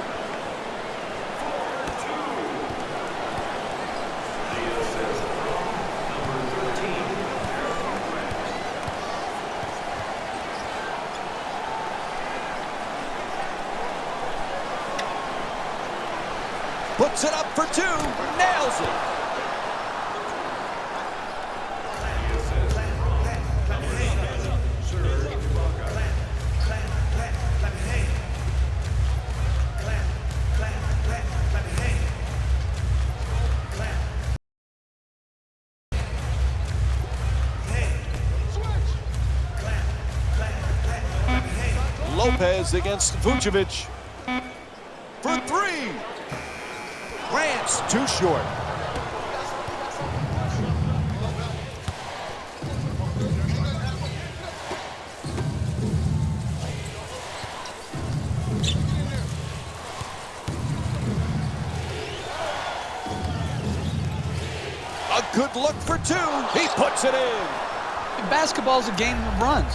Puts it up for two. Nails it. Lopez against Vucevic. For three. Grant's too short. A good look for two. He puts it in. Basketball's a game of runs.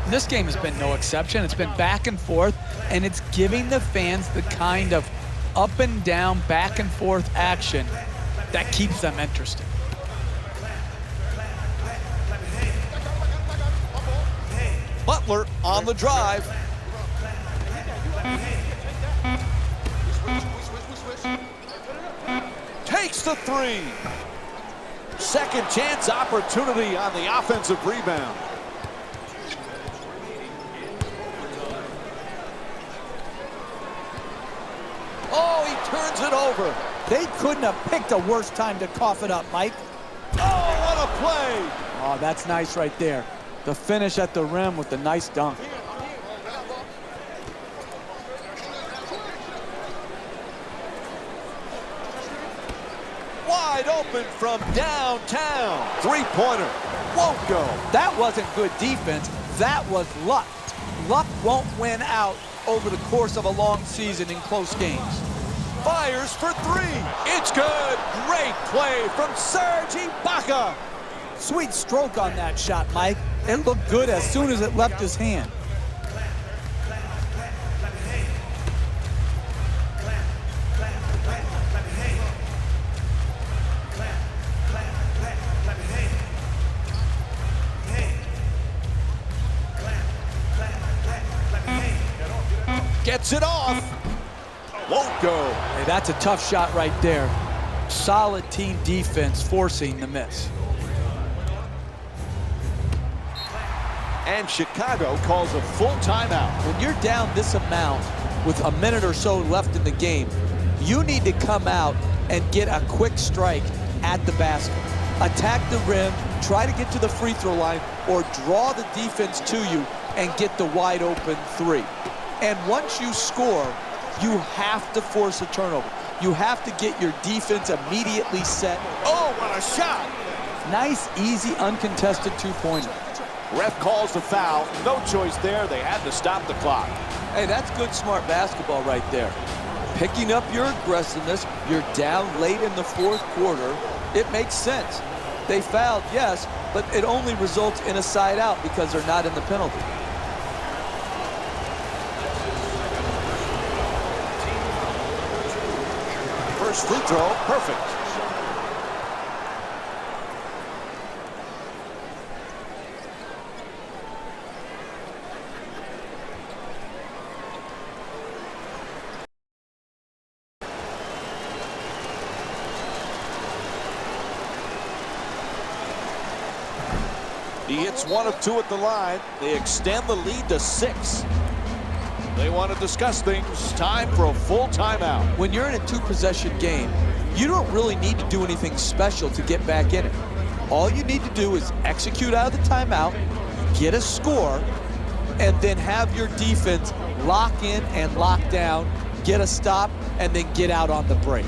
This game has been no exception. It's been back and forth, and it's giving the fans the kind of up and down, back and forth action that keeps them interested. Butler on the drive. Takes the three. Second chance opportunity on the offensive rebound. Oh, he turns it over. They couldn't have picked a worse time to cough it up, Mike. Oh, what a play. Oh, that's nice right there. The finish at the rim with the nice dunk. Wide open from downtown. Three-pointer. Won't go. That wasn't good defense. That was luck. Luck won't win out over the course of a long season in close games. Fires for three. It's good. Great play from Serge Ibaka. Sweet stroke on that shot, Mike. It looked good as soon as it left his hand. Gets it off. Won't go. Hey, that's a tough shot right there. Solid team defense forcing the miss. And Chicago calls a full timeout. When you're down this amount with a minute or so left in the game, you need to come out and get a quick strike at the basket. Attack the rim, try to get to the free throw line, or draw the defense to you and get the wide open three. And once you score, you have to force a turnover. You have to get your defense immediately set. Oh, what a shot. Nice, easy, uncontested two-pointer. Ref calls the foul. No choice there. They had to stop the clock. Hey, that's good, smart basketball right there. Picking up your aggressiveness, you're down late in the fourth quarter. It makes sense. They fouled, yes, but it only results in a side out because they're not in the penalty. First free throw, perfect. He hits 1 of 2 at the line. They extend the lead to 6. They want to discuss things. Time for a full timeout. When you're in a two-possession game, you don't really need to do anything special to get back in it. All you need to do is execute out of the timeout, get a score, and then have your defense lock in and lock down, get a stop, and then get out on the break.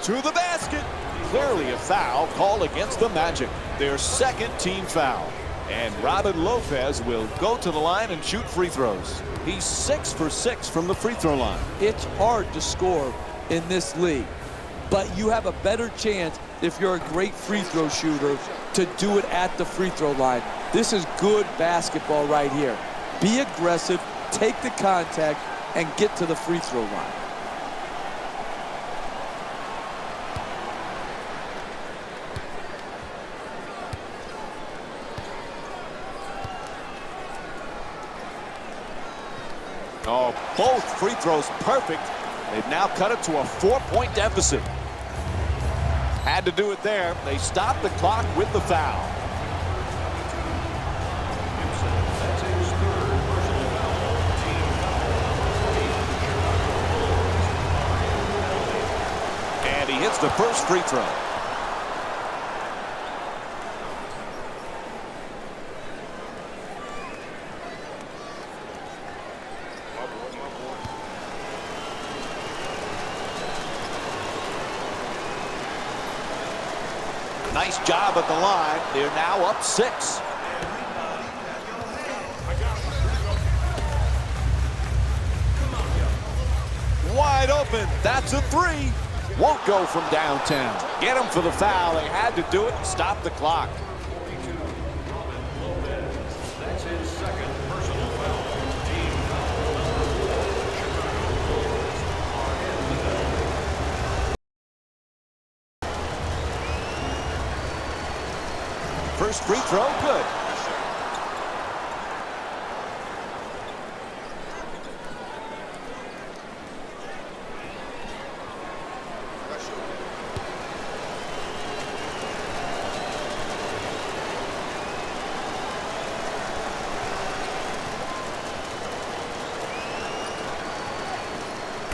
To the basket. Clearly a foul call against the Magic. Their second team foul. And Robin Lopez will go to the line and shoot free throws. He's 6 for 6 from the free throw line. It's hard to score in this league, but you have a better chance if you're a great free throw shooter to do it at the free throw line. This is good basketball right here. Be aggressive, take the contact, and get to the free throw line. Oh, both free throws perfect. They've now cut it to a 4-point deficit. Had to do it there. They stopped the clock with the foul. That's his third personal foul. Team foul. And he hits the first free throw. Nice job at the line. They're now up 6. Wide open. That's a 3. Won't go from downtown. Get him for the foul. They had to do it and stop the clock. That's his second personal foul. Team foul number 4. Chicago Bulls are in the penalty. First free throw, good.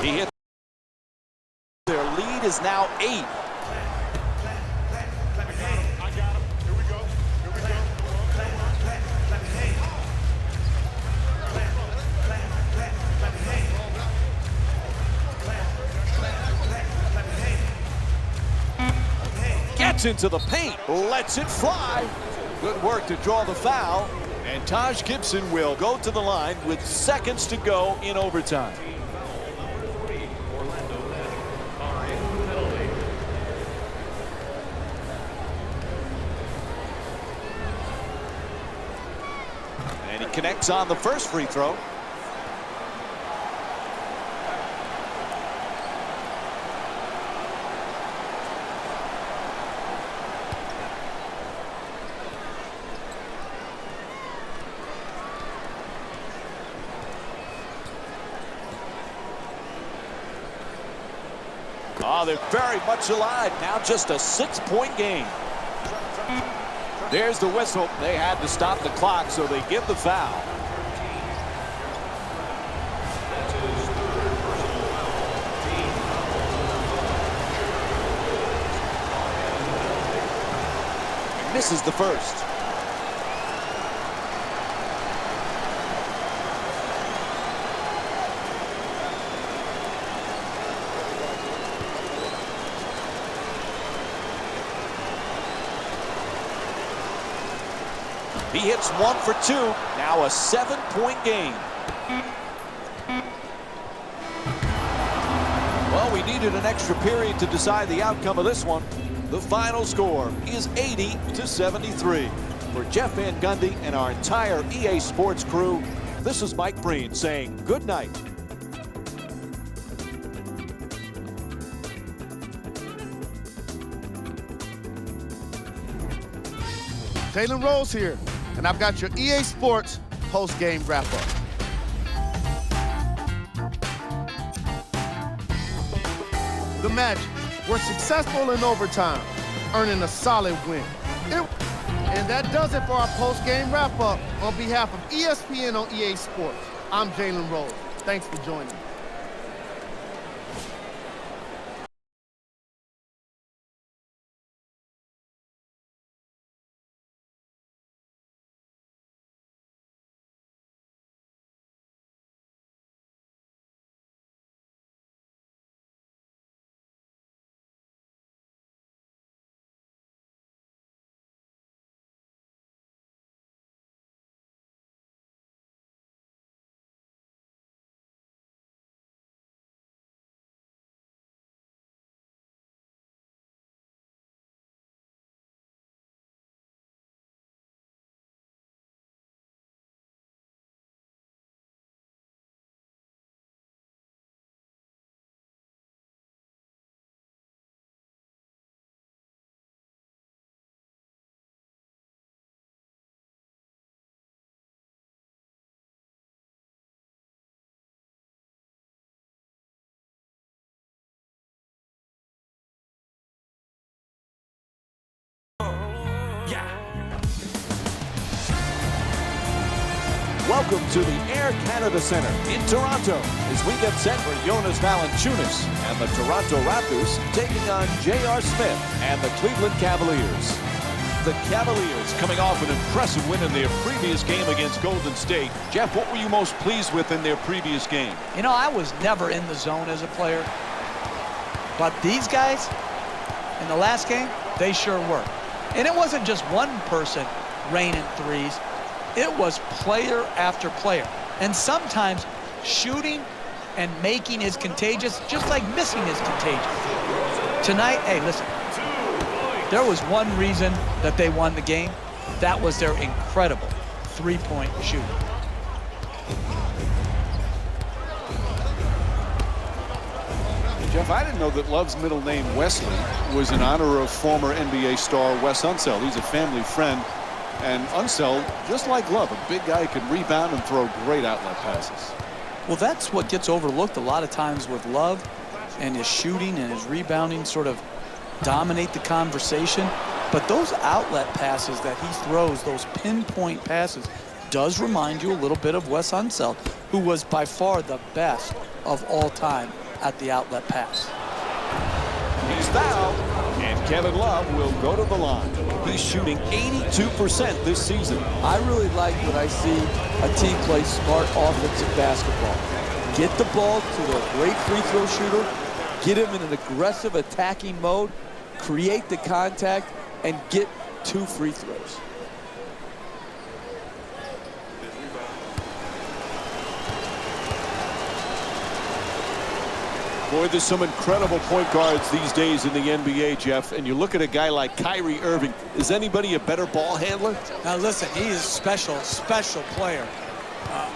He hit. Their lead is now 8. Gets into the paint, lets it fly. Good work to draw the foul. And Taj Gibson will go to the line with seconds to go in overtime. Orlando Magic are in the penalty. And he connects on the first free throw. Oh, they're very much alive. Now just a 6-point game. There's the whistle. They had to stop the clock, so they give the foul. That's his third personal foul. Team foul. Misses the first. He hits 1 for 2. Now a 7-point game. Well, we needed an extra period to decide the outcome of this one. The final score is 80-73. For Jeff Van Gundy and our entire EA Sports crew, this is Mike Breen saying good night. Jalen Rose here, and I've got your EA Sports post-game wrap-up. The Magic were successful in overtime, earning a solid win. And that does it for our post-game wrap-up. On behalf of ESPN on EA Sports, I'm Jalen Rose. Thanks for joining me. Welcome to the Air Canada Centre in Toronto as we get set for Jonas Valanciunas and the Toronto Raptors taking on J.R. Smith and the Cleveland Cavaliers. The Cavaliers coming off an impressive win in their previous game against Golden State. Jeff, what were you most pleased with in their previous game? You know, I was never in the zone as a player, but these guys in the last game, they sure were. And it wasn't just one person raining threes. It was player after player. And sometimes shooting and making is contagious, just like missing is contagious. Tonight, hey, listen, there was one reason that they won the game. That was their incredible three-point shooting. Jeff, I didn't know that Love's middle name, Wesley, was in honor of former NBA star Wes Unseld. He's a family friend. And Unseld, just like Love, a big guy, can rebound and throw great outlet passes. Well, that's what gets overlooked a lot of times with Love, and his shooting and his rebounding sort of dominate the conversation. But those outlet passes that he throws, those pinpoint passes, does remind you a little bit of Wes Unseld, who was by far the best of all time at the outlet pass. He's fouled, and Kevin Love will go to the line. He's shooting 82% this season. I really like when I see a team play smart offensive basketball. Get the ball to the great free throw shooter, get him in an aggressive attacking mode, create the contact, and get 2 free throws. Boy, there's some incredible point guards these days in the NBA, Jeff. And you look at a guy like Kyrie Irving. Is anybody a better ball handler? Now listen, he is a special player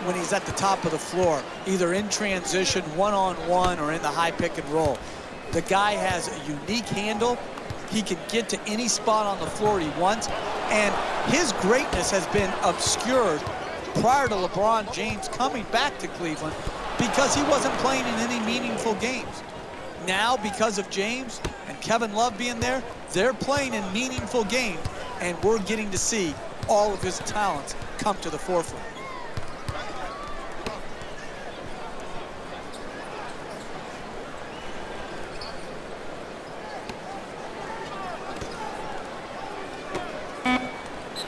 when he's at the top of the floor, either in transition, one-on-one, or in the high pick and roll. The guy has a unique handle. He can get to any spot on the floor he wants. And his greatness has been obscured prior to LeBron James coming back to Cleveland, because he wasn't playing in any meaningful games. Now, because of James and Kevin Love being there, they're playing in meaningful games, and we're getting to see all of his talents come to the forefront.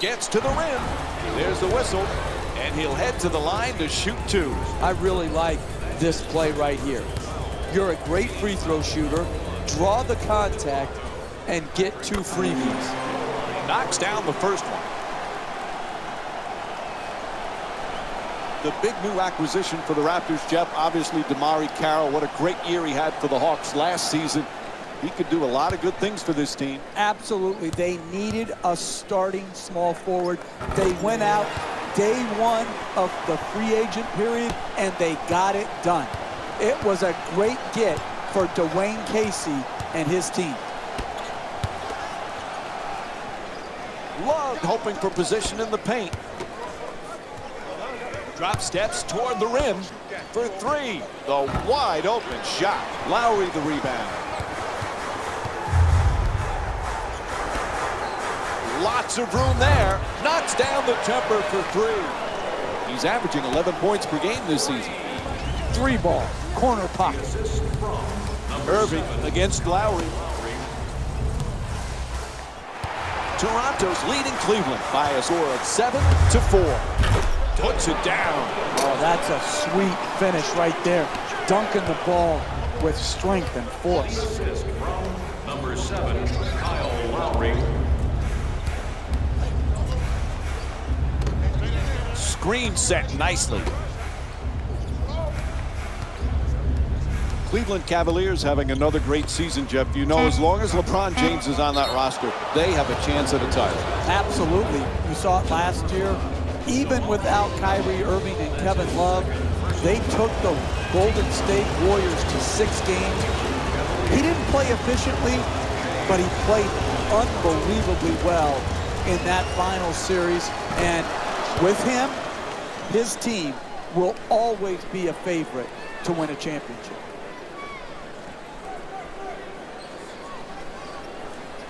Gets to the rim. There's the whistle. And he'll head to the line to shoot 2. I really like this play right here. You're a great free throw shooter, draw the contact, and get 2 freebies. Knocks down the first one. The big new acquisition for the Raptors, Jeff, obviously DeMarre Carroll. What a great year he had for the Hawks last season. He could do a lot of good things for this team. Absolutely. They needed a starting small forward. They went out day one of the free agent period, and they got it done. It was a great get for Dwayne Casey and his team. Love hoping for position in the paint. Drop steps toward the rim for 3. The wide open shot. Lowry the rebound. Lots of room there. Knocks down the jumper for 3. He's averaging 11 points per game this season. 3 ball, corner pocket. Irving against Lowry. Toronto's leading Cleveland by a score of 7-4. Puts it down. Oh, that's a sweet finish right there. Dunking the ball with strength and force. Assist from number 7, Kyle Lowry. Screen set nicely. Cleveland Cavaliers having another great season, Jeff. You know, as long as LeBron James is on that roster, they have a chance at a title. Absolutely. You saw it last year. Even without Kyrie Irving and Kevin Love, they took the Golden State Warriors to 6 games. He didn't play efficiently, but he played unbelievably well in that final series. And with him, his team will always be a favorite to win a championship.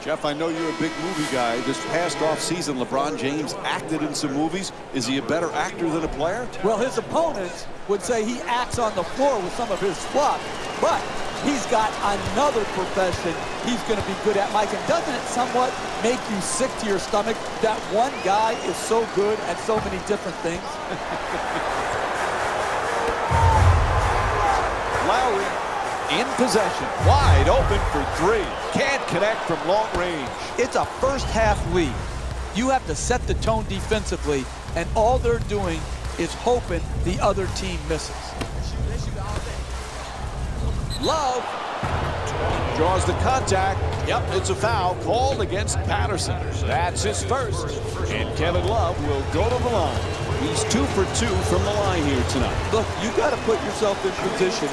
Jeff, I know you're a big movie guy. This past offseason, LeBron James acted in some movies. Is he a better actor than a player? Well, his opponents would say he acts on the floor with some of his fluff, but he's got another profession he's going to be good at, Mike. And doesn't it somewhat make you sick to your stomach that one guy is so good at so many different things? Lowry in possession, wide open for three. Can't connect from long range. It's a first-half lead. You have to set the tone defensively, and all they're doing is hoping the other team misses. Love draws the contact. Yep, it's a foul called against Patterson. That's his first. And Kevin Love will go to the line. He's 2 for 2 from the line here tonight. Look, you got to put yourself in position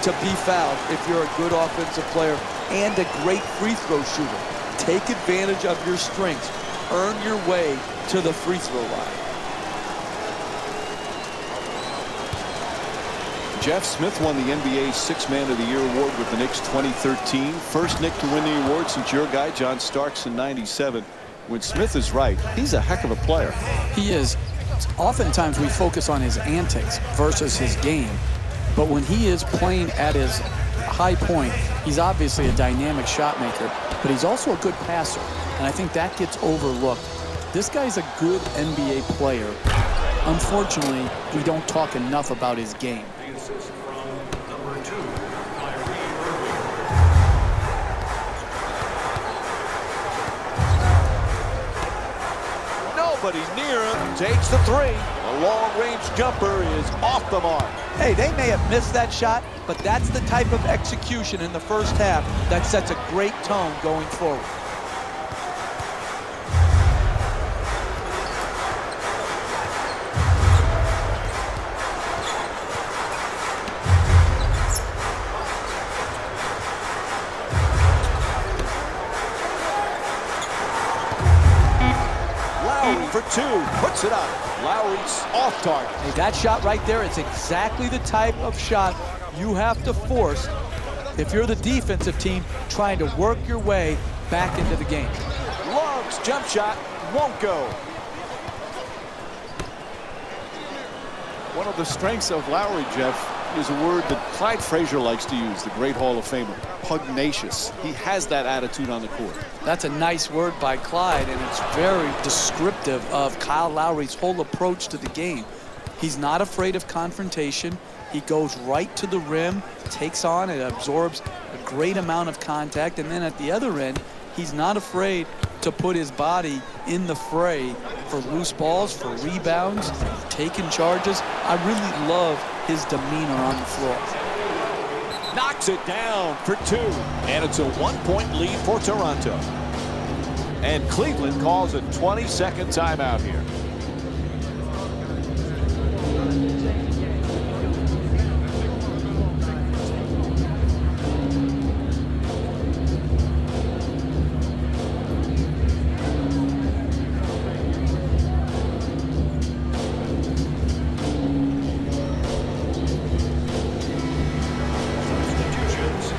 to be fouled if you're a good offensive player and a great free throw shooter. Take advantage of your strengths. Earn your way to the free throw line. Jeff Smith won the NBA Sixth Man of the Year award with the Knicks 2013. First Knick to win the award since your guy John Starks in '97. When Smith is right, he's a heck of a player. He is. Oftentimes we focus on his antics versus his game. But when he is playing at his high point, he's obviously a dynamic shot maker, but he's also a good passer. And I think that gets overlooked. This guy's a good NBA player. Unfortunately, we don't talk enough about his game. The assist from number 2, Kyrie Irving. Nobody near him. Takes the three. The long-range jumper is off the mark. Hey, they may have missed that shot, but that's the type of execution in the first half that sets a great tone going forward. Lowry for 2. Puts it up. Lowry's off target. Hey, that shot right there is exactly the type of shot you have to force if you're the defensive team trying to work your way back into the game. Love's jump shot won't go. One of the strengths of Lowry, Jeff, is a word that Clyde Frazier likes to use, the great Hall of Famer. Pugnacious. He has that attitude on the court. That's a nice word by Clyde, and it's very descriptive of Kyle Lowry's whole approach to the game. He's not afraid of confrontation. He goes right to the rim, takes on and absorbs a great amount of contact, and then at the other end, he's not afraid to put his body in the fray for loose balls, for rebounds, taking charges. I really love his demeanor on the floor. Knocks it down for 2. And it's a 1-point lead for Toronto. And Cleveland calls a 20-second timeout here.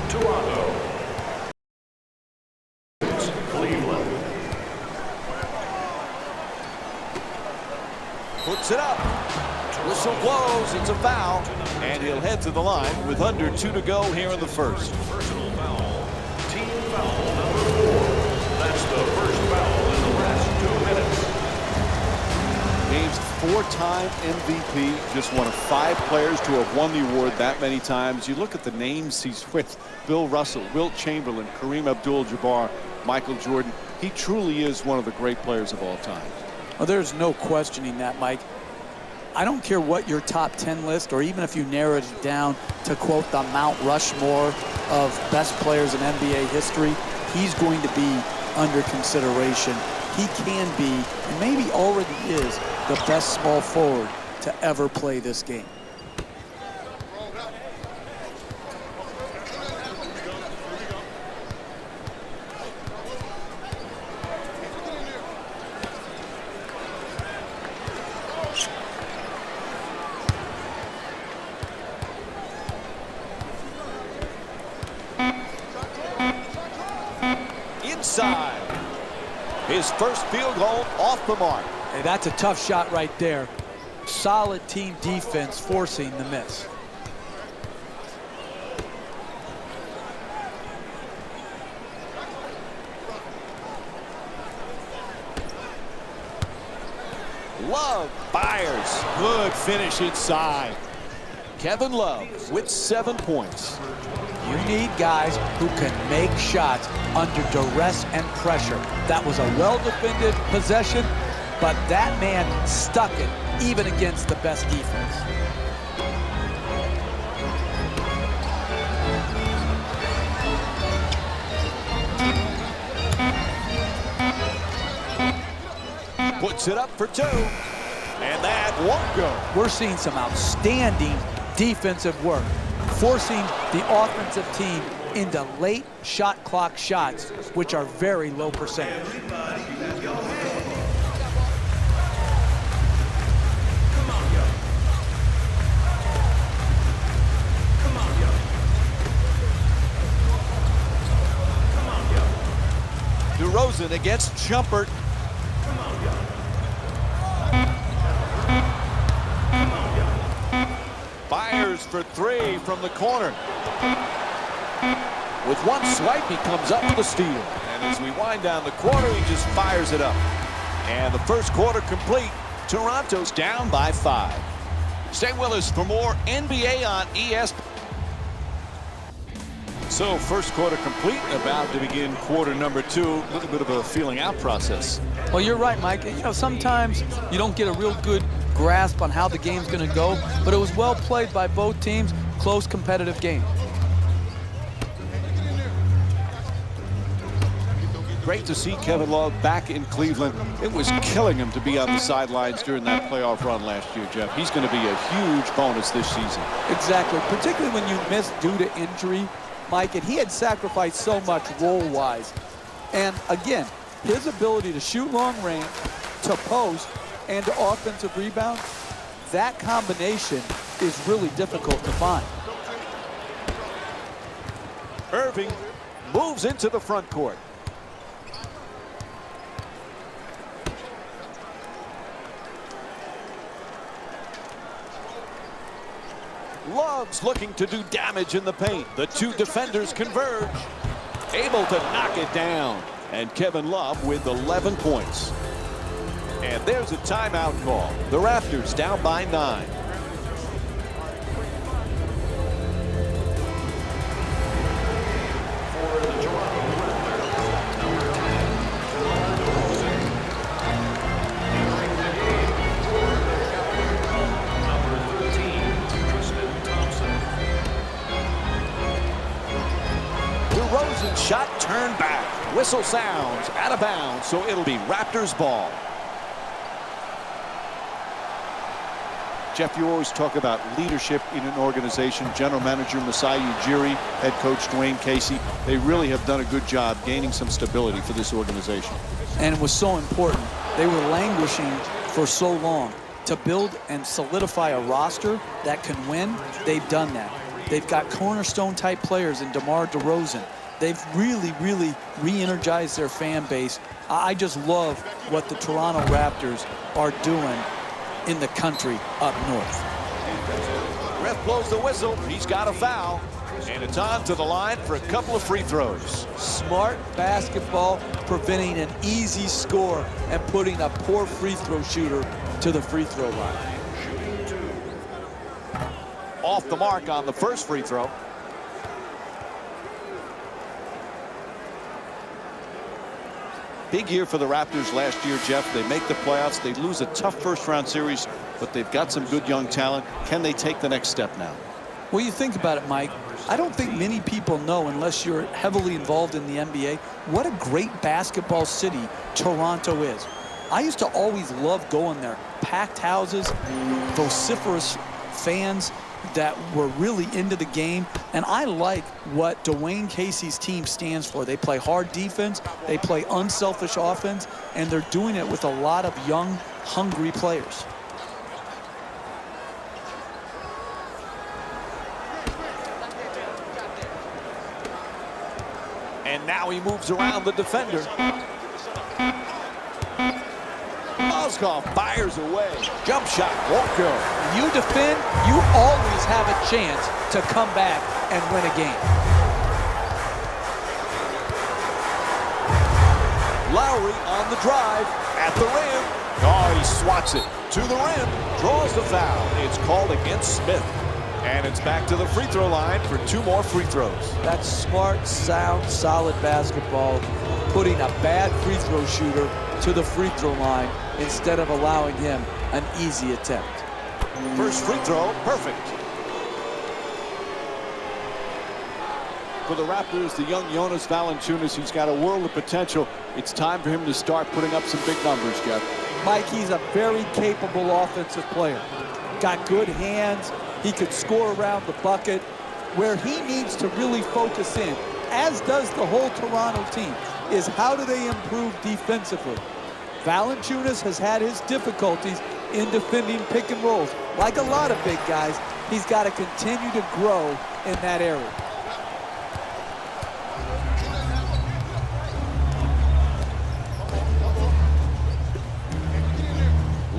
Toronto. Cleveland. Puts it up. Whistle blows. It's a foul. And he'll head to the line with under 2 to go here in the first. Personal foul. Team foul number 4. That's the first foul in the last 2 minutes. James, 4-time MVP, just one of 5 players to have won the award that many times. You look at the names he's with: Bill Russell, Wilt Chamberlain, Kareem Abdul-Jabbar, Michael Jordan. He truly is one of the great players of all time. Well, there's no questioning that, Mike. I don't care what your top 10 list, or even if you narrowed it down to quote the Mount Rushmore of best players in NBA history, he's going to be under consideration. He can be, and maybe already is, the best small forward to ever play this game. side. His first field goal off the mark. Hey, that's a tough shot right there. Solid team defense forcing the miss. Love fires. Good finish inside. Kevin Love with 7 points. You need guys who can make shots under duress and pressure. That was a well-defended possession, but that man stuck it even against the best defense. Puts it up for 2, and that won't go. We're seeing some outstanding defensive work, forcing the offensive team into late shot clock shots, which are very low percentage. DeRozan against Shumpert. Fires for 3 from the corner. With one swipe, he comes up with a steal. And as we wind down the quarter, he just fires it up. And the first quarter complete. Toronto's down by 5. Stay with us for more NBA on ESPN. So first quarter complete, about to begin quarter number 2. A little bit of a feeling out process. Well, you're right, Mike. You know, sometimes you don't get a real good grasp on how the game's going to go, but it was well played by both teams. Close, competitive game. Great to see Kevin Love back in Cleveland. It was killing him to be on the sidelines during that playoff run last year, Jeff. He's going to be a huge bonus this season. Exactly, particularly when you miss due to injury, Mike, and he had sacrificed so much role-wise. And again, his ability to shoot long range, to post, and to offensive rebound, that combination is really difficult to find. Irving moves into the front court. Love's looking to do damage in the paint. The two defenders converge. Able to knock it down. And Kevin Love with 11 points. And there's a timeout call. The Raptors down by 9. DeRozan shot turned back. Whistle sounds out of bounds, so it'll be Raptors ball. Jeff, you always talk about leadership in an organization. General Manager Masai Ujiri, head coach Dwayne Casey, they really have done a good job gaining some stability for this organization. And it was so important. They were languishing for so long. To build and solidify a roster that can win, they've done that. They've got cornerstone-type players in DeMar DeRozan. They've really re-energized their fan base. I just love what the Toronto Raptors are doing in the country up north. Ref blows the whistle. He's got a foul. And it's on to the line for a couple of free throws. Smart basketball, preventing an easy score and putting a poor free throw shooter to the free throw line. Off the mark on the first free throw. Big year for the Raptors last year, Jeff. They make the playoffs. They lose a tough first-round series, but they've got some good young talent. Can they take the next step now? Well, you think about it, Mike. I don't think many people know, unless you're heavily involved in the NBA, what a great basketball city Toronto is. I used to always love going there. Packed houses, vociferous fans that were really into the game. And I like what Dwayne Casey's team stands for. They play hard defense, they play unselfish offense, and they're doing it with a lot of young, hungry players. And now he moves around the defender. Mozgov fires away. Jump shot won't go. You defend, you always have a chance to come back and win a game. Lowry on the drive, at the rim. Oh, he swats it to the rim, draws the foul. It's called against Smith. And it's back to the free throw line for 2 more free throws. That's smart, sound, solid basketball, putting a bad free throw shooter to the free throw line instead of allowing him an easy attempt. First free throw, perfect. For the Raptors, the young Jonas Valanciunas, he's got a world of potential. It's time for him to start putting up some big numbers, Jeff. Mike, he's a very capable offensive player. Got good hands. He could score around the bucket. Where he needs to really focus in, as does the whole Toronto team, is how do they improve defensively. Valanciunas has had his difficulties in defending pick and rolls. Like a lot of big guys, he's got to continue to grow in that area.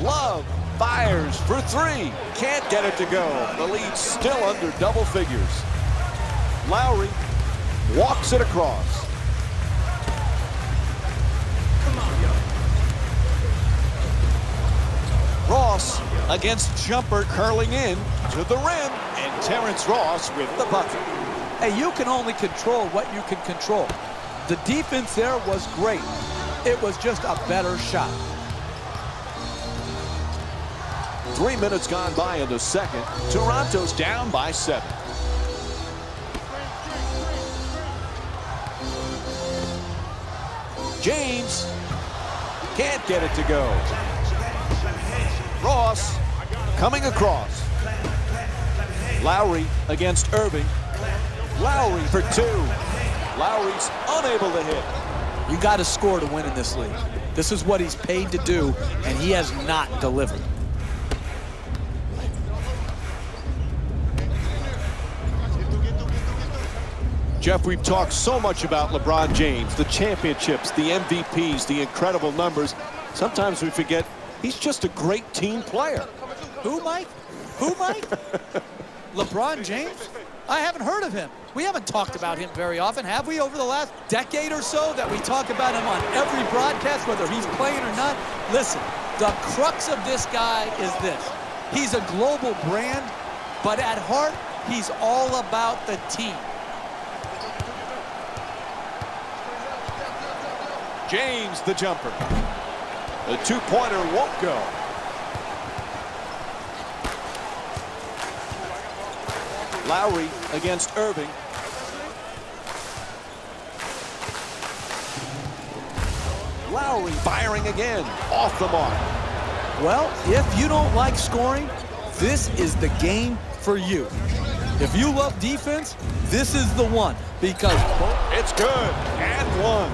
Love fires for 3. Can't get it to go. The lead's still under double figures. Lowry walks it across. Ross against jumper curling in to the rim, and Terrence Ross with the bucket. Hey, you can only control what you can control. The defense there was great. It was just a better shot. 3 minutes gone by in the second. Toronto's down by 7. James can't get it to go. Ross coming across. Lowry against Irving. Lowry for 2. Lowry's unable to hit. You got to score to win in this league. This is what he's paid to do, and he has not delivered. Jeff, we've talked so much about LeBron James, the championships, the MVPs, the incredible numbers. Sometimes we forget he's just a great team player. Who, Mike? Who, Mike? LeBron James? I haven't heard of him. We haven't talked about him very often, have we, over the last decade or so, that we talk about him on every broadcast, whether he's playing or not? Listen, the crux of this guy is this. He's a global brand, but at heart, he's all about the team. James, the jumper. The 2-pointer won't go. Lowry against Irving. Lowry firing again, off the mark. Well, if you don't like scoring, this is the game for you. If you love defense, this is the one, because it's good, and 1.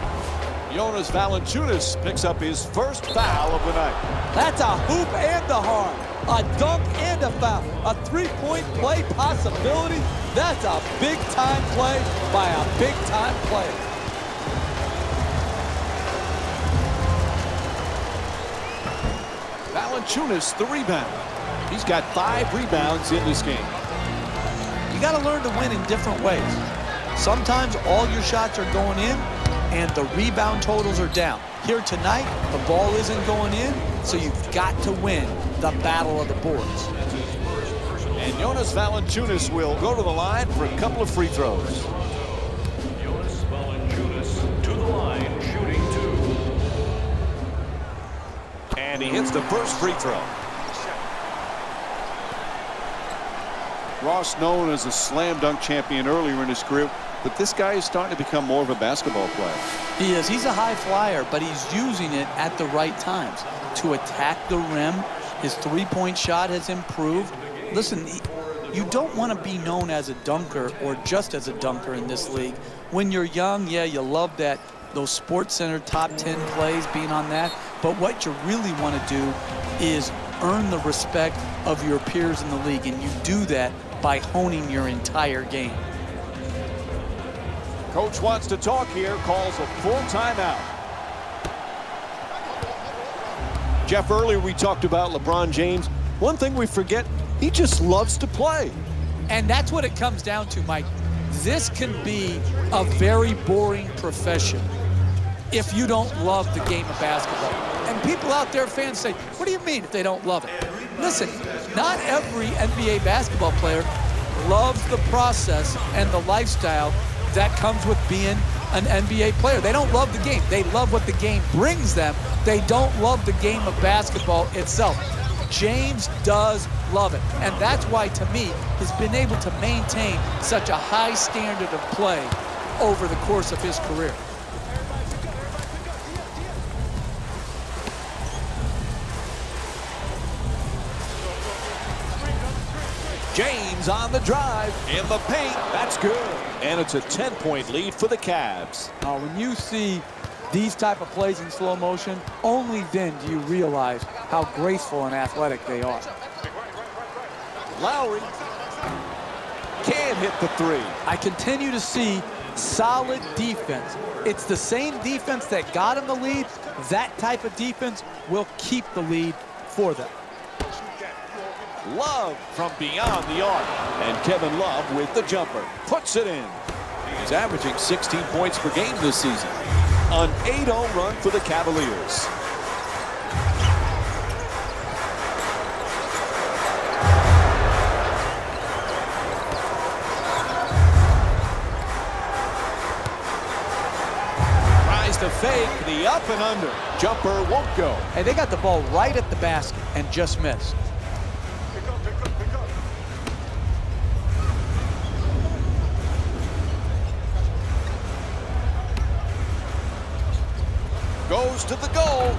Jonas Valanciunas picks up his first foul of the night. That's a hoop and a harm, a dunk and a foul, a 3-point play possibility. That's a big-time play by a big-time player. Valanciunas, the rebound. He's got 5 rebounds in this game. You got to learn to win in different ways. Sometimes all your shots are going in, and the rebound totals are down. Here tonight, the ball isn't going in, so you've got to win the battle of the boards. And Jonas Valanciunas will go to the line for a couple of free throws. Jonas Valanciunas to the line, shooting 2. And he hits the first free throw. Ross, known as a slam dunk champion earlier in his career, but this guy is starting to become more of a basketball player. He is. He's a high flyer, but he's using it at the right times to attack the rim. His 3-point shot has improved. Listen, you don't want to be known as a dunker or just as a dunker in this league. When you're young, yeah, you love that, those SportsCenter top 10 plays being on that. But what you really want to do is earn the respect of your peers in the league, and you do that by honing your entire game. Coach wants to talk here, calls a full timeout. Jeff, earlier we talked about LeBron James. One thing we forget, he just loves to play. And that's what it comes down to, Mike. This can be a very boring profession if you don't love the game of basketball. And people out there, fans, say, what do you mean if they don't love it? Listen, not every NBA basketball player loves the process and the lifestyle that comes with being an NBA player. They don't love the game. They love what the game brings them. They don't love the game of basketball itself. James does love it. And that's why, to me, he's been able to maintain such a high standard of play over the course of his career. James on the drive, in the paint, that's good. And it's a 10-point lead for the Cavs. When you see these type of plays in slow motion, only then do you realize how graceful and athletic they are. Lowry can't hit the three. I continue to see solid defense. It's the same defense that got him the lead. That type of defense will keep the lead for them. Love from beyond the arc. And Kevin Love with the jumper. Puts it in. He's averaging 16 points per game this season. An 8-0 run for the Cavaliers. Tries to fake the up and under. Jumper won't go. And they got the ball right at the basket and just missed. Goes to the goal.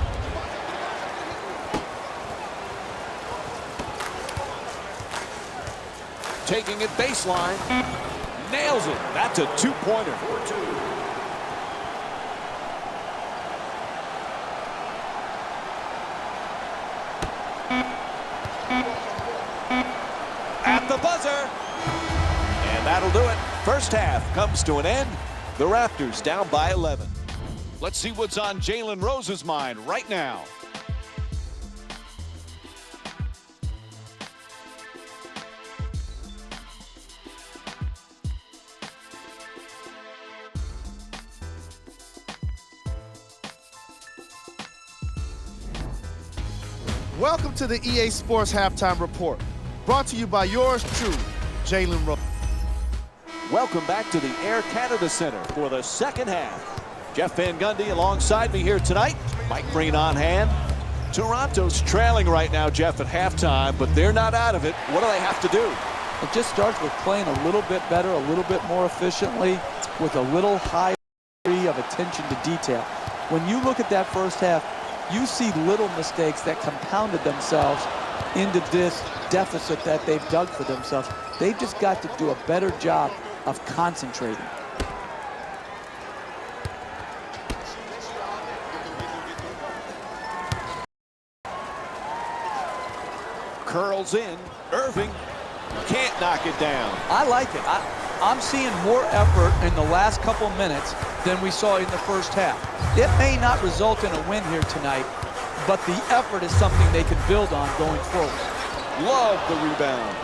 Taking it baseline. Nails it. That's a two-pointer. At the buzzer. And that'll do it. First half comes to an end. The Raptors down by 11. Let's see what's on Jalen Rose's mind right now. Welcome to the EA Sports Halftime Report, brought to you by yours truly, Jalen Rose. Welcome back to the Air Canada Center for the second half. Jeff Van Gundy alongside me here tonight. Mike Breen on hand. Toronto's trailing right now, Jeff, at halftime, but they're not out of it. What do they have to do? It just starts with playing a little bit better, a little bit more efficiently, with a little higher degree of attention to detail. When you look at that first half, you see little mistakes that compounded themselves into this deficit that they've dug for themselves. They've just got to do a better job of concentrating. Curls in. Irving can't knock it down. I like it. I'm seeing more effort in the last couple minutes than we saw in the first half. It may not result in a win here tonight, but the effort is something they can build on going forward. Love the rebound.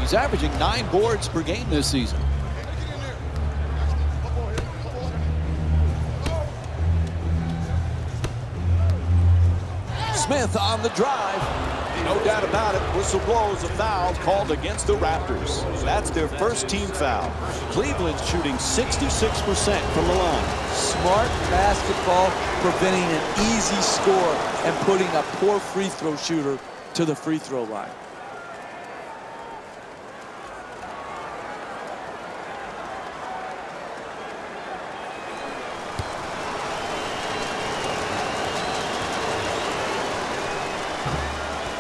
He's averaging 9 boards per game this season. Smith on the drive. No doubt about it, whistle blows a foul called against the Raptors. That's their first team foul. Cleveland's shooting 66% from the line. Smart basketball, preventing an easy score and putting a poor free throw shooter to the free throw line.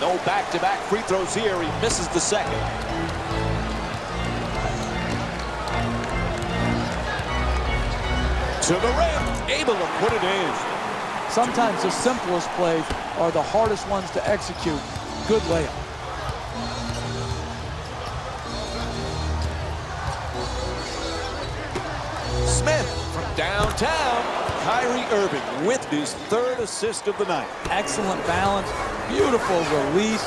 No back-to-back free throws here. He misses the second. To the rim, able to put it in. Sometimes the simplest plays are the hardest ones to execute. Good layup. Smith from downtown. Kyrie Irving with his 3rd assist of the night. Excellent balance, beautiful release,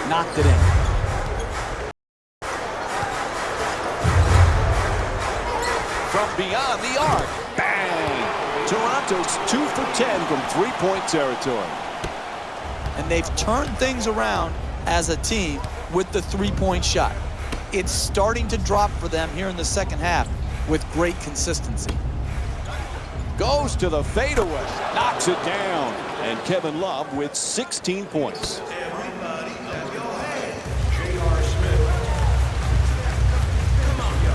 knocked it in. From beyond the arc, bang! Toronto's 2 for 10 from three-point territory. And they've turned things around as a team with the three-point shot. It's starting to drop for them here in the second half with great consistency. Goes to the fadeaway, knocks it down. And Kevin Love with 16 points. Everybody at your head. J.R. Smith. Come on, yo.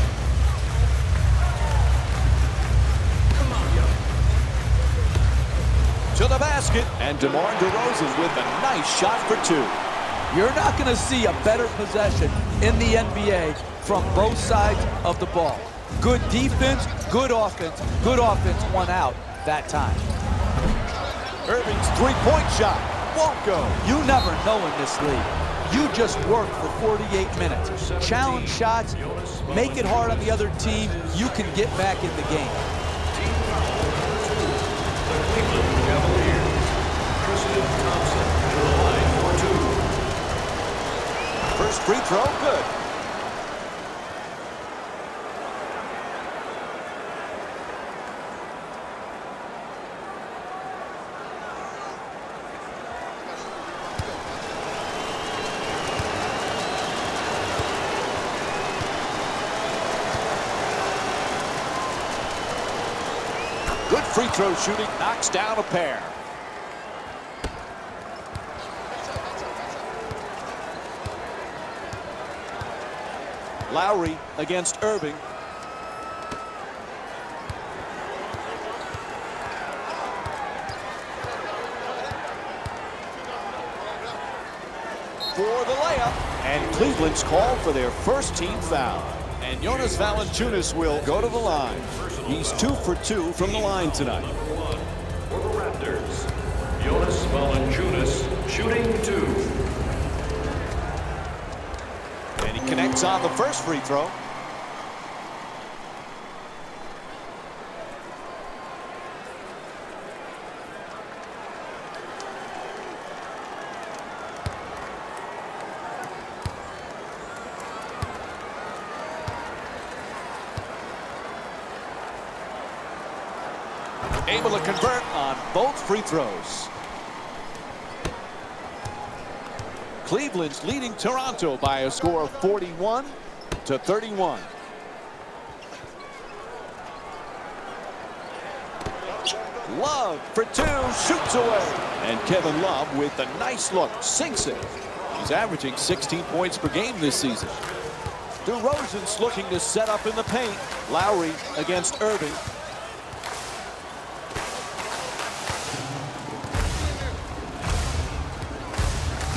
Come on, yo. To the basket, and DeMar DeRozan with a nice shot for 2. You're not going to see a better possession in the NBA from both sides of the ball. Good defense, good offense won out that time. Irving's three-point shot won't go. You never know in this league. You just work for 48 minutes. Challenge shots, make it hard on the other team. You can get back in the game. The Cleveland Cavaliers. Tristan Thompson to the line for 2. First free throw, good. Good free throw shooting, knocks down a pair. Lowry against Irving. For the layup. And Cleveland's called for their first team foul. And Jonas Valanciunas will go to the line. He's 2 for 2 from the line tonight. For the Raptors, Jonas Valanciunas shooting 2. And he connects on the first free throw. Able to convert on both free throws. Cleveland's leading Toronto by a score of 41-31. Love for 2, shoots away. And Kevin Love with a nice look, sinks it. He's averaging 16 points per game this season. DeRozan's looking to set up in the paint. Lowry against Irving.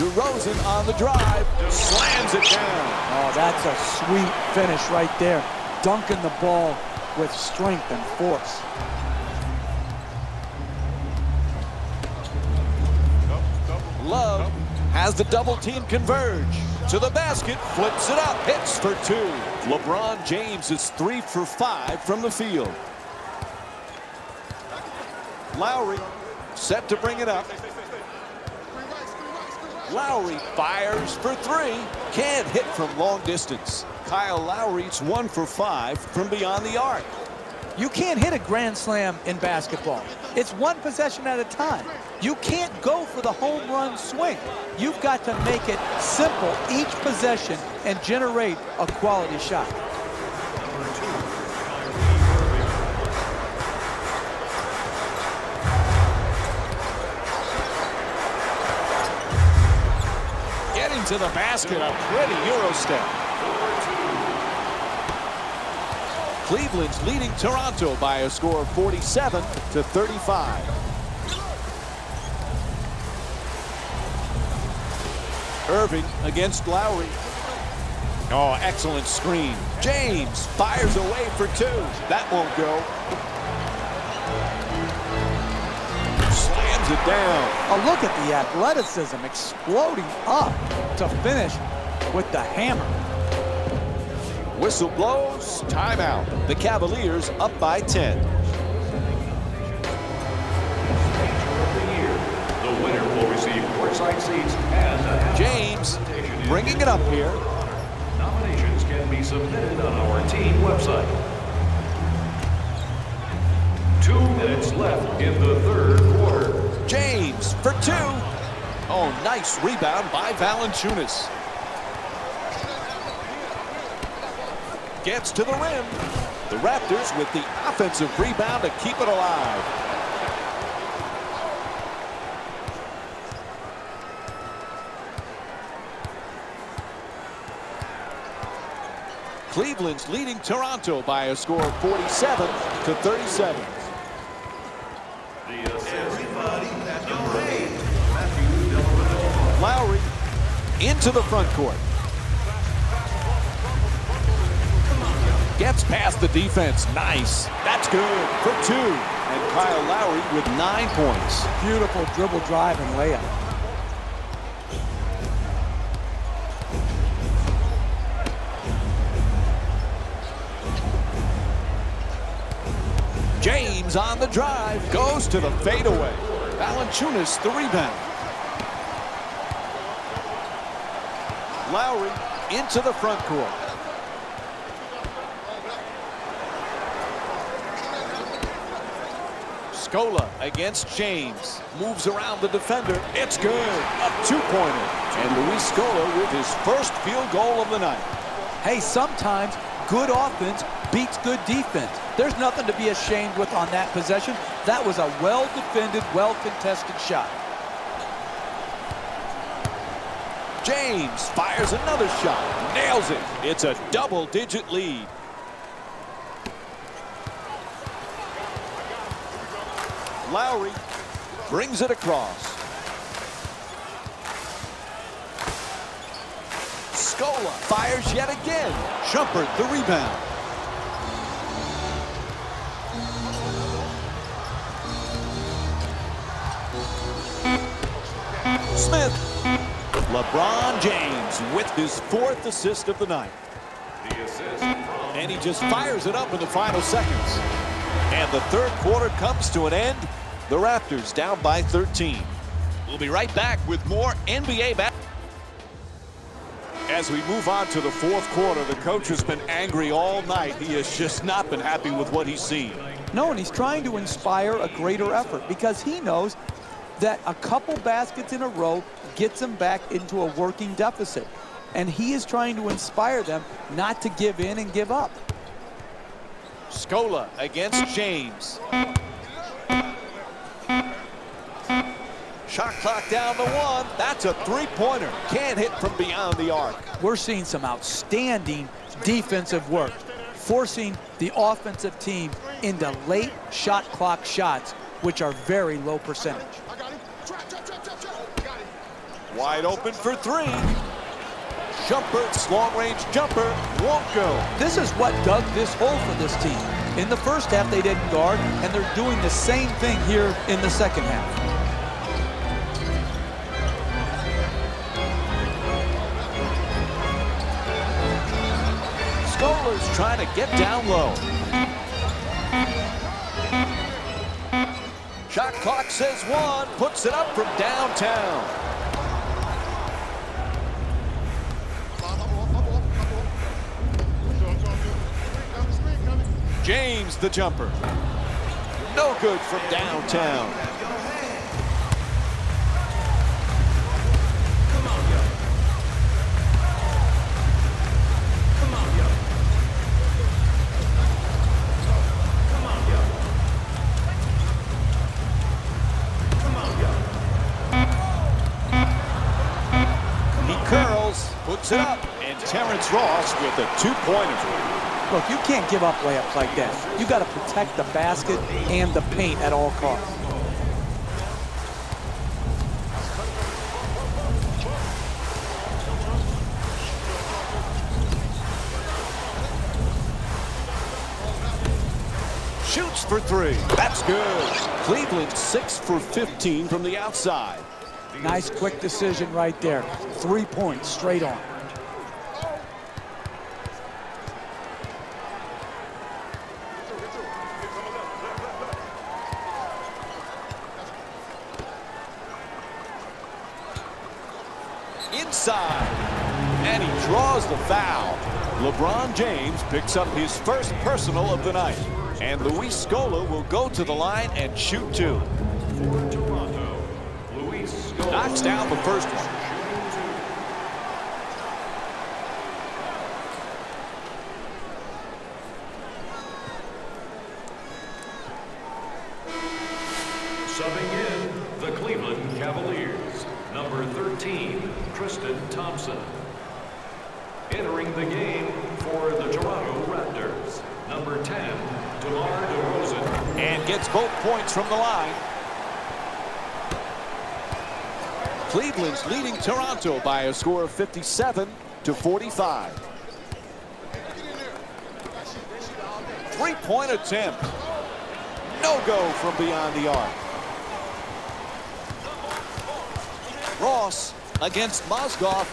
DeRozan on the drive, slams it down. Oh, that's a sweet finish right there. Dunking the ball with strength and force. Love has the double team converge. To the basket, flips it up, hits for 2. LeBron James is 3 for 5 from the field. Lowry set to bring it up. Lowry fires for 3. Can't hit from long distance. Kyle Lowry's 1 for 5 from beyond the arc. You can't hit a grand slam in basketball. It's one possession at a time. You can't go for the home run swing. You've got to make it simple each possession and generate a quality shot. Getting to the basket, a pretty Euro step. Cleveland's leading Toronto by a score of 47-35. Irving against Lowry. Oh, excellent screen. James fires away for 2. That won't go. Slams it down. Oh, look at the athleticism exploding up to finish with the hammer. Whistle blows, timeout. The Cavaliers up by 10. The winner will receive courtside seats and James bringing it up here. nominations can be submitted on our team website. 2 minutes left in the third quarter. James for 2. Oh, nice rebound by Valanciunas. Gets to the rim. The Raptors with the offensive rebound to keep it alive. Cleveland's leading Toronto by a score of 47-37. The assist, number 8, Matthew Dellavedova. Lowry into the front court. Gets past the defense. Nice. That's good for 2. And Kyle Lowry with 9 points. Beautiful dribble drive and layup. James on the drive. Goes to the fadeaway. Valanciunas the rebound. Lowry into the front court. Scola against James. Moves around the defender. It's good. A 2-pointer. And Luis Scola with his first field goal of the night. Hey, sometimes good offense beats good defense. There's nothing to be ashamed with on that possession. That was a well-defended, well-contested shot. James fires another shot. Nails it. It's a double-digit lead. Lowry brings it across. Scola fires yet again. Shumpert the rebound. Smith. LeBron James with his 4th assist of the night. The assist, And he just fires it up in the final seconds. And the third quarter comes to an end. The Raptors down by 13. We'll be right back with more NBA basketball. As we move on to the fourth quarter, the coach has been angry all night. He has just not been happy with what he's seen. No, and he's trying to inspire a greater effort because he knows that a couple baskets in a row gets them back into a working deficit. And he is trying to inspire them not to give in and give up. Scola against James. Shot clock down to 1. That's a 3-pointer. Can't hit from beyond the arc. We're seeing some outstanding defensive work, forcing the offensive team into late shot clock shots, which are very low percentage. Wide open for 3. Shumpert's long-range jumper won't go. This is what dug this hole for this team. In the first half, they didn't guard, and they're doing the same thing here in the second half. Scola's trying to get down low. Shot clock says 1. Puts it up from downtown. James the jumper. No good from downtown. He curls, puts it up, and Terrence Ross with a 2-pointer. Look, you can't give up layups like that. You got to protect the basket and the paint at all costs. Shoots for 3. That's good. Cleveland 6 for 15 from the outside. Nice quick decision right there. 3 points straight on. side. And he draws the foul. LeBron James picks up his first personal of the night. And Luis Scola will go to the line and shoot two. For Toronto, Luis Scola. Knocks down the first one. Subbing in the Cleveland Cavaliers, number 13, Tristan Thompson. Entering the game for the Toronto Raptors, number 10, DeMar DeRozan. And gets both points from the line. Cleveland's leading Toronto by a score of 57-45. Three-point attempt. No go from beyond the arc. Ross against Mozgov.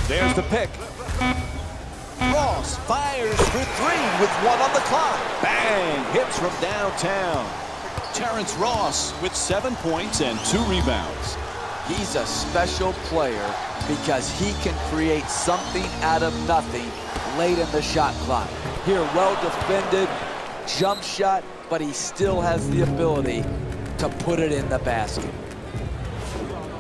There's the pick. Ross fires for three with one on the clock. Bang! Hits from downtown. Terrence Ross with 7 points and 2 rebounds. He's a special player because he can create something out of nothing late in the shot clock. Here, well defended, jump shot, but he still has the ability to put it in the basket.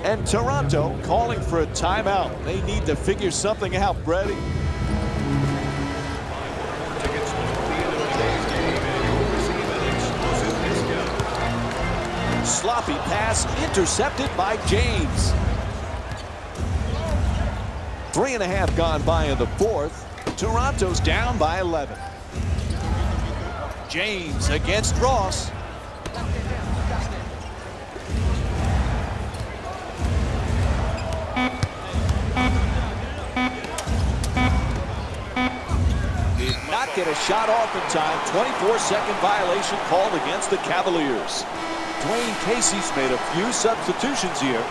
And Toronto calling for a timeout. They need to figure something out, Brady. Tickets before the end of today's game, and you'll receive an exclusive discount. Sloppy pass intercepted by James. 3.5 gone by in the fourth. Toronto's down by 11. James against Ross. Did not get a shot off in time. 24-second violation called against the Cavaliers. Dwayne Casey's made a few substitutions here.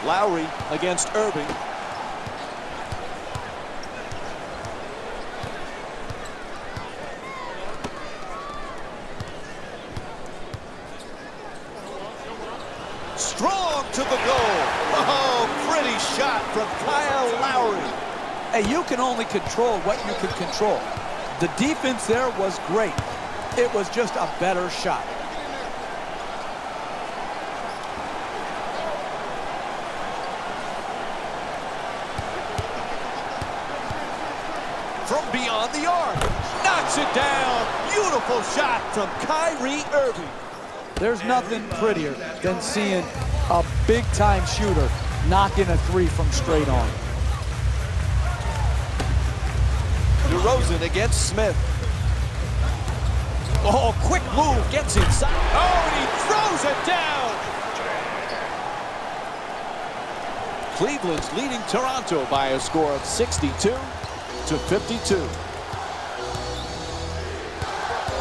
Lowry against Irving. Strong to the goal. Oh, pretty shot from Kyle Lowry. Hey, you can only control what you can control. The defense there was great. It was just a better shot. From beyond the arc. Knocks it down. Beautiful shot from Kyrie Irving. There's nothing prettier than seeing a big-time shooter knocking a three from straight on. DeRozan against Smith. Oh, quick move, gets inside. Oh, and he throws it down. Cleveland's leading Toronto by a score of 62-52.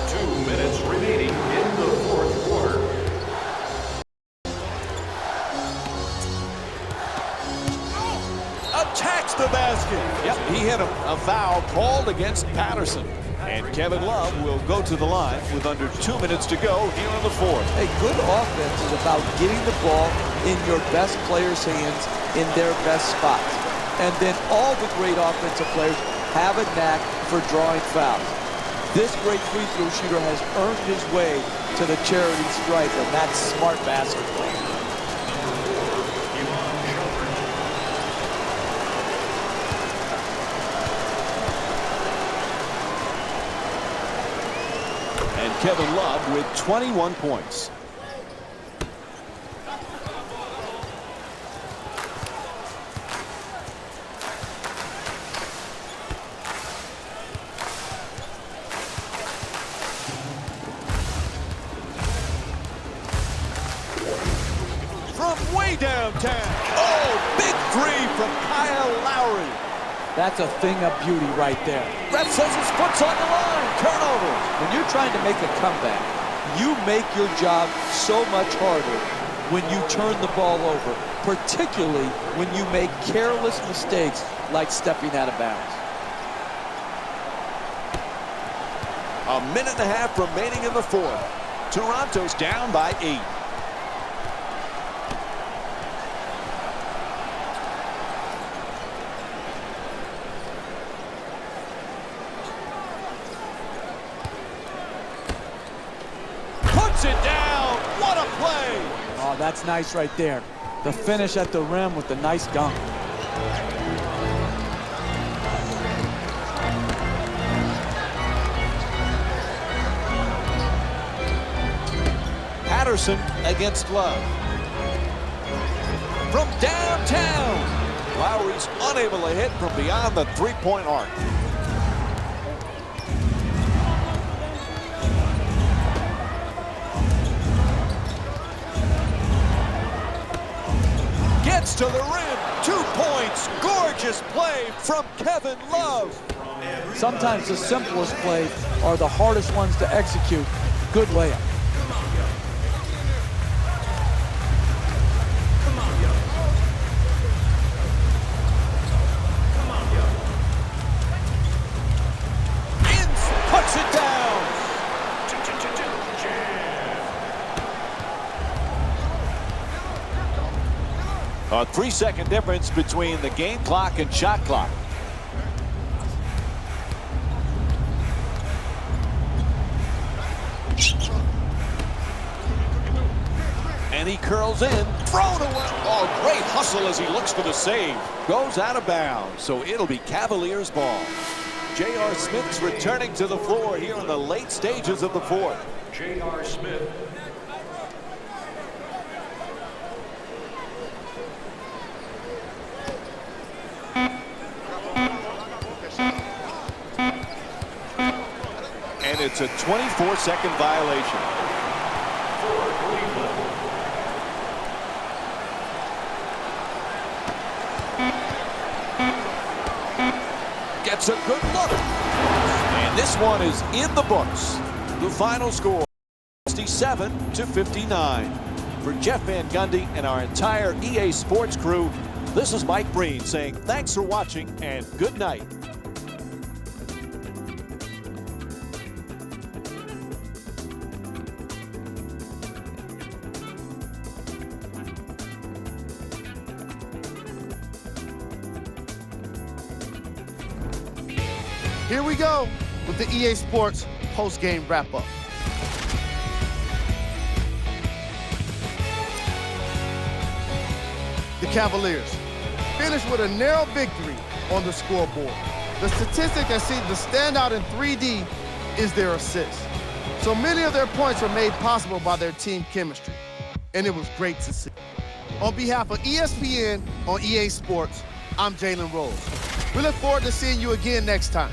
2 minutes remaining in the fourth quarter. Attacks the basket. Yep, he hit him. A foul called against Patterson. And Kevin Love will go to the line with under 2 minutes to go here in the fourth. A good offense is about getting the ball in your best players' hands in their best spots. And then all the great offensive players have a knack for drawing fouls. This great free throw shooter has earned his way to the charity stripe, and that's smart basketball. And Kevin Love with 21 points. From way downtown. Oh, big three from Kyle Lowry. That's a thing of beauty right there. Ref says his foot's on the line. Turnover. When you're trying to make a comeback, You make your job so much harder when you turn the ball over, particularly when you make careless mistakes like stepping out of bounds. A minute and a half remaining in the fourth. Toronto's down by 8. Puts it down. What a play. Oh, that's nice right there. The finish at the rim with the nice dunk. Patterson against Love. From downtown. Lowry's unable to hit from beyond the three-point arc. Gets to the rim. 2 points. Gorgeous play from Kevin Love. Sometimes the simplest plays are the hardest ones to execute. Good layup. Puts it down. A 3-second difference between the game clock and shot clock. And he curls in. Thrown away. Oh, great hustle as he looks for the save. Goes out of bounds, so it'll be Cavaliers ball. J.R. Smith's returning to the floor here in the late stages of the fourth. J.R. Smith. And it's a 24-second violation. For Cleveland. Gets a good look. And this one is in the books. The final score, 67-59. For Jeff Van Gundy and our entire EA Sports crew, this is Mike Breen saying thanks for watching and good night. Here we go with the EA Sports post-game wrap-up. The Cavaliers finished with a narrow victory on the scoreboard. The statistic that seems to stand out in 3D is their assists. So many of their points were made possible by their team chemistry, and it was great to see. On behalf of ESPN on EA Sports, I'm Jalen Rose. We look forward to seeing you again next time.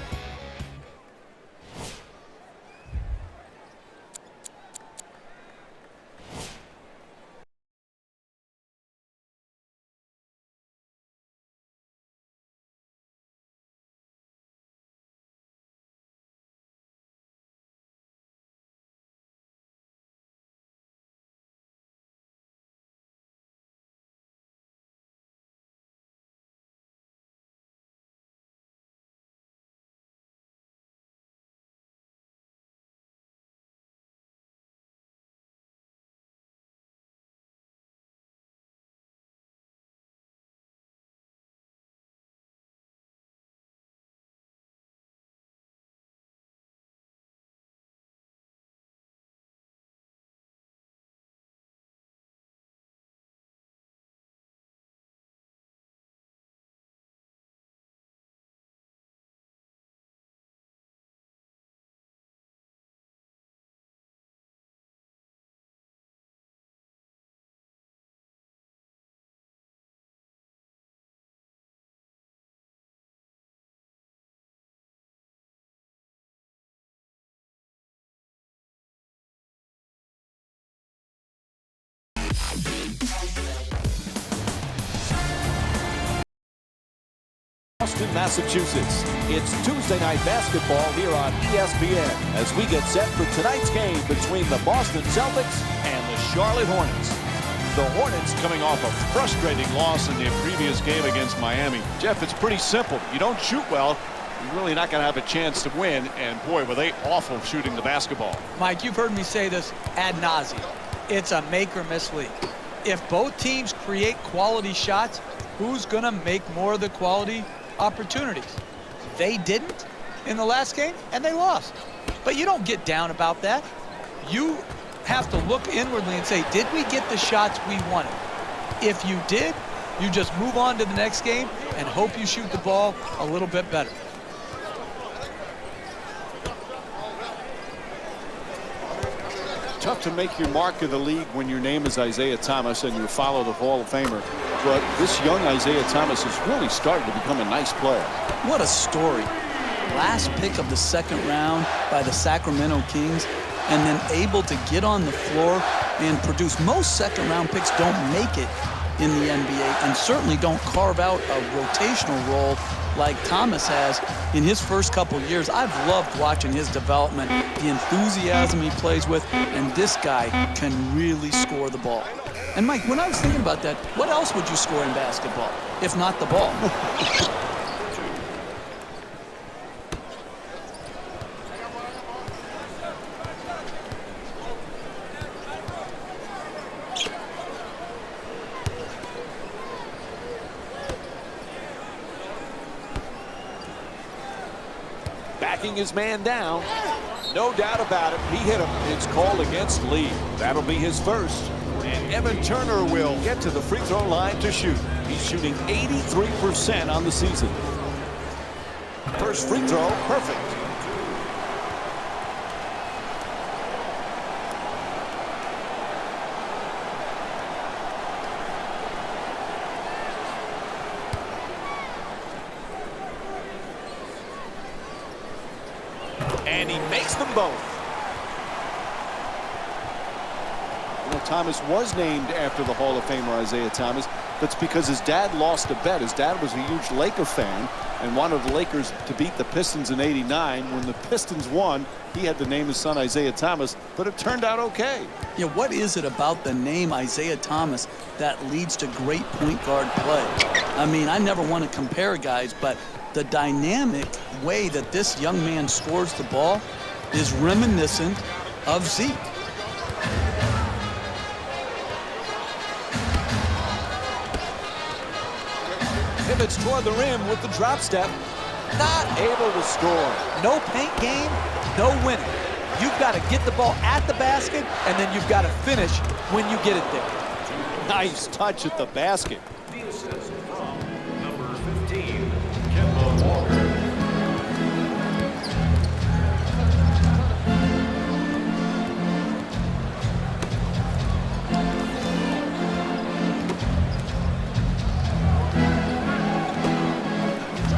Boston, Massachusetts. It's Tuesday night basketball here on ESPN as we get set for tonight's game between the Boston Celtics and the Charlotte Hornets. The Hornets coming off a frustrating loss in their previous game against Miami. Jeff, it's pretty simple. You don't shoot well, you're really not going to have a chance to win. And boy, were they awful shooting the basketball. Mike, you've heard me say this ad nauseum. It's a make or miss league. If both teams create quality shots, who's going to make more of the quality opportunities? They didn't in the last game, and they lost. But you don't get down about that. You have to look inwardly and say, did we get the shots we wanted? If you did, you just move on to the next game and hope you shoot the ball a little bit better. Tough to make your mark of the league when your name is Isaiah Thomas and you follow the Hall of Famer. But this young Isaiah Thomas has really started to become a nice player. What a story. Last pick of the second round by the Sacramento Kings, and then able to get on the floor and produce. Most second-round picks don't make it in the NBA and certainly don't carve out a rotational role like Thomas has in his first couple years. I've loved watching his development, the enthusiasm he plays with, and this guy can really score the ball. And Mike, when I was thinking about that, what else would you score in basketball if not the ball? Backing his man down. No doubt about it. He hit him. It's called against Lee. That'll be his first. And Evan Turner will get to the free throw line to shoot. He's shooting 83% on the season. First free throw, perfect. And he makes them both. You know, Thomas was named after the Hall of Famer Isaiah Thomas. That's because his dad lost a bet. His dad was a huge Laker fan and wanted the Lakers to beat the Pistons in '89. When the Pistons won, he had to name his son Isaiah Thomas, but it turned out okay. Yeah, what is it about the name Isaiah Thomas that leads to great point guard play? I mean, I never want to compare guys, but the dynamic way that this young man scores the ball is reminiscent of Zeke. Pivots toward the rim with the drop step. Not able to score. No paint game, no winning. You've got to get the ball at the basket, and then you've got to finish when you get it there. Nice touch at the basket. The assist from number 15, Kemba Walker.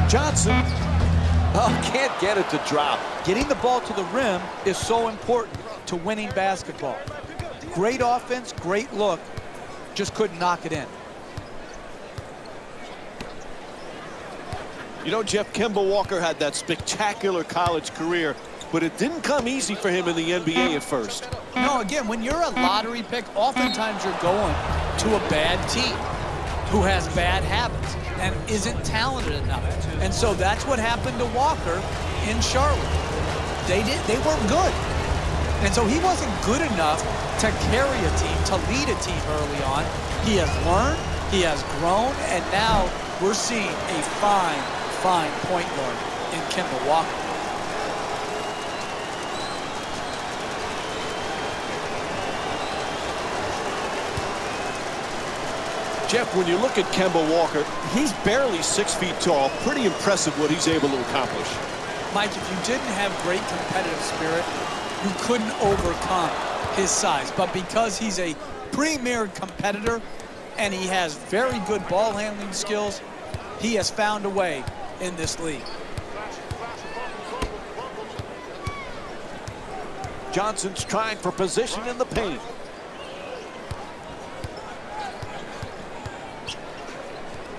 Johnson. Oh, can't get it to drop. Getting the ball to the rim is so important to winning basketball. Great offense, great look, just couldn't knock it in. You know, Jeff, Kemba Walker had that spectacular college career, but it didn't come easy for him in the NBA at first. No, again, when you're a lottery pick, oftentimes you're going to a bad team who has bad habits and isn't talented enough. And so that's what happened to Walker in Charlotte. They weren't good. And so he wasn't good enough to carry a team, to lead a team early on. He has learned, he has grown, and now we're seeing a fine point guard in Kemba Walker. Jeff, when you look at Kemba Walker, he's barely 6 feet tall. Pretty impressive what he's able to accomplish. Mike, if you didn't have great competitive spirit, you couldn't overcome his size. But because he's a premier competitor and he has very good ball handling skills, he has found a way in this league. Johnson's trying for position in the paint.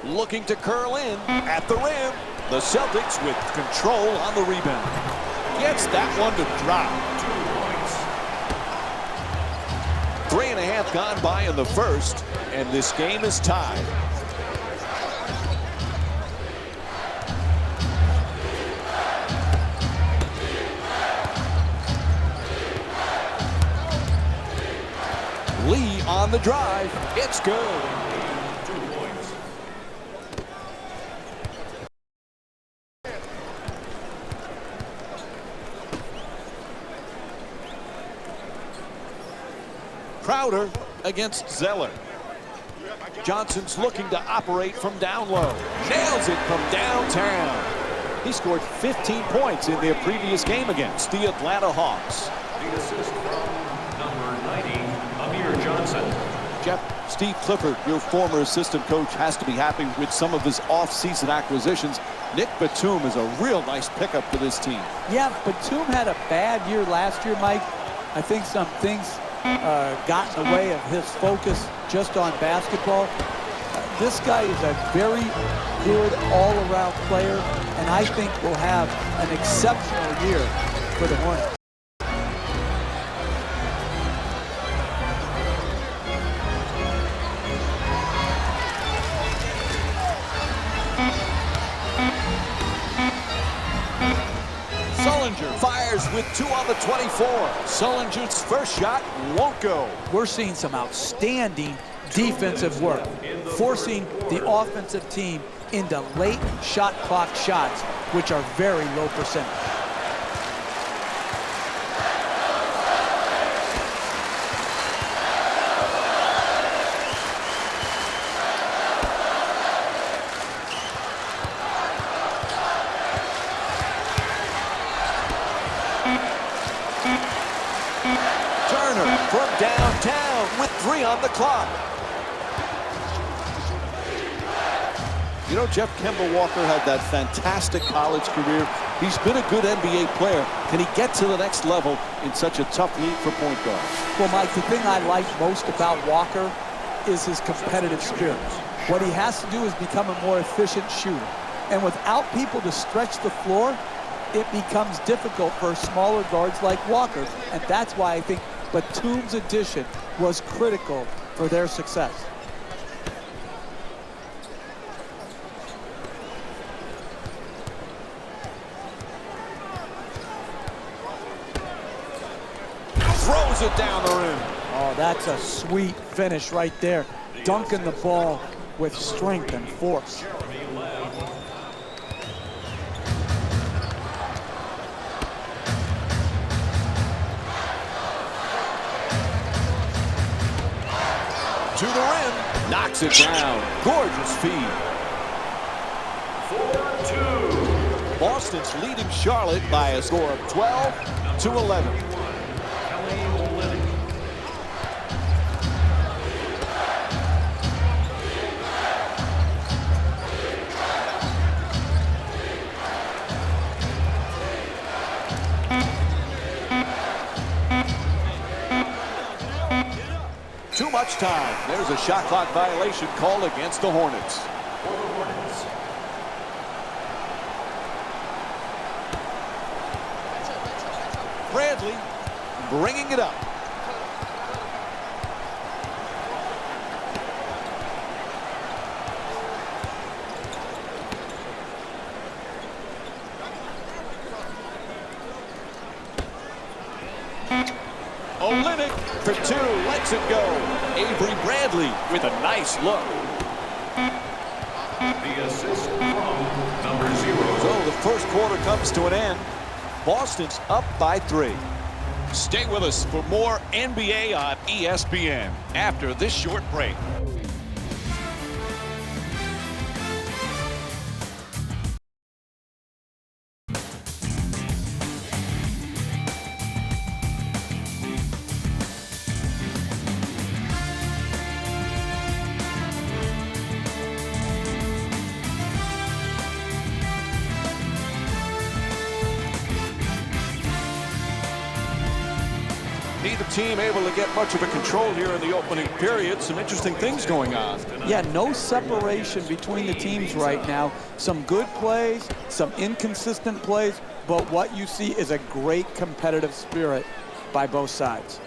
Looking to curl in at the rim. The Celtics with control on the rebound. Gets that one to drop. 2 points. 3.5 gone by in the first, and this game is tied. Lee on the drive. It's good. 2 points. Crowder against Zeller. Johnson's looking to operate from down low. Nails it from downtown. He scored 15 points in their previous game against the Atlanta Hawks. The assist from number 90, Amir Johnson. Jeff, Steve Clifford, your former assistant coach, has to be happy with some of his off-season acquisitions. Nick Batum is a real nice pickup for this team. Yeah, Batum had a bad year last year, Mike. I think some things got in the way of his focus just on basketball. This guy is a very good all-around player, and I think will have an exceptional year for the Hornets. Sullinger fires with 2 on the 24. Sullinger's first shot won't go. We're seeing some outstanding defensive work, forcing the offensive team into late shot clock shots, which are very low percentage. Turner from downtown with 3 on the clock. You know, Jeff Kemba Walker had that fantastic college career. He's been a good NBA player. Can he get to the next level in such a tough league for point guard? Well, Mike, the thing I like most about Walker is his competitive spirit. What he has to do is become a more efficient shooter. And without people to stretch the floor, it becomes difficult for smaller guards like Walker. And that's why I think Batum's addition was critical for their success. Throws it down the rim. Oh, that's a sweet finish right there. Dunking the ball with strength and force. To the rim. Knocks it down. Gorgeous feed. 4-2. Boston's leading Charlotte by a score of 12-11. Kelly Olynyk. Too much time. There's a shot clock violation called against the Hornets. For the Hornets. Bradley bringing it up. Olynyk for 2, lets it go. Avery Bradley with a nice look. The assist from number 0. So the first quarter comes to an end. Boston's up by 3. Stay with us for more NBA on ESPN after this short break. Needham team able to get much of a control here in the opening period. Some interesting things going on. Yeah, no separation between the teams right now. Some good plays, some inconsistent plays, but what you see is a great competitive spirit by both sides.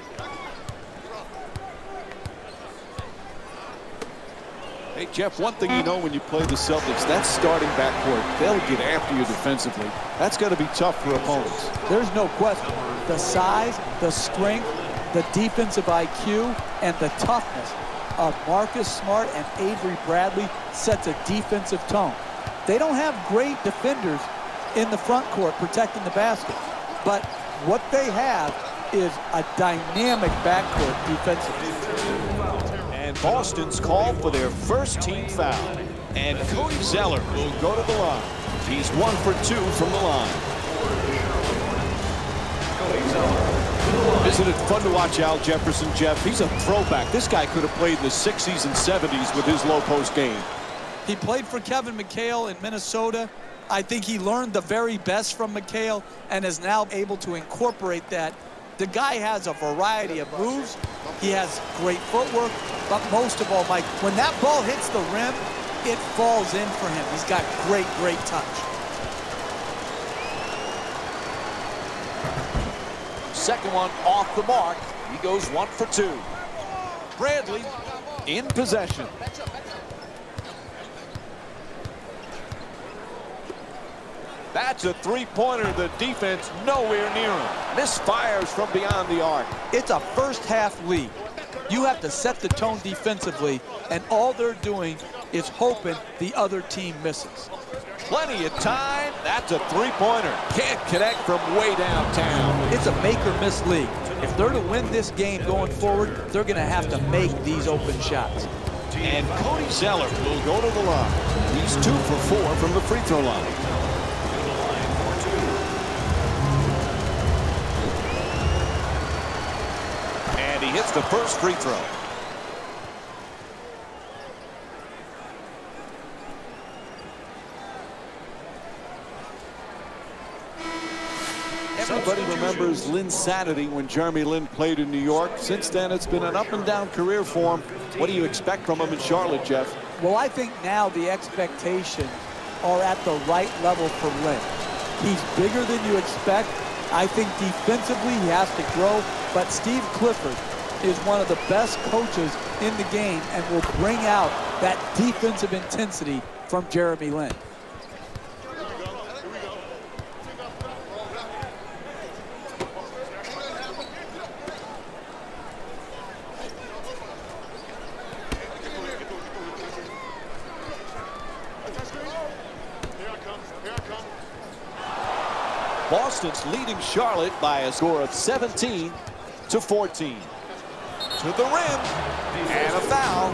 Hey, Jeff, one thing you know when you play the Celtics, that starting backcourt, they'll get after you defensively. That's going to be tough for opponents. There's no question. The size, the strength, the defensive IQ, and the toughness of Marcus Smart and Avery Bradley sets a defensive tone. They don't have great defenders in the front court protecting the basket, but what they have is a dynamic backcourt defensively. And Boston's called for their first team foul. And Cody Zeller will go to the line. He's 1 for 2 from the line. Isn't it fun to watch Al Jefferson, Jeff? He's a throwback. This guy could have played in the 60s and 70s with his low post game. He played for Kevin McHale in Minnesota. I think he learned the very best from McHale and is now able to incorporate that. The guy has a variety of moves. He has great footwork, but most of all, Mike, when that ball hits the rim, it falls in for him. He's got great, great touch. Second one off the mark. He goes 1 for 2. Bradley in possession. That's a three-pointer. The defense nowhere near him. Misfires from beyond the arc. It's a first-half lead. You have to set the tone defensively, and all they're doing is hoping the other team misses. Plenty of time. That's a three-pointer. Can't connect from way downtown. It's a make-or-miss league. If they're to win this game going forward, they're going to have to make these open shots. And Cody Zeller will go to the line. He's 2 for 4 from the free throw line. And he hits the first free throw. Everybody remembers Linsanity when Jeremy Lin played in New York. Since then, it's been an up-and-down career for him. What do you expect from him in Charlotte, Jeff? Well, I think now the expectations are at the right level for Lin. He's bigger than you expect. I think defensively he has to grow, but Steve Clifford is one of the best coaches in the game and will bring out that defensive intensity from Jeremy Lin. Boston's leading Charlotte by a score of 17-14. To the rim, and a foul,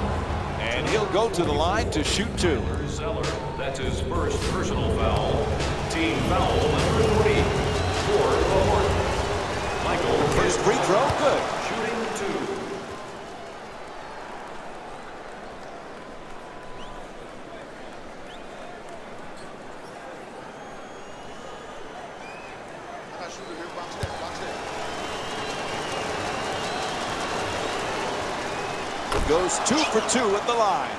and he'll go to the line to shoot 2. Zeller, that's his first personal foul. Team foul number 3 for the Hornets. Michael, First free throw, good. shooting 2. Goes 2 for 2 at the line.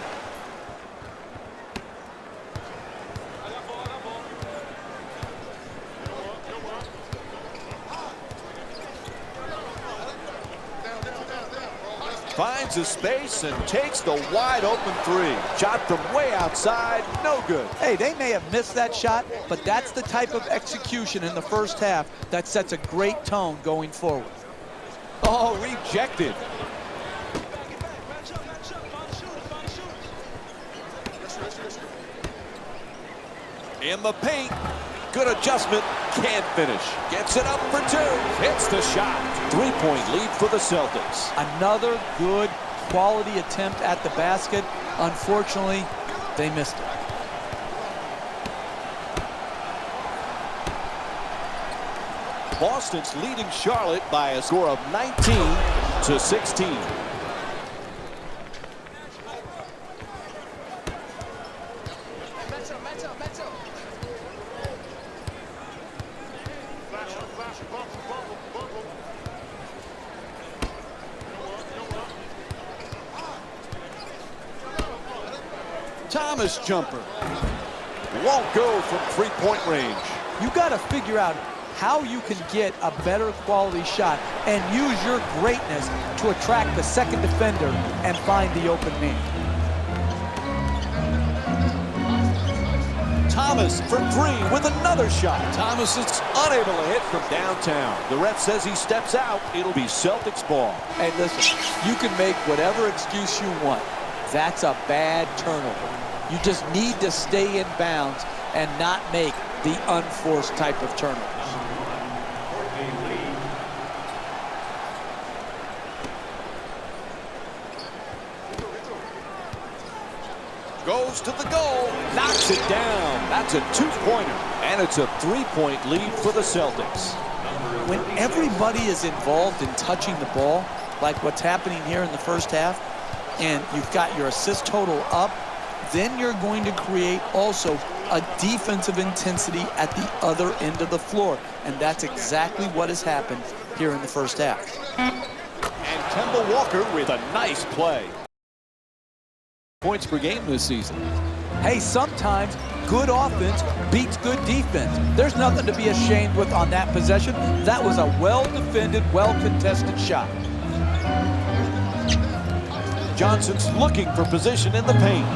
Finds a space and takes the wide open 3. Shot from way outside, no good. Hey, they may have missed that shot, but that's the type of execution in the first half that sets a great tone going forward. Oh, rejected. In the paint, good adjustment, can't finish. Gets it up for 2, hits the shot. 3-point lead for the Celtics. Another good quality attempt at the basket. Unfortunately, they missed it. Boston's leading Charlotte by a score of 19-16. Thomas jumper. Won't go from three-point range. You got to figure out how you can get a better quality shot and use your greatness to attract the second defender and find the open man. Thomas for three with another shot. Thomas is unable to hit from downtown. The ref says he steps out. It'll be Celtics ball. Hey, listen, you can make whatever excuse you want. That's a bad turnover. You just need to stay in bounds and not make the unforced type of turnovers. Goes to the goal, knocks it down. That's a two-pointer, and it's a three-point lead for the Celtics. When everybody is involved in touching the ball, like what's happening here in the first half, and you've got your assist total up, then you're going to create also a defensive intensity at the other end of the floor. And that's exactly what has happened here in the first half. And Kemba Walker with a nice play. Points per game this season. Hey, sometimes good offense beats good defense. There's nothing to be ashamed with on that possession. That was a well-defended, well-contested shot. Johnson's looking for position in the paint.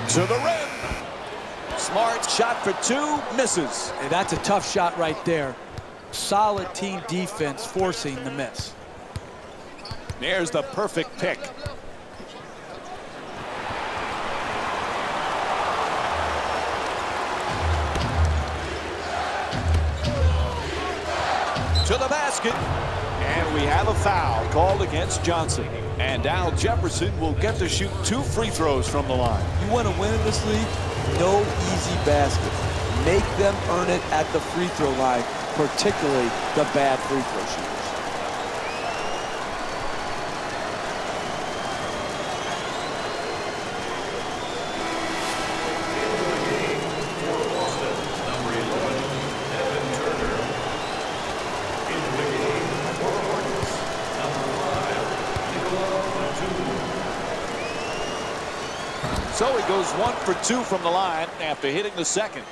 To the rim. Smart shot for two, misses. Hey, that's a tough shot right there. Solid team defense forcing the miss. There's the perfect pick. To the basket. And we have a foul called against Johnson. And Al Jefferson will get to shoot 2 free throws from the line. You want to win in this league? No easy basket. Make them earn it at the free throw line, particularly the bad free throw shooters. So he goes 1 for 2 from the line after hitting the second.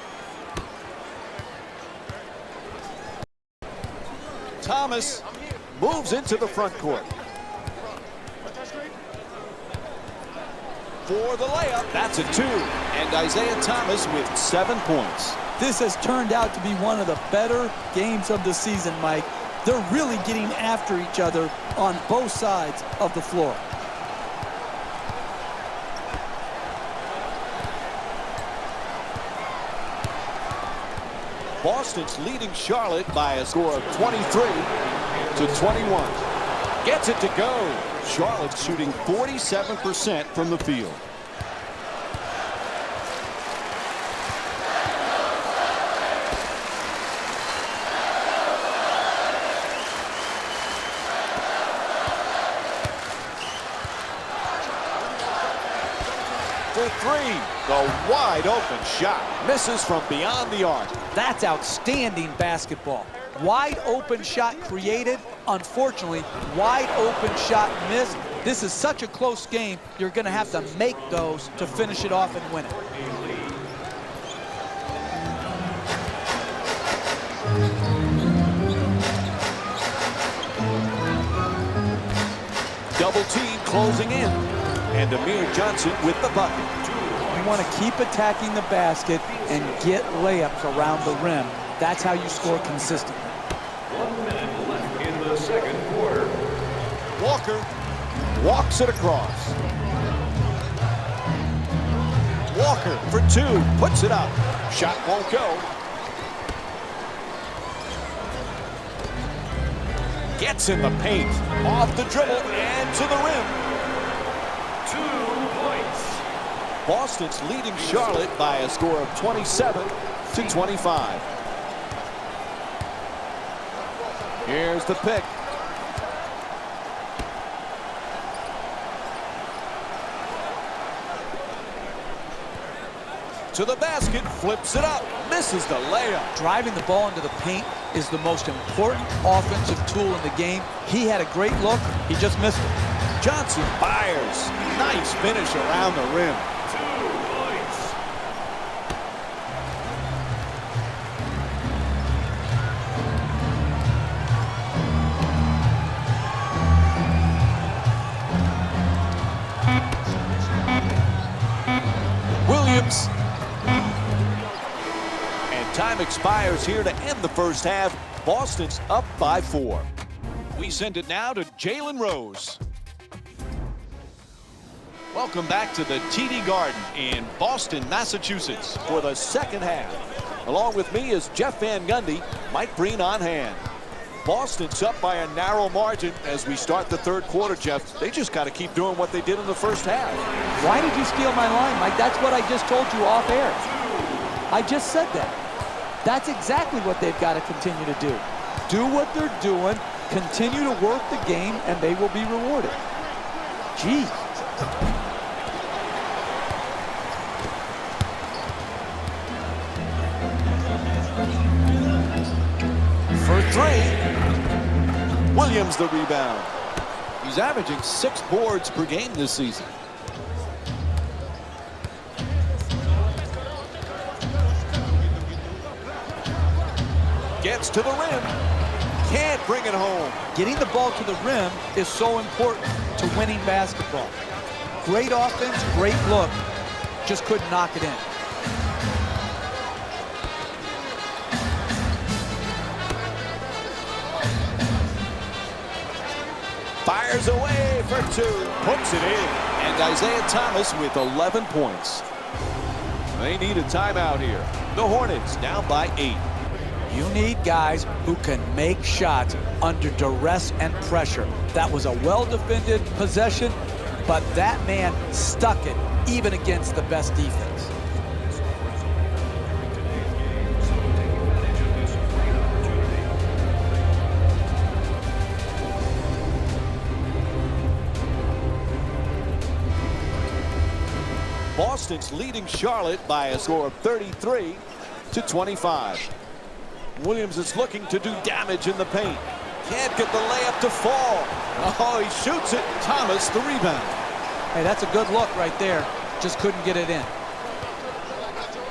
Thomas moves into the front court. For the layup, that's a 2. And Isaiah Thomas with 7 points. This has turned out to be one of the better games of the season, Mike. They're really getting after each other on both sides of the floor. Boston's leading Charlotte by a score of 23-21. Gets it to go. Charlotte's shooting 47% from the field. For 3, the wide open shot. Misses from beyond the arc. That's outstanding basketball. Wide open shot created. Unfortunately, wide open shot missed. This is such a close game. You're going to have to make those to finish it off and win it. Double team closing in. And Amir Johnson with the bucket. You want to keep attacking the basket and get layups around the rim. That's how you score consistently. 1 minute left in the second quarter. Walker walks it across. Walker for 2, puts it up. Shot won't go. Gets in the paint, off the dribble and to the rim. 2 points. Boston's leading Charlotte by a score of 27-25. Here's the pick. To the basket, flips it up, misses the layup. Driving the ball into the paint is the most important offensive tool in the game. He had a great look. He just missed it. Johnson fires. Nice finish around the rim. 2 points. Williams. And time expires here to end the first half. Boston's up by 4. We send it now to Jalen Rose. Welcome back to the TD Garden in Boston, Massachusetts for the second half. Along with me is Jeff Van Gundy, Mike Breen on hand. Boston's up by a narrow margin as we start the third quarter, Jeff. They just got to keep doing what they did in the first half. Why did you steal my line, Mike? That's what I just told you off air. I just said that. That's exactly what they've got to continue to do. Do what they're doing, continue to work the game, and they will be rewarded. Geez. For 3. Williams the rebound. He's averaging 6 boards per game this season. Gets to the rim. Can't bring it home. Getting the ball to the rim is so important to winning basketball. Great offense, great look. Just couldn't knock it in. Fires away for 2. Puts it in. And Isaiah Thomas with 11 points. They need a timeout here. The Hornets down by 8. You need guys who can make shots under duress and pressure. That was a well-defended possession, but that man stuck it even against the best defense. Boston's leading Charlotte by a score of 33-25. Williams is looking to do damage in the paint. Can't get the layup to fall. Oh, he shoots it. Thomas the rebound. Hey, that's a good look right there. Just couldn't get it in.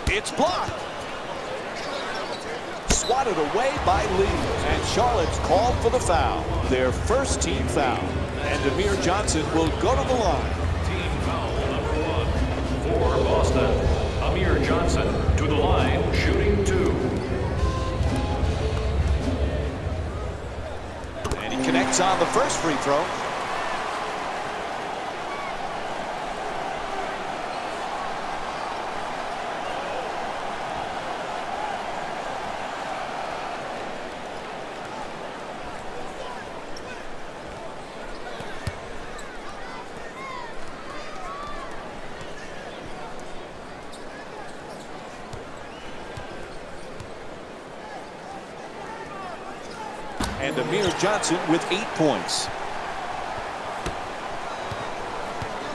It's blocked. Swatted away by Lee. And Charlotte's called for the foul. Their first team foul. And Amir Johnson will go to the line. Team foul number 1 for Boston. Amir Johnson to the line, shooting 2. And he connects on the first free throw. And Amir Johnson with 8 points.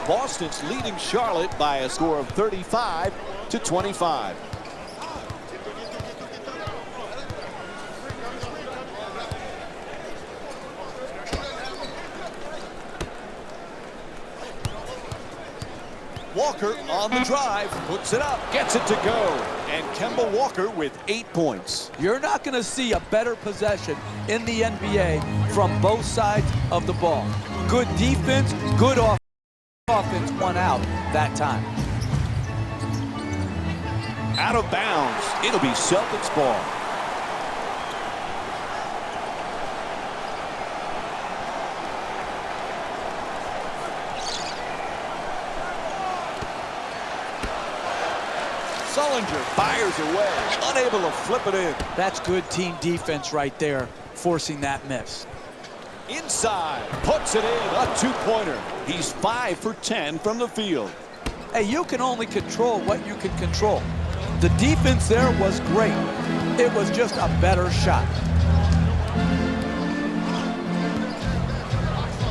Boston's leading Charlotte by a score of 35-25. Walker on the drive, puts it up, gets it to go. And Kemba Walker with 8 points. You're not going to see a better possession in the NBA from both sides of the ball. Good defense, good offense won out that time. Out of bounds. It'll be Celtics ball. Sullinger fires away, unable to flip it in. That's good team defense right there, forcing that miss. Inside, puts it in, a 2-pointer. He's 5 for 10 from the field. Hey, you can only control what you can control. The defense there was great. It was just a better shot.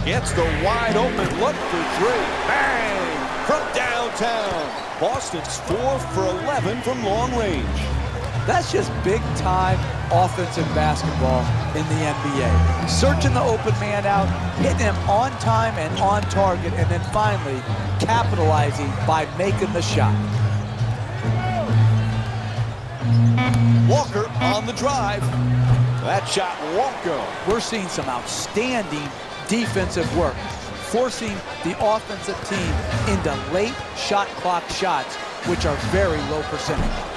Gets the wide open look for 3. Bang! From downtown. Boston's 4 for 11 from long range. That's just big-time offensive basketball in the NBA. Searching the open man out, hitting him on time and on target, and then finally capitalizing by making the shot. Walker on the drive. That shot won't go. We're seeing some outstanding defensive work, forcing the offensive team into late shot clock shots, which are very low percentage.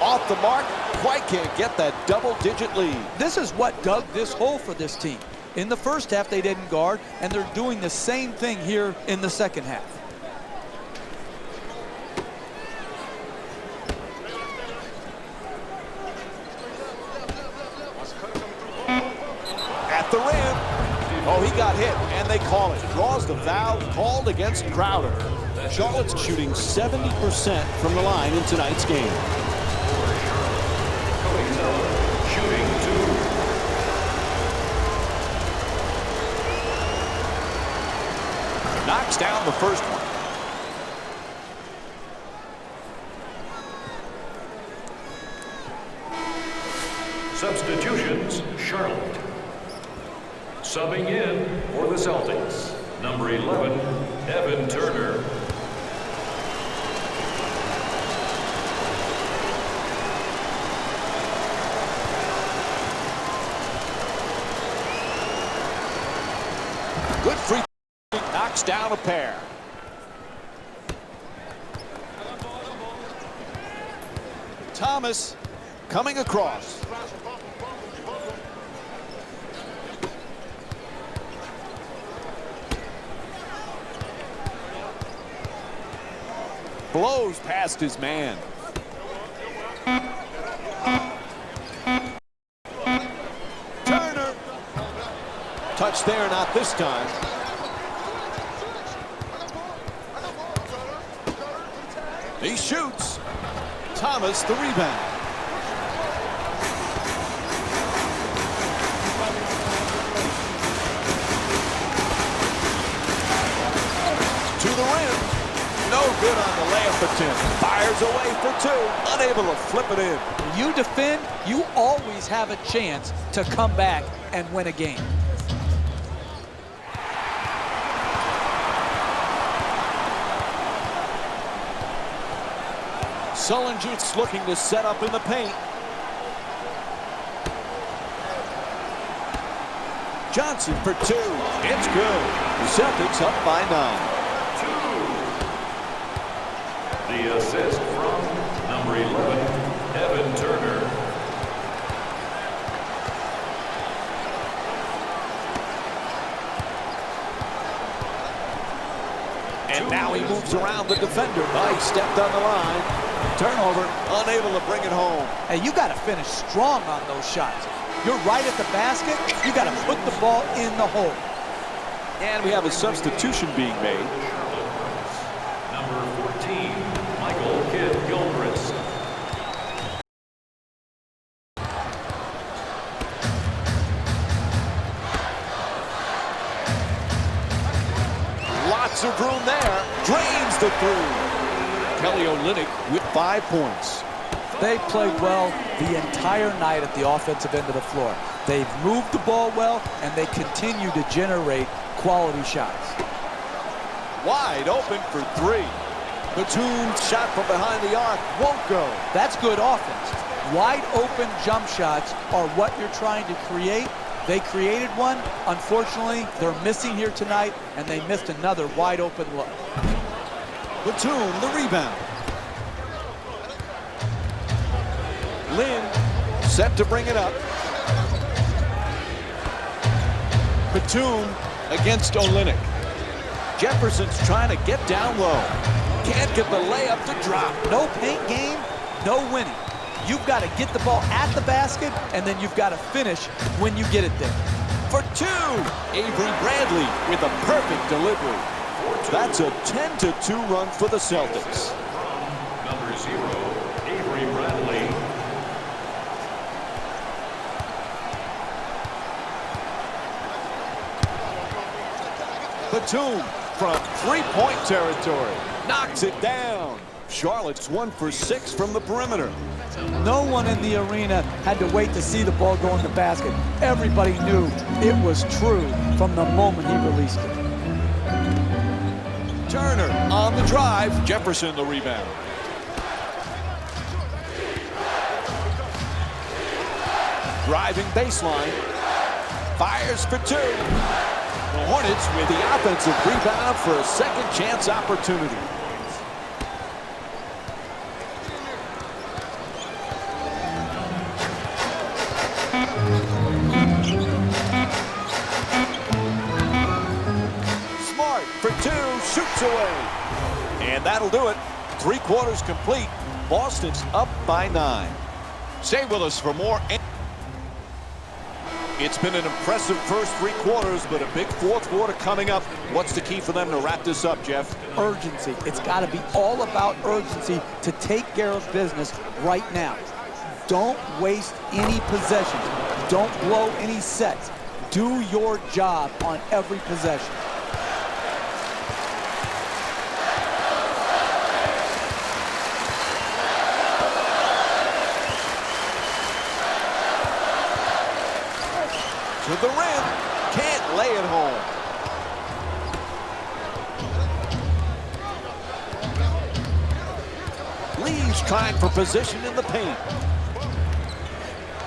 Off the mark, quite can't get that double-digit lead. This is what dug this hole for this team. In the first half, they didn't guard, and they're doing the same thing here in the second half. At the rim. Oh, he got hit, and they call it. Draws the foul called against Crowder. Charlotte's shooting 70% from the line in tonight's game. Shooting 2. Knocks down the first one. Substitutions, Charlotte. Subbing in for the Celtics, number 11, Evan Turner. Good free. Knocks down a pair. Thomas coming across. Blows past his man. Turner. Touch there, not this time. He shoots. Thomas the rebound. To the rim. No good on the layup attempt. Fires away for two. Unable to flip it in. You defend, you always have a chance to come back and win a game. Sullinger's looking to set up in the paint. Johnson for two. It's good. The Celtics up by 9. The assist from number 11, Evan Turner. And now he moves around the defender. He stepped on the line. Turnover, unable to bring it home. Hey, you got to finish strong on those shots. You're right at the basket. You got to put the ball in the hole. And we have a substitution being made. Number 14, Michael Kidd-Gilchrist. Lots of room there. Drains the three. Kelly Olynyk with 5 points. They played well the entire night at the offensive end of the floor. They've moved the ball well, and they continue to generate quality shots. Wide open for three. Batum's shot from behind the arc won't go. That's good offense. Wide open jump shots are what you're trying to create. They created one. Unfortunately, they're missing here tonight, and they missed another wide open look. Batum the rebound. Lynn set to bring it up. Batum against Olynyk. Jefferson's trying to get down low. Can't get the layup to drop. No paint game, no winning. You've got to get the ball at the basket, and then you've got to finish when you get it there. For two, Avery Bradley with a perfect delivery. That's a 10-2 run for the Celtics. Number 0, Avery Bradley. Batum from three-point territory. Knocks it down. Charlotte's 1 for 6 from the perimeter. No one in the arena had to wait to see the ball go in the basket. Everybody knew it was true from the moment he released it. Turner on the drive. Jefferson the rebound. Driving baseline. Fires for 2. The Hornets with the offensive rebound for a second chance opportunity. Smart for 2, shoots away. And that'll do it. 3 quarters complete. Boston's up by 9. Stay with us for more. It's been an impressive first 3 quarters, but a big fourth quarter coming up. What's the key for them to wrap this up, Jeff? Urgency. It's got to be all about urgency to take care of business right now. Don't waste any possessions. Don't blow any sets. Do your job on every possession. To the rim, can't lay it home. Lee's trying for position in the paint.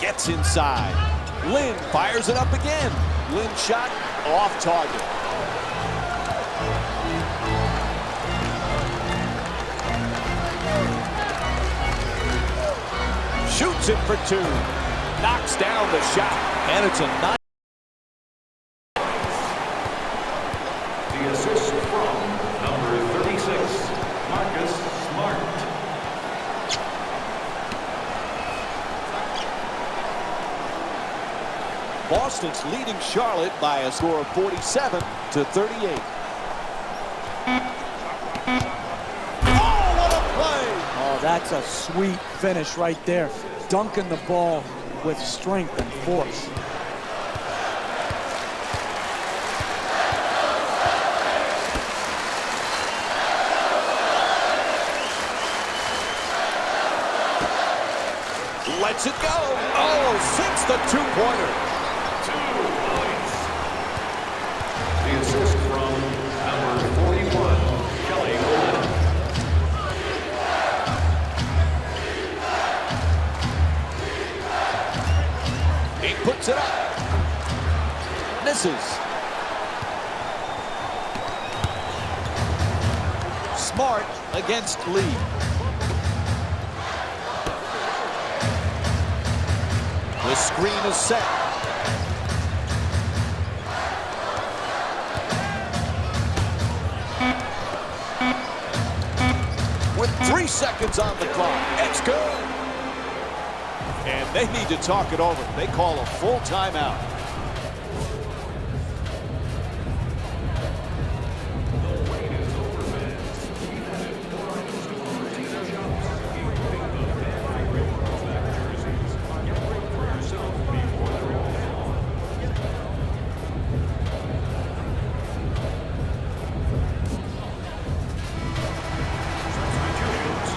Gets inside. Lin fires it up again. Lin shot off target. Shoots it for 2. Knocks down the shot. And it's a 9. The assist from number 36, Marcus Smart. Boston's leading Charlotte by a score of 47 to 38. Oh, what a play! Oh, that's a sweet finish right there. Dunking the ball with strength and force. Lets it go. Oh, sinks the 2-pointer. 2 points. The assist from number 41, Kelly Olynyk. He puts it up. Misses. Smart against Lee. The screen is set. With 3 seconds on the clock. It's good. And they need to talk it over. They call a full timeout.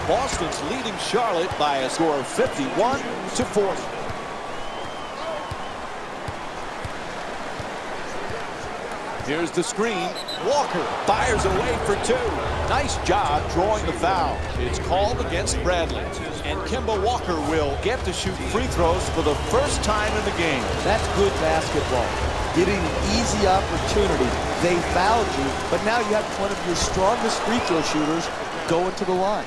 Boston's leading Charlotte by a score of 51 to 40. Here's the screen. Walker fires away for 2. Nice job drawing the foul. It's called against Bradley. And Kemba Walker will get to shoot free throws for the first time in the game. That's good basketball. Getting an easy opportunity. They fouled you, but now you have one of your strongest free throw shooters going to the line.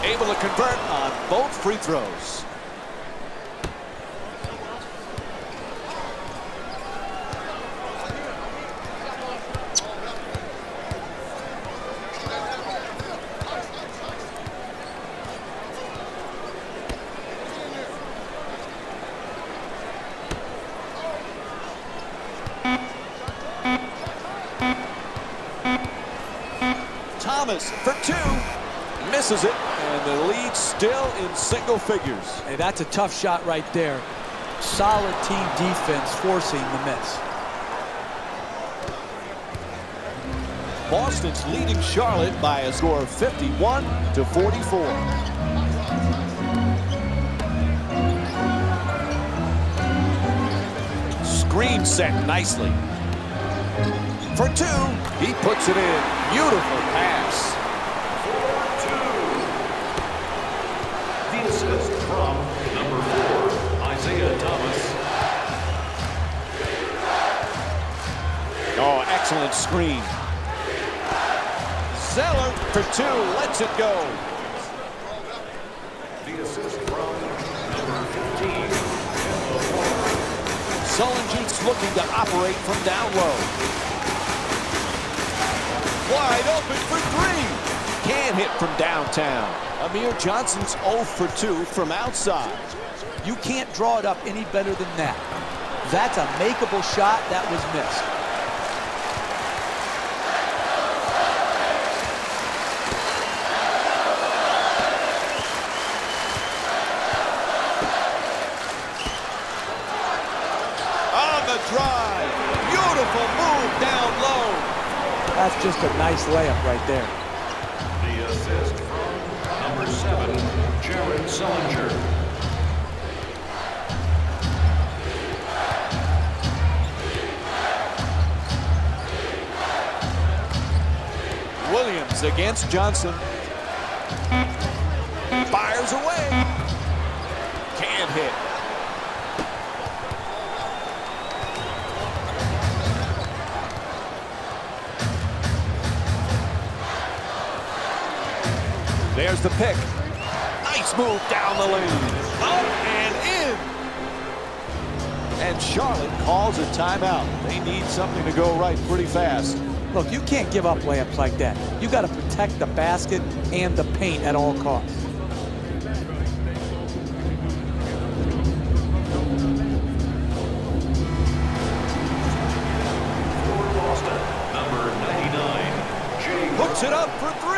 Able to convert on both free throws. Thomas for two. Misses it, and the lead still in single figures. Hey, that's a tough shot right there. Solid team defense forcing the miss. Boston's leading Charlotte by a score of 51-44. Screen set nicely. For two, he puts it in. Beautiful pass. The assist from number 4, Isaiah Thomas. Oh, excellent screen. Zeller for two, lets it go. The assist from number 15, Sullinger's looking to operate from down low. Wide open for three. Can't hit from downtown. Amir Johnson's 0 for 2 from outside. You can't draw it up any better than that. That's a makeable shot that was missed. On the drive. Beautiful move down low. That's just a nice layup right there. the assist from number 7, Jared Sullinger. Williams against Johnson. Fires away. Can't hit. There's the pick. Nice move down the lane. Up and in. And Charlotte calls a timeout. They need something to go right pretty fast. Look, you can't give up layups like that. You got to protect the basket and the paint at all costs. For Boston, number 99, Jay Puts it up for three.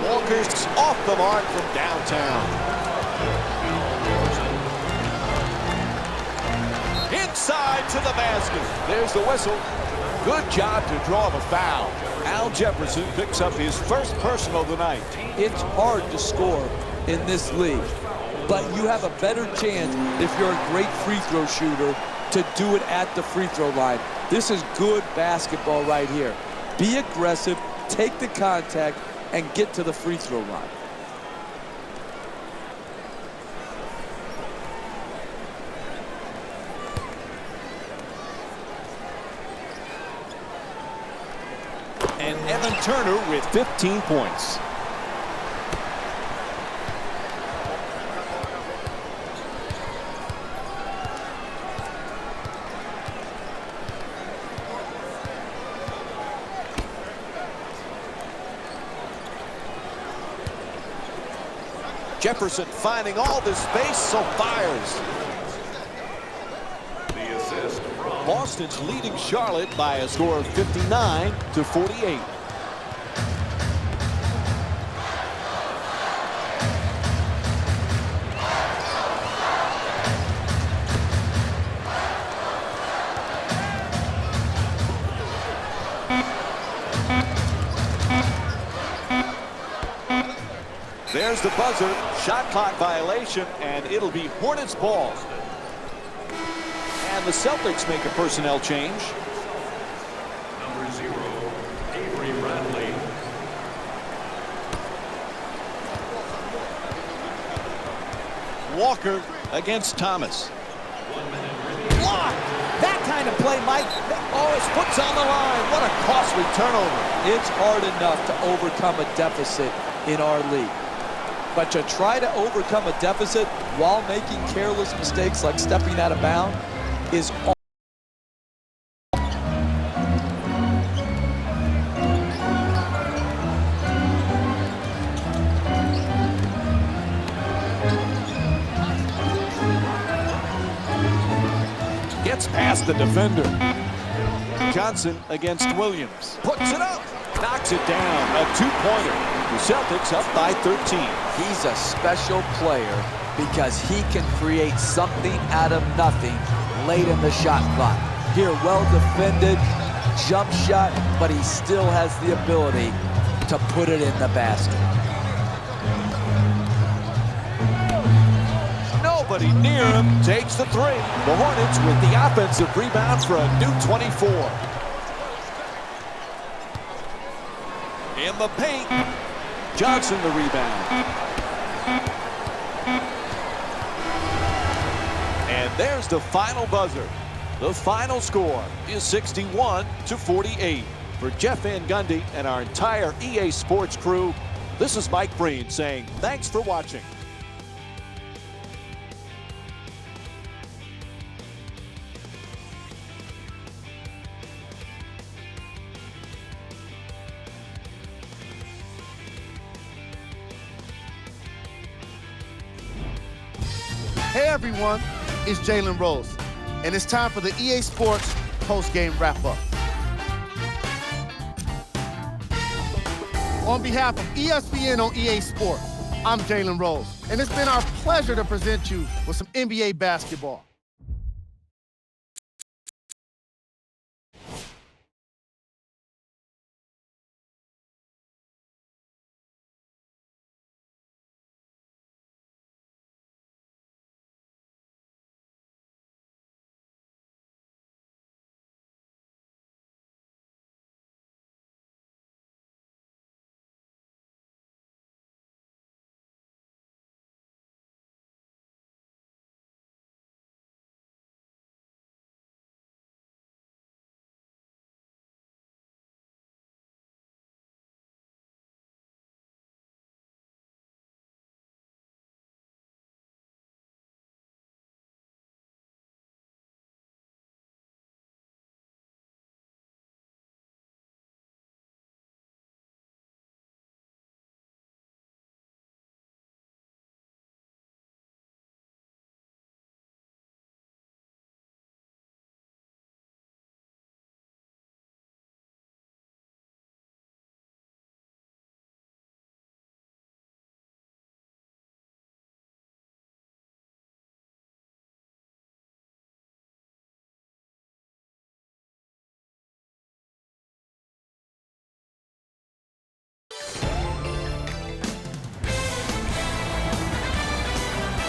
Walker's off the mark from downtown. Inside to the basket. There's the whistle. Good job to draw the foul. Al Jefferson picks up his first personal of the night. It's hard to score in this league, but you have a better chance if you're a great free throw shooter to do it at the free throw line. This is good basketball right here. Be aggressive, take the contact, and get to the free throw line. And Evan Turner with 15 points. Jefferson finding all the space, so fires. the assist from Boston's leading Charlotte by a score of 59-48. There's the buzzer, shot clock violation, and it'll be Hornets ball. And the Celtics make a personnel change. number 0, Avery Bradley. Walker against Thomas. 1 minute. Block! That kind of play, Mike. Oh, his foot's on the line. What a costly turnover. It's hard enough to overcome a deficit in our league. But to try to overcome a deficit while making careless mistakes like stepping out of bounds is all. Gets past the defender. Johnson against Williams. Puts it up. knocks it down. A two-pointer. The Celtics up by 13. He's a special player because he can create something out of nothing late in the shot clock. Here, well defended, jump shot, but he still has the ability to put it in the basket. Nobody near him takes the three. The Hornets with the offensive rebound for a new 24. In the paint, Johnson the rebound. And there's the final buzzer. The final score is 61-48. For Jeff Van Gundy and our entire EA Sports crew, this is Mike Breen saying thanks for watching. Hey everyone, it's Jalen Rose, and it's time for the EA Sports post-game wrap-up. On behalf of ESPN on EA Sports, I'm Jalen Rose, and it's been our pleasure to present you with some NBA basketball.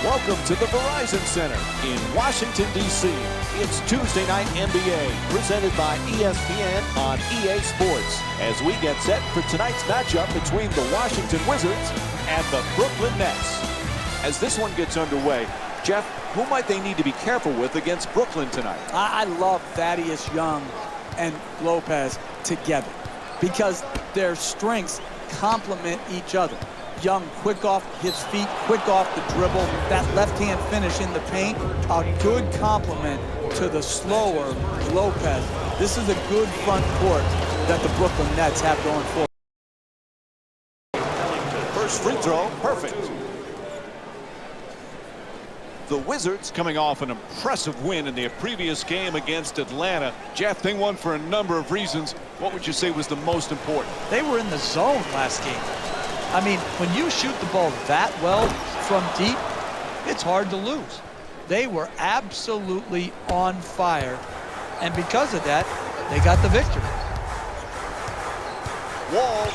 Welcome to the Verizon Center in Washington, D.C. It's Tuesday Night NBA, presented by ESPN on EA Sports, as we get set for tonight's matchup between the Washington Wizards and the Brooklyn Nets. As this one gets underway, Jeff, who might they need to be careful with against Brooklyn tonight? I love Thaddeus Young and Lopez together because their strengths complement each other. Young, quick off his feet, quick off the dribble, that left-hand finish in the paint, a good complement to the slower Lopez. This is a good front court that the Brooklyn Nets have going forward. First free throw, perfect. The Wizards coming off an impressive win in their previous game against Atlanta. Jeff, they won for a number of reasons. What would you say was the most important? They were in the zone last game. I mean, when you shoot the ball that well from deep, it's hard to lose. They were absolutely on fire, and because of that, they got the victory. Wall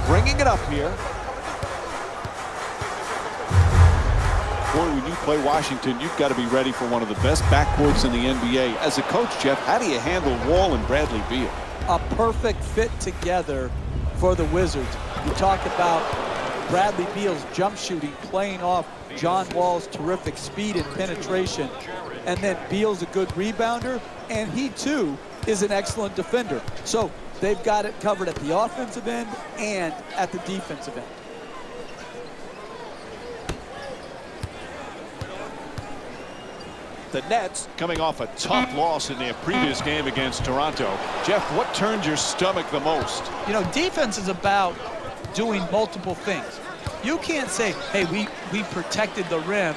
bringing it up here. Boy, when you play Washington, you've got to be ready for one of the best backcourts in the NBA. As a coach, Jeff, how do you handle Wall and Bradley Beal? A perfect fit together for the Wizards. You talk about Bradley Beal's jump shooting, playing off John Wall's terrific speed and penetration. And then Beal's a good rebounder, and he too is an excellent defender. So they've got it covered at the offensive end and at the defensive end. The Nets coming off a tough loss in their previous game against Toronto. Jeff, what turned your stomach the most? You know, defense is about doing multiple things. You can't say, hey, we protected the rim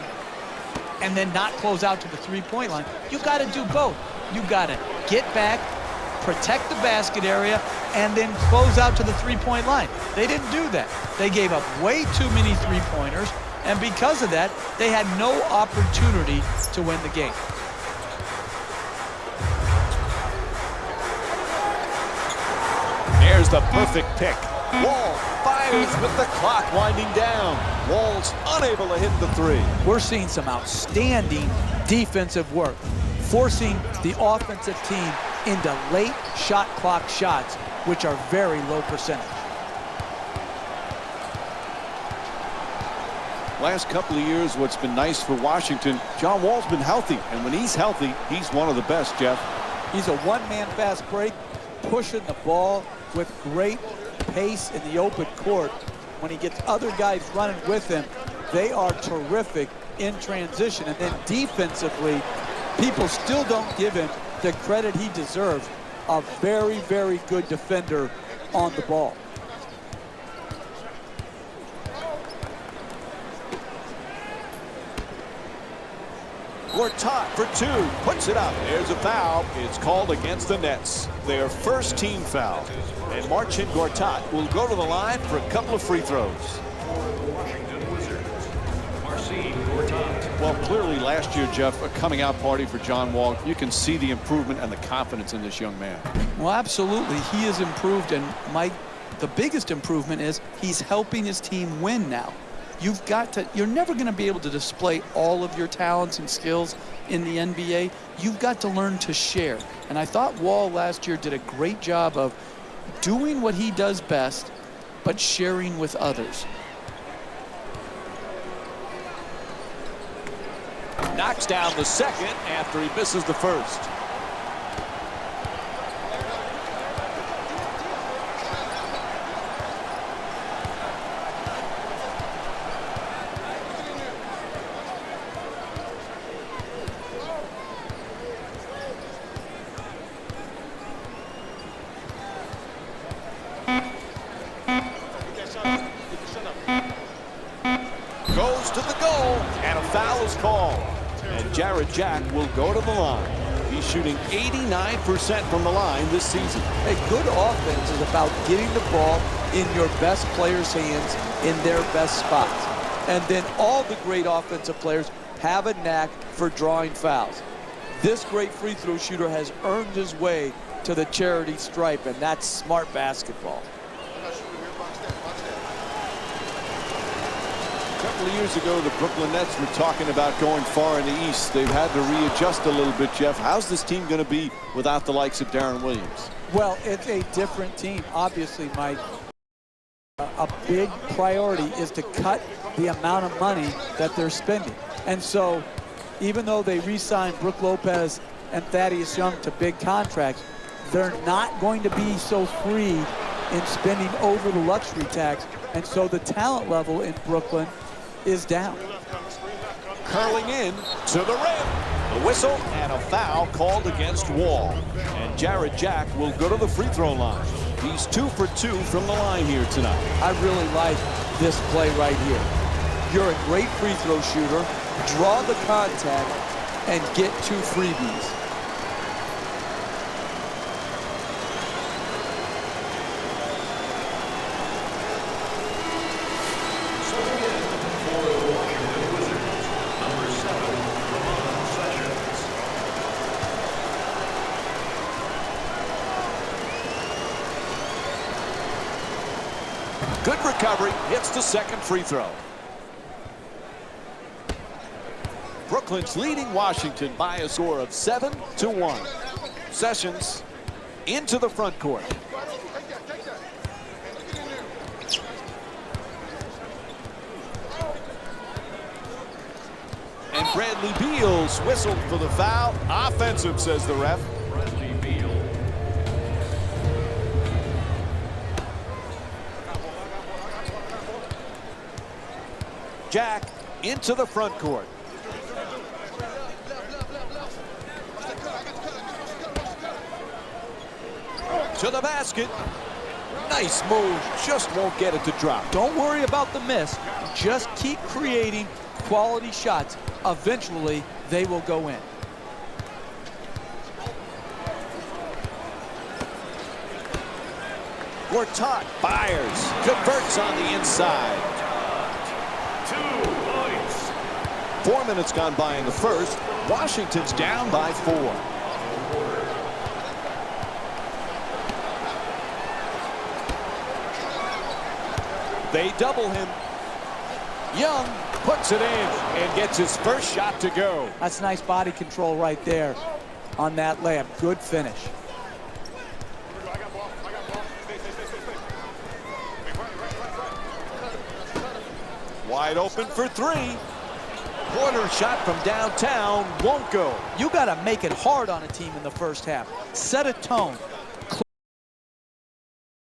and then not close out to the three-point line. You got to do both. You got to get back protect the basket area, and then close out to the three-point line. They didn't do that. They gave up way too many three-pointers, and because of that, they had no opportunity to win the game. There's the perfect pick. Wall fires with the clock winding down. Wall's unable to hit the three. We're seeing some outstanding defensive work, forcing the offensive team into late shot clock shots, which are very low percentage. Last couple of years, what's been nice for Washington, John Wall's been healthy. And when he's healthy, he's one of the best, Jeff. He's a one-man fast break, pushing the ball with great pace in the open court. When he gets other guys running with him, they are terrific in transition. And then defensively, people still don't give him the credit he deserves. A very, very good defender on the ball. Gortat for two, puts it up. There's a foul. It's called against the Nets. Their first team foul. And Marcin Gortat will go to the line for a couple of free throws. Washington Wizards, Marcin Gortat. Well, clearly last year, Jeff, a coming out party for John Wall. You can see the improvement and the confidence in this young man. Well, absolutely. He has improved, and Mike, the biggest improvement is he's helping his team win now. You're never going to be able to display all of your talents and skills in the NBA. You've got to learn to share. And I thought Wall last year did a great job of doing what he does best, but sharing with others. Knocks down the second after he misses the first. Goes to the goal, and a foul is called. And Jarrett Jack will go to the line. He's shooting 89% from the line this season. A good offense is about getting the ball in your best players' hands in their best spots. And then all the great offensive players have a knack for drawing fouls. This great free throw shooter has earned his way to the charity stripe, and that's smart basketball. A couple of years ago, the Brooklyn Nets were talking about going far in the East. They've had to readjust a little bit, Jeff. How's this team going to be without the likes of Darren Williams? Well, it's a different team, obviously, Mike. A big priority is to cut the amount of money that they're spending. And so, even though they re-signed Brook Lopez and Thaddeus Young to big contracts, they're not going to be so free in spending over the luxury tax. And so the talent level in Brooklyn is down. Curling in to the rim. The whistle and a foul called against Wall. And Jarrett Jack will go to the free throw line. He's 2 for 2 from the line here tonight. I really like this play right here. You're a great free throw shooter. Draw the contact and get 2 freebies. Good recovery, hits the second free throw. Brooklyn's leading Washington by a score of 7-1. Sessions into the front court. And Bradley Beal's whistled for the foul. Offensive, says the ref. Bradley Beal. Jack into the front court. To the basket. Nice move. Just won't get it to drop. Don't worry about the miss. Just keep creating quality shots. Eventually, they will go in. Gortat fires, converts on the inside. 2 points. 4 minutes gone by in the first. Washington's down by 4. They double him. Young puts it in and gets his first shot to go. That's nice body control right there on that layup. Good finish. Wide open for 3. Corner shot from downtown won't go. You got to make it hard on a team in the first half. Set a tone.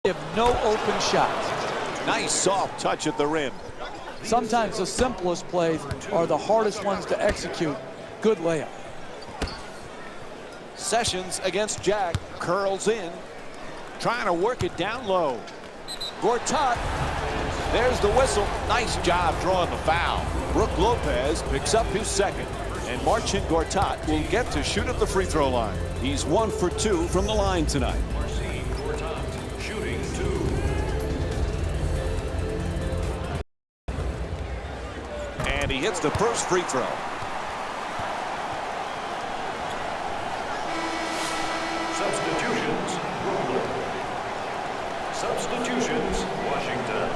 Give no open shots. Nice soft touch at the rim. Sometimes the simplest plays are the hardest ones to execute. Good layup. Sessions against Jack. Curls in. Trying to work it down low. Gortat. There's the whistle. Nice job drawing the foul. Brook Lopez picks up his second. And Marcin Gortat will get to shoot at the free throw line. He's 1 for 2 from the line tonight. Marcin Gortat shooting 2. And he hits the first free throw. Substitutions, Brooklyn. Substitutions, Washington.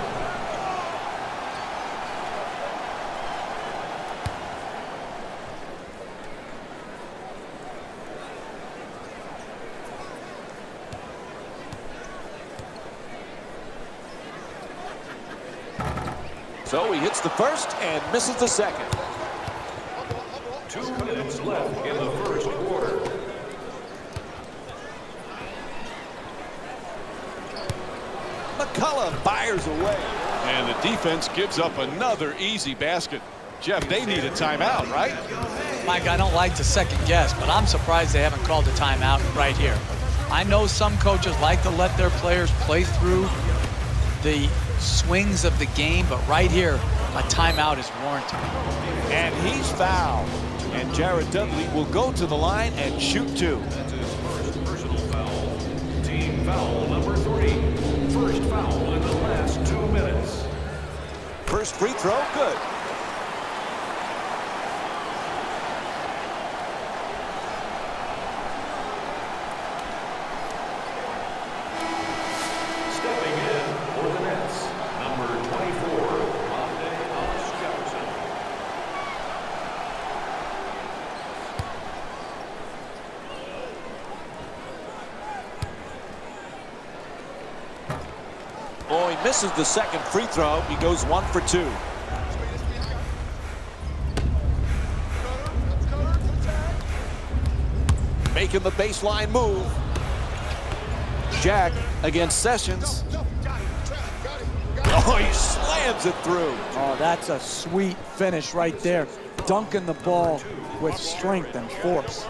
So he hits the first and misses the second. 2 minutes left in the first quarter. McCullough fires away. And the defense gives up another easy basket. Jeff, they need a timeout, right? Mike, I don't like to second guess, but I'm surprised they haven't called a timeout right here. I know some coaches like to let their players play through the swings of the game, but right here, a timeout is warranted. And he's fouled. And Jared Dudley will go to the line and shoot 2. That's his first personal foul. Team foul number 3. First foul in the last 2 minutes. First free throw, good. Stepping in for the Nets, number 24, Monte Hollis Jefferson. Oh, he misses the second free throw. He goes 1 for 2. Making the baseline move. Jack against Sessions. Oh, he slams it through. Oh, that's a sweet finish right there. Dunking the ball with strength and force.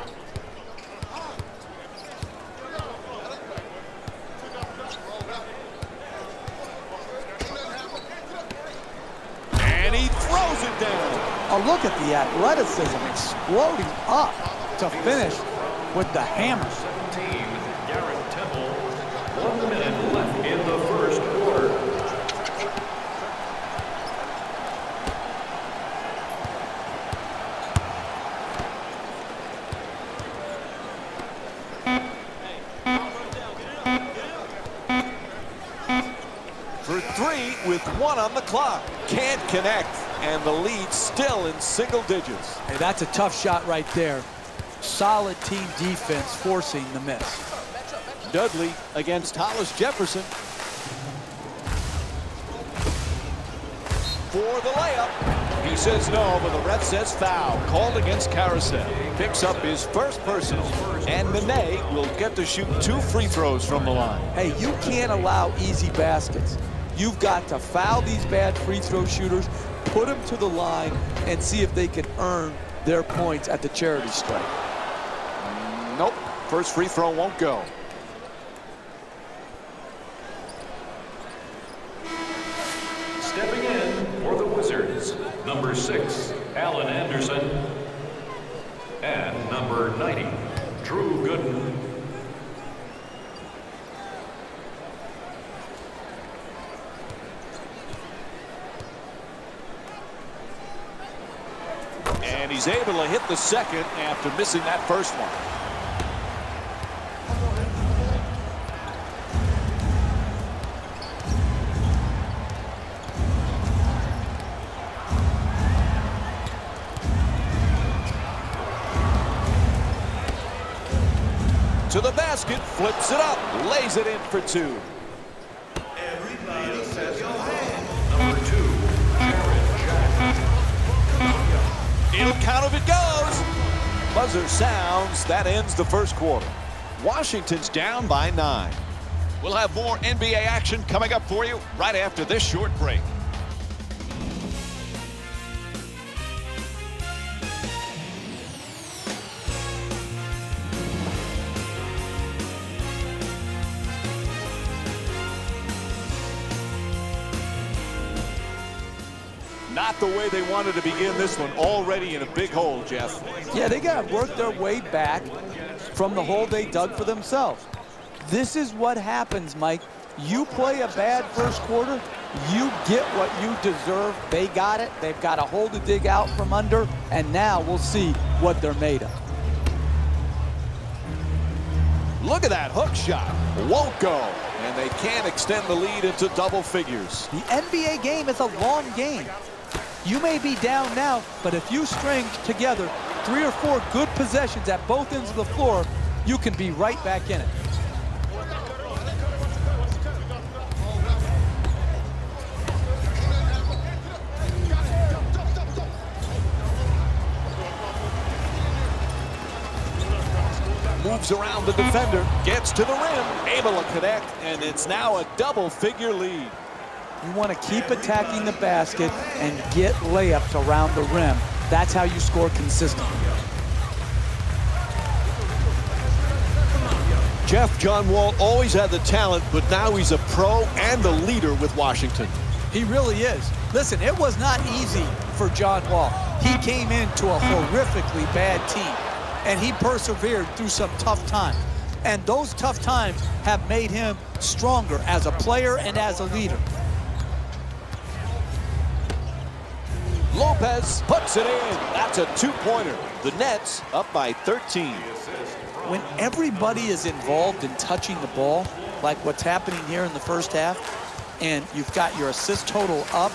And he throws it down. Oh, look at the athleticism exploding up to finish with the hammer. 17, Garrett Temple. 1 minute left in the first quarter. For 3 with 1 on the clock. Can't connect. And the lead still in single digits. Hey, that's a tough shot right there. Solid team defense forcing the miss. Dudley against Hollis Jefferson. For the layup. He says no, but the ref says foul. Called against Carousel. Picks up his first personal. And Nene will get to shoot 2 free throws from the line. Hey, you can't allow easy baskets. You've got to foul these bad free throw shooters, put them to the line, and see if they can earn their points at the charity stripe. Nope. First free throw won't go. Stepping in for the Wizards, number 6, Allen Anderson. And number 90, Drew Gooden. He's able to hit the second after missing that first one. To the basket, flips it up, lays it in for two. Everybody says go ahead. Number 2, Jared Jack. In count of it goes. Buzzer sounds. That ends the first quarter. Washington's down by 9. We'll have more NBA action coming up for you right after this short break. Not the way they wanted to begin this one, already in a big hole, Jeff. Yeah, they got to work their way back from the hole they dug for themselves. This is what happens, Mike. You play a bad first quarter, you get what you deserve. They got it. They've got a hole to dig out from under, and now we'll see what they're made of. Look at that hook shot. Won't go. And they can't extend the lead into double figures. The NBA game is a long game. You may be down now, but if you string together 3 or 4 good possessions at both ends of the floor, you can be right back in it. Moves around the defender, gets to the rim, able to connect, and it's now a double-figure lead. You want to keep attacking the basket and get layups around the rim. That's how you score consistently. Jeff, John Wall always had the talent, but now he's a pro and a leader with Washington. He really is. Listen, it was not easy for John Wall. He came into a horrifically bad team, and he persevered through some tough times. And those tough times have made him stronger as a player and as a leader. Lopez puts it in. That's a two-pointer. The Nets up by 13. When everybody is involved in touching the ball, like what's happening here in the first half, and you've got your assist total up,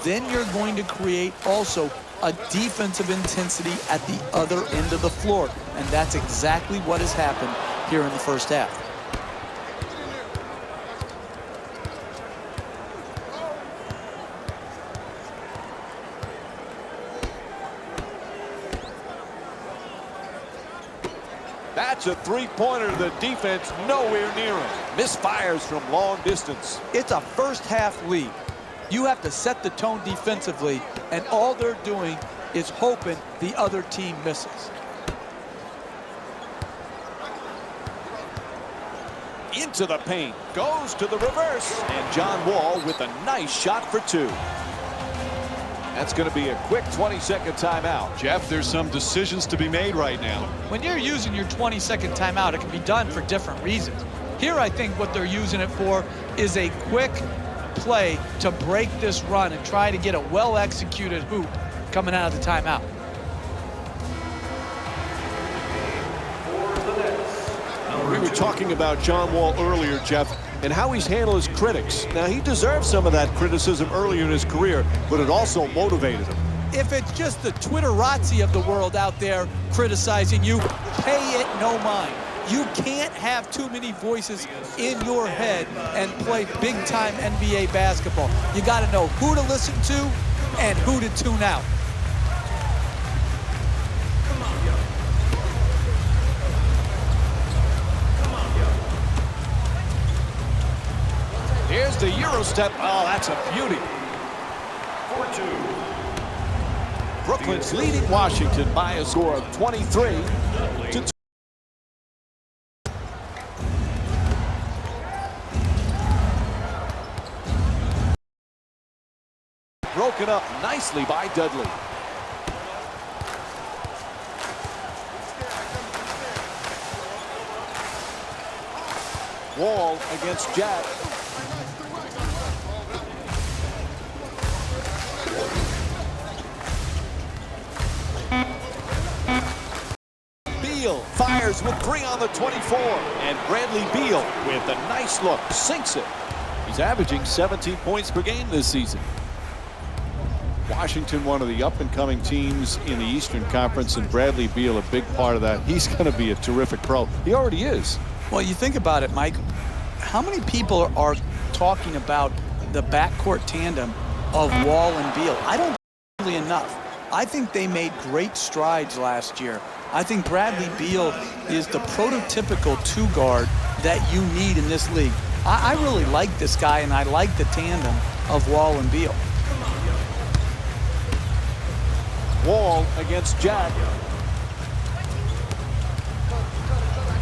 then you're going to create also a defensive intensity at the other end of the floor. And that's exactly what has happened here in the first half. That's a three-pointer. The defense nowhere near him. Misfires from long distance. It's a first half lead. You have to set the tone defensively, and all they're doing is hoping the other team misses. Into the paint, goes to the reverse, and John Wall with a nice shot for two. That's going to be a quick 20-second timeout. Jeff, there's some decisions to be made right now. When you're using your 20-second timeout, it can be done for different reasons. Here, I think what they're using it for is a quick play to break this run and try to get a well-executed hoop coming out of the timeout. We were talking about John Wall earlier, Jeff, and how he's handled his critics. Now, he deserved some of that criticism earlier in his career, but it also motivated him. If it's just the Twitterazzi of the world out there criticizing you, pay it no mind. You can't have too many voices in your head and play big-time NBA basketball. You got to know who to listen to and who to tune out. Here's the Euro step. Oh, that's a beauty. 4-2. Brooklyn's leading Washington by a score of 23-2. Broken up nicely by Dudley. Wall against Jack. fires with 3 on the 24. And Bradley Beal with a nice look, sinks it. He's averaging 17 points per game this season. Washington, one of the up-and-coming teams in the Eastern Conference, and Bradley Beal, a big part of that. He's going to be a terrific pro. He already is. Well, you think about it, Mike. How many people are talking about the backcourt tandem of Wall and Beal? I don't think really enough. I think they made great strides last year. I think Bradley Beal is the prototypical two-guard that you need in this league. I really like this guy, and I like the tandem of Wall and Beal. Wall against Jack.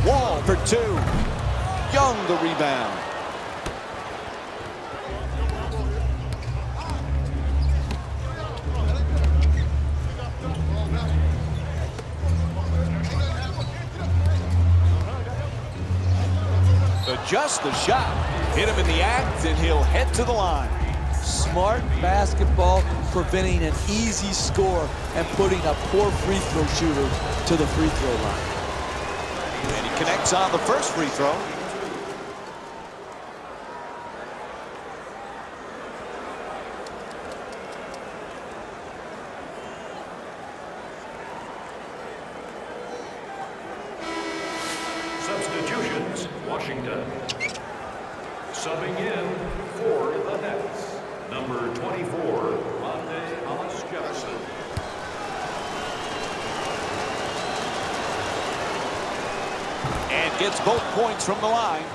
Wall for 2. Young the rebound. Adjusts the shot. Hit him in the act, and he'll head to the line. Smart basketball, preventing an easy score and putting a poor free throw shooter to the free throw line. And he connects on the first free throw. Substitutions, Washington. Subbing in for the Nets, number 24, Rondae Hollis-Jefferson. And gets both points from the line.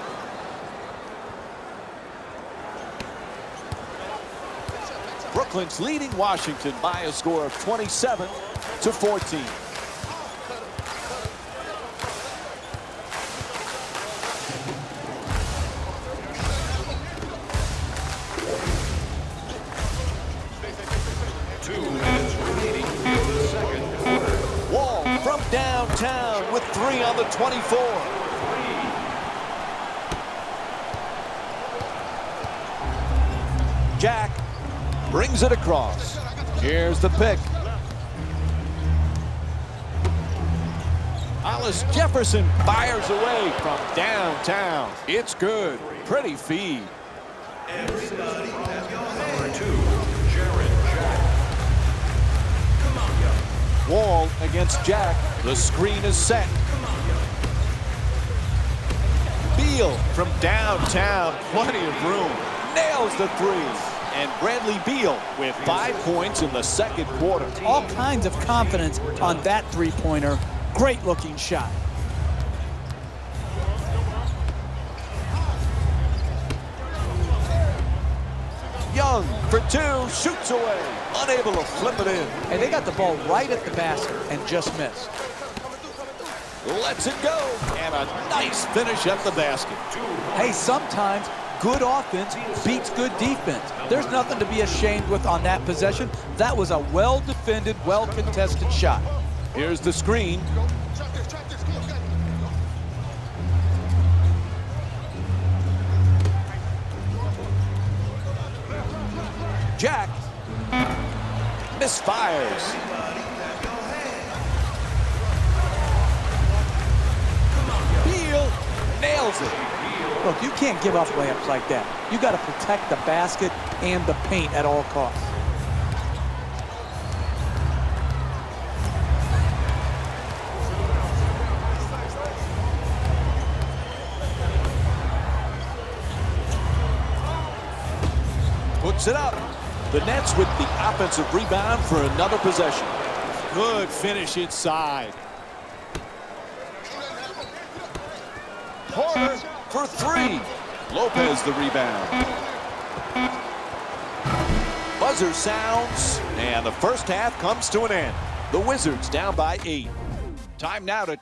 Brooklyn's leading Washington by a score of 27-14. Downtown with 3 on the 24. Jack brings it across. Here's the pick. Hollis-Jefferson fires away from downtown. It's good. Pretty feed. Number 2, Jared Jack. Wall against Jack. The screen is set. Beal from downtown. Plenty of room. Nails the 3. And Bradley Beal with 5 points in the second quarter. All kinds of confidence on that three-pointer. Great looking shot. Young for 2, shoots away, unable to flip it in. And they got the ball right at the basket and just missed. Lets it go, and a nice finish at the basket. Hey, sometimes good offense beats good defense. There's nothing to be ashamed with on that possession. That was a well-defended, well-contested shot. Here's the screen. Jack misfires. Beal nails it. Look, you can't give up layups like that. You got to protect the basket and the paint at all costs. Puts it up. The Nets with the offensive rebound for another possession. Good finish inside. Porter for 3. Lopez the rebound. Buzzer sounds, and the first half comes to an end. The Wizards down by 8. Time now to...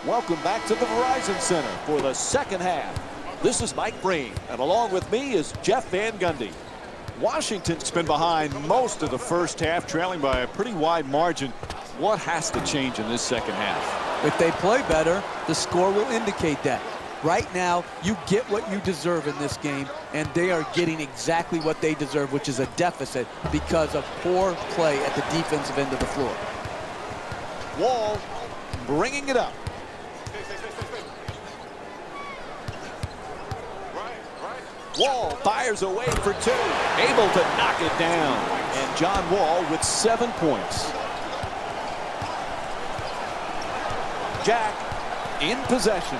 Welcome back to the Verizon Center for the second half. This is Mike Breen, and along with me is Jeff Van Gundy. Washington's been behind most of the first half, trailing by a pretty wide margin. What has to change in this second half? If they play better, the score will indicate that. Right now, you get what you deserve in this game, and they are getting exactly what they deserve, which is a deficit because of poor play at the defensive end of the floor. Wall bringing it up. Wall fires away for 2, able to knock it down. And John Wall with 7 points. Jack in possession.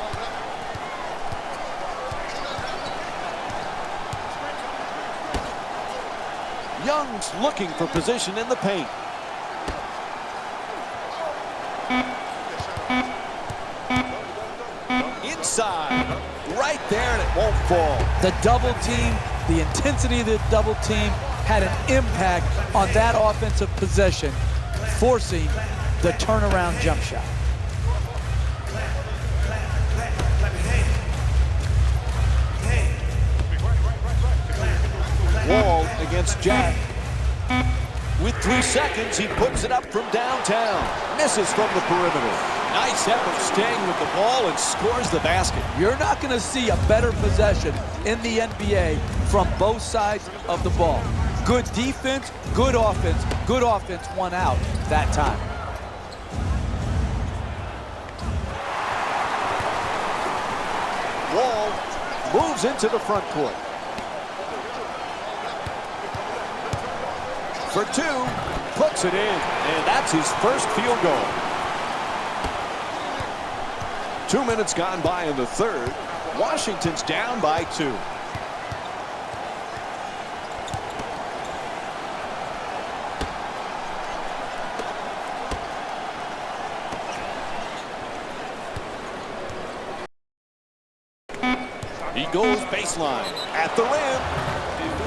Young's looking for position in the paint. Inside, right there, and it won't fall. The double team, the intensity of the double team had an impact on that offensive possession, forcing the turnaround jump shot. Wall against Jack. With 3 seconds, he puts it up from downtown. Misses from the perimeter. Nice effort staying with the ball and scores the basket. You're not going to see a better possession in the NBA from both sides of the ball. Good defense, good offense won out that time. Wall moves into the front court. For 2, puts it in, and that's his first field goal. 2 minutes gone by in the third. Washington's down by 2. He goes baseline at the rim.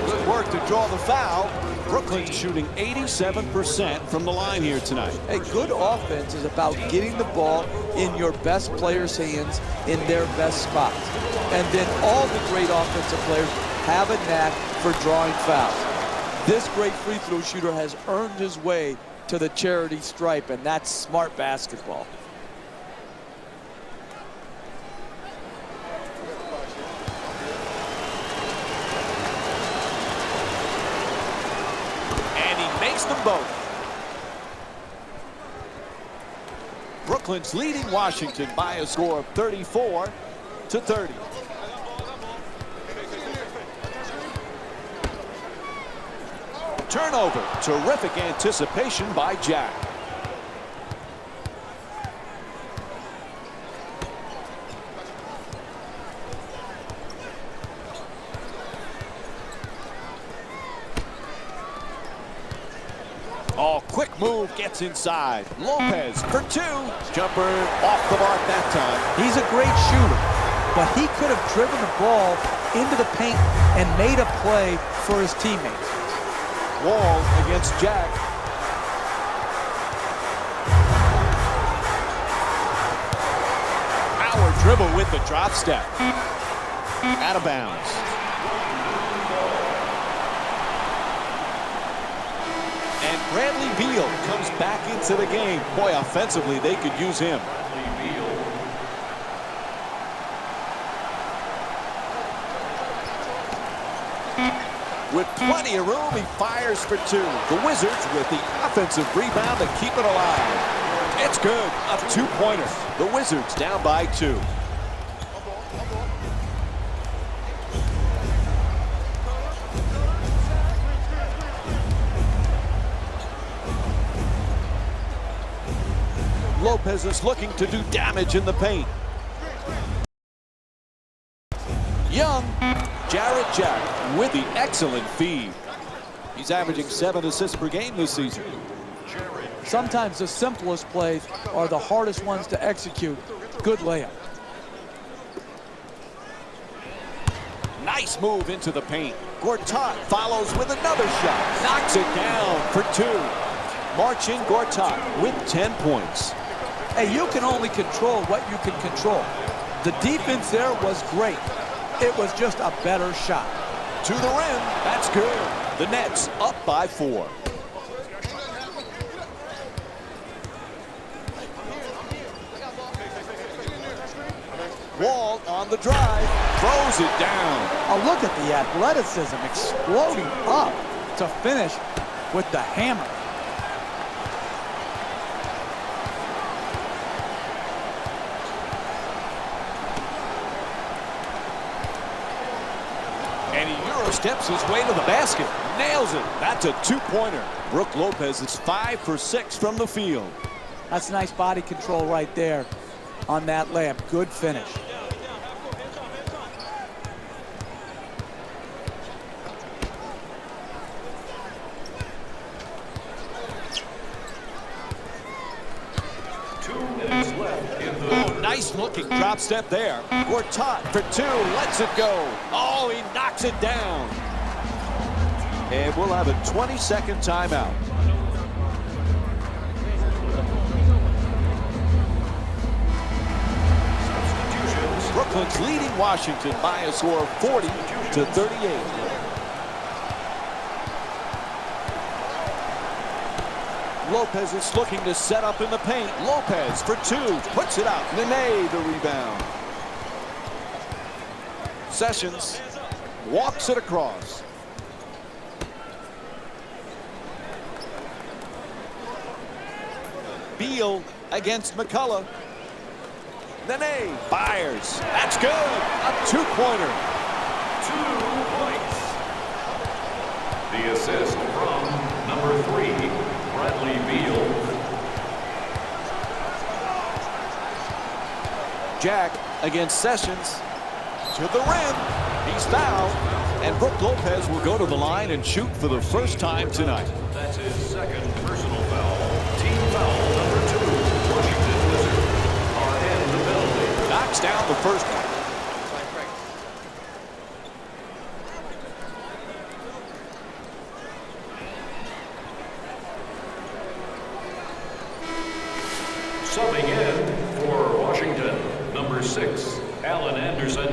Good work to draw the foul. Brooklyn's shooting 87% from the line here tonight. A good offense is about getting the ball in your best players' hands in their best spots. And then all the great offensive players have a knack for drawing fouls. This great free throw shooter has earned his way to the charity stripe, and that's smart basketball. Them both. Brooklyn's leading Washington by a score of 34-30. Turnover. Terrific anticipation by Jack. Oh, quick move, gets inside. Lopez for 2. Jumper off the mark that time. He's a great shooter, but he could have driven the ball into the paint and made a play for his teammates. Wall against Jack. Power dribble with the drop step. Out of bounds. Bradley Beal comes back into the game. Boy, offensively, they could use him. With plenty of room, he fires for 2. The Wizards with the offensive rebound to keep it alive. It's good. A 2-pointer. The Wizards down by 2. Lopez is looking to do damage in the paint. Young, Jarrett Jack with the excellent feed. He's averaging 7 assists per game this season. Sometimes the simplest plays are the hardest ones to execute. Good layup. Nice move into the paint. Gortat follows with another shot. Knocks it down for 2. Marcin Gortat with 10 points. Hey, you can only control what you can control. The defense there was great. It was just a better shot. To the rim. That's good. The Nets up by 4. Wall on the drive. Throws it down. Oh, look at the athleticism exploding up to finish with the hammer. And he Euro steps his way to the basket. Nails it. That's a two-pointer. Brook Lopez is 5 for 6 from the field. That's nice body control right there on that layup. Good finish. Nice looking drop step there. Gortat for two, lets it go. Oh, he knocks it down. And we'll have a 20-second timeout. Brooklyn's leading Washington by a score of 40-38. Lopez is looking to set up in the paint. Lopez for two, puts it out. Nene the rebound. Sessions walks it across. Beal against McCullough. Nene fires. That's good. A two-pointer. 2 points. The assist from number 3. Bradley Beal. Jack against Sessions. To the rim. He's fouled. And Brook Lopez will go to the line and shoot for the first time tonight. That's his second personal foul. Team foul number 2. Washington Wizards are in the penalty. Knocks down the first one. Subbing in for Washington, number 6, Allen Anderson,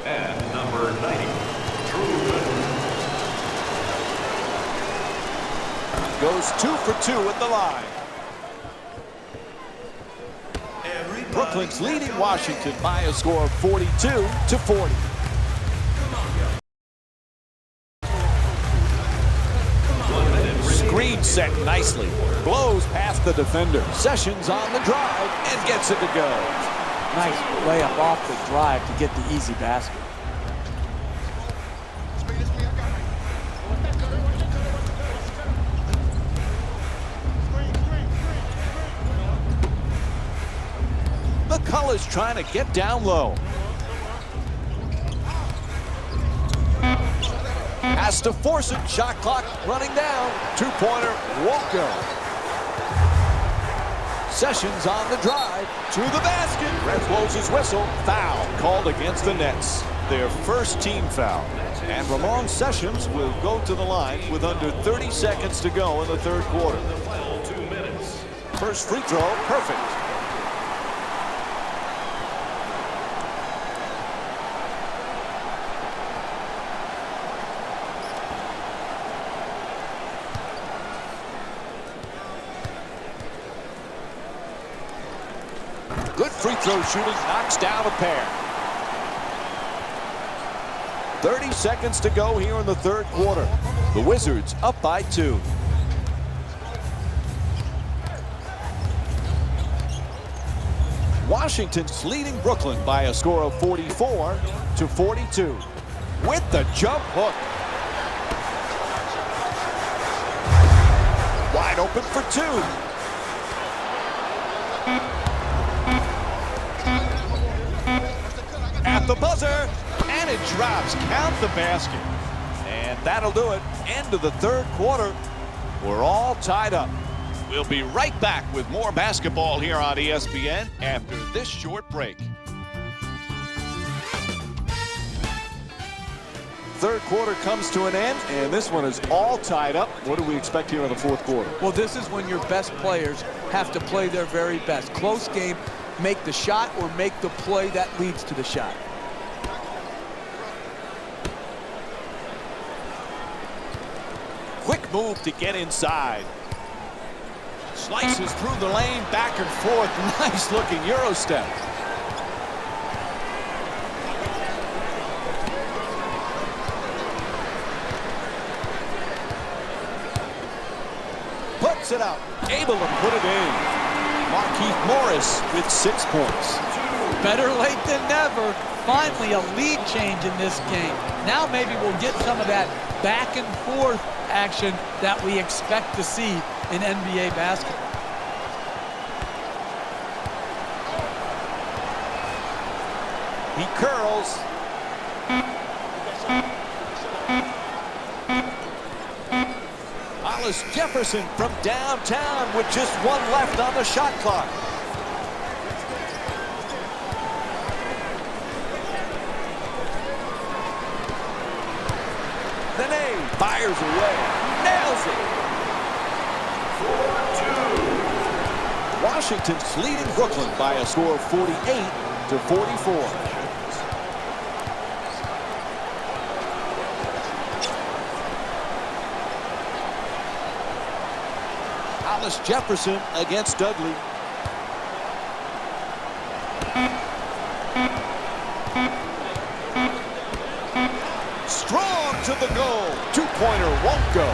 and number 90, Drew Gooden. Goes 2 for 2 at the line. Brooklyn's leading Washington by a score of 42-40. Screen set nicely. Blows past the defender. Sessions on the drive and gets it to go. Nice layup off the drive to get the easy basket. McCullough's trying to get down low. Has to force it. Shot clock running down. Two-pointer won't go. Sessions on the drive to the basket. Ref blows his whistle. Foul called against the Nets. Their first team foul. And Ramon Sessions will go to the line with under 30 seconds to go in the third quarter. The final 2 minutes. First free throw, perfect. Good free throw shooting, knocks down a pair. 30 seconds to go here in the third quarter. The Wizards up by 2. Washington's leading Brooklyn by a score of 44-42. With the jump hook. Wide open for 2. At the buzzer, and it drops. Count the basket. And that'll do it. End of the third quarter. We're all tied up. We'll be right back with more basketball here on ESPN after this short break. Third quarter comes to an end, and this one is all tied up. What do we expect here in the fourth quarter? Well, this is when your best players have to play their very best. Close game, make the shot or make the play that leads to the shot. Quick move to get inside. Slices through the lane, back and forth. Nice looking Euro step. Puts it up, able to put it in. Markieff Morris with 6 points. Better late than never. finally a lead change in this game. Now maybe we'll get some of that back and forth action that we expect to see in NBA basketball. He curls. Hollis Jefferson from downtown with just one left on the shot clock. Nene fires away. Nails it. 4-2. Washington's leading Brooklyn by a score of 48-44. Hollis Jefferson against Dudley. Strong to the goal. Two-pointer won't go.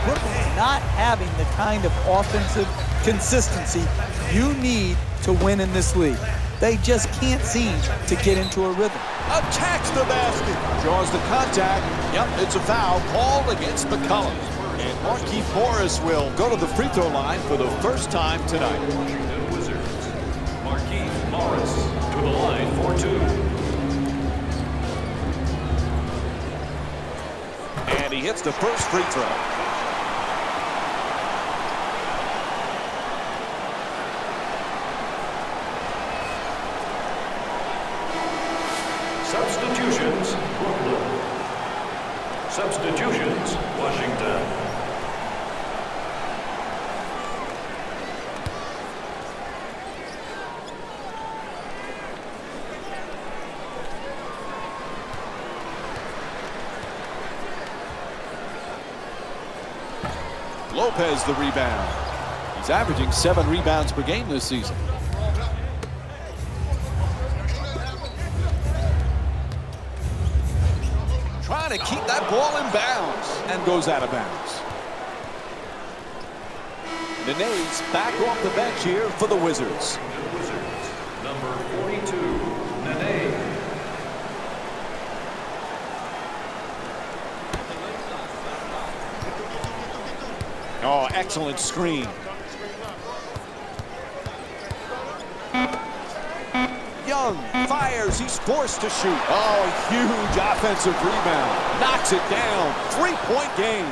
Brooklyn's not having the kind of offensive consistency you need to win in this league. They just can't seem to get into a rhythm. Attacks the basket. Draws the contact. Yep, it's a foul called against McCollum. And Markieff Morris will go to the free throw line for the first time tonight. Washington Wizards. Markieff Morris to the line for 2. And he hits the first free throw. Substitutions, Brooklyn. Substitutions, Washington. Lopez the rebound. He's averaging 7 rebounds per game this season. Trying to keep that ball in bounds and goes out of bounds. Nene's back off the bench here for the Wizards. The Wizards, number 42, Nene. Oh, excellent screen. Young fires. He's forced to shoot. Oh, huge offensive rebound. Knocks it down. 3-point game.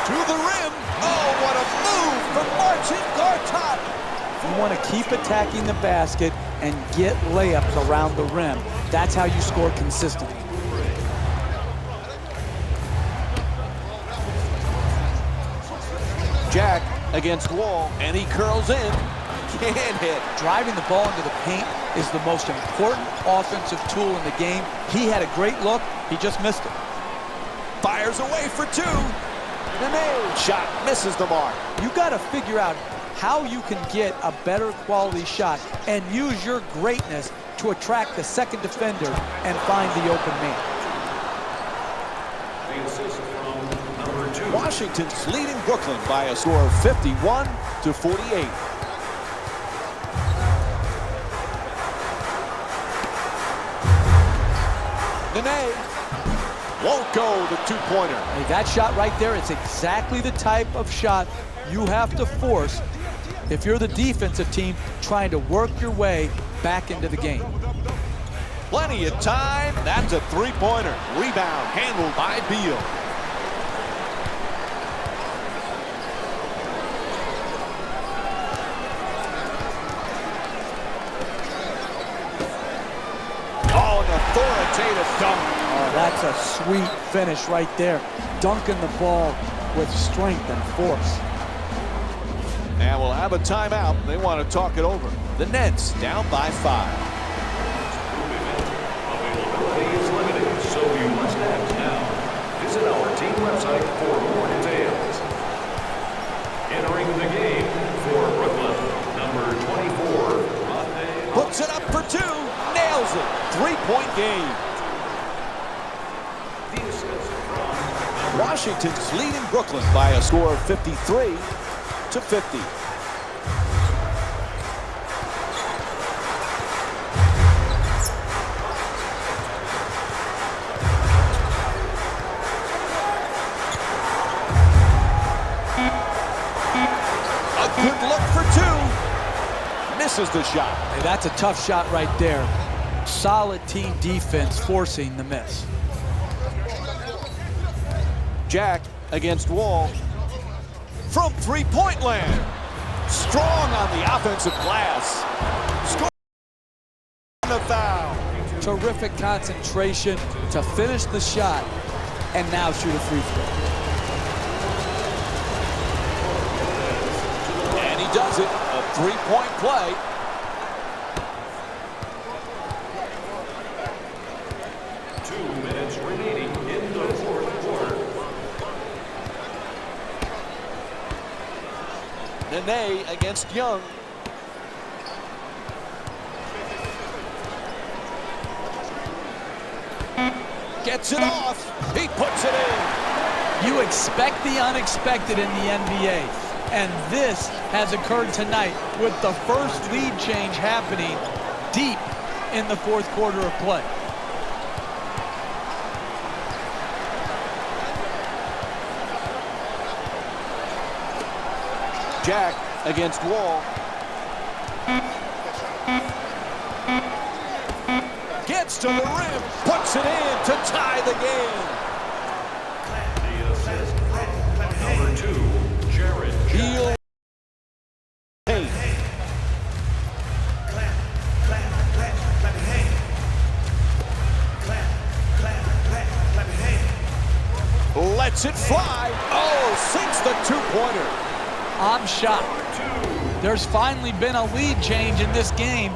To the rim. Oh, what a move from Marcin Gortat. You want to keep attacking the basket and get layups around the rim. That's how you score consistently. Jack against Wall, and he curls in. Can't hit. Driving the ball into the paint is the most important offensive tool in the game. He had a great look. He just missed it. Fires away for 2. Nene shot misses the mark. You got to figure out how you can get a better quality shot and use your greatness to attract the second defender and find the open man. The assist from number 2. Washington's leading Brooklyn by a score of 51-48. Nene won't go the two-pointer. Hey, that shot right there, it's exactly the type of shot you have to force if you're the defensive team trying to work your way back into the game. Plenty of time. That's a three-pointer. Rebound handled by Beal. Oh, an authoritative dunk. Oh, that's a sweet finish right there. Dunking the ball with strength and force. And we'll have a timeout. They want to talk it over. The Nets down by 5. Availability is limited, so you must act now. Visit our team website for more details. Entering the game for Brooklyn, number 24, Rodney. Puts it up for 2. Nails it. 3-point game. The assist Washington's leading Brooklyn by a score of 53-50. A good look for two. Misses the shot. Hey, that's a tough shot right there. Solid team defense forcing the miss. Jack against Wall. From three-point land. Strong on the offensive glass. Score on the foul. Terrific concentration to finish the shot and now shoot a free throw. And he does it. A three-point play. Nene against Young. Gets it off. He puts it in. You expect the unexpected in the NBA, and this has occurred tonight with the first lead change happening deep in the fourth quarter of play. Jack against Wall. Gets to the rim, puts it in to tie the game. The assist, number 2, Jared Heel. Lets it fly. Oh, sinks the two-pointer. I'm shocked. There's finally been a lead change in this game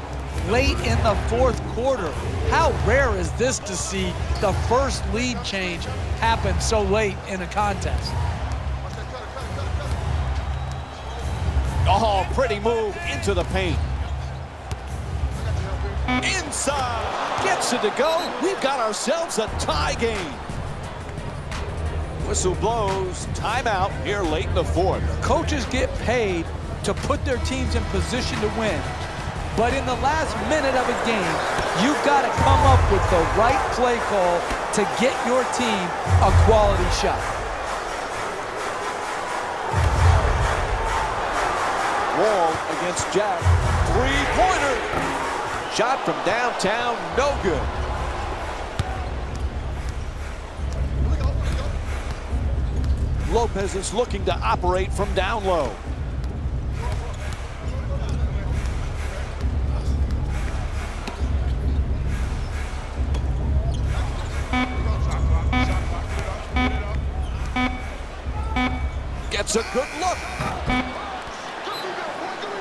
late in the fourth quarter. How rare is this to see the first lead change happen so late in a contest? Oh, pretty move into the paint. Inside. Gets it to go. We've got ourselves a tie game. Whistle blows. Timeout here late in the fourth. Coaches get paid to put their teams in position to win. But in the last minute of a game, you've got to come up with the right play call to get your team a quality shot. Wall against Jack. Three-pointer. Shot from downtown, no good. Lopez is looking to operate from down low. Gets a good look.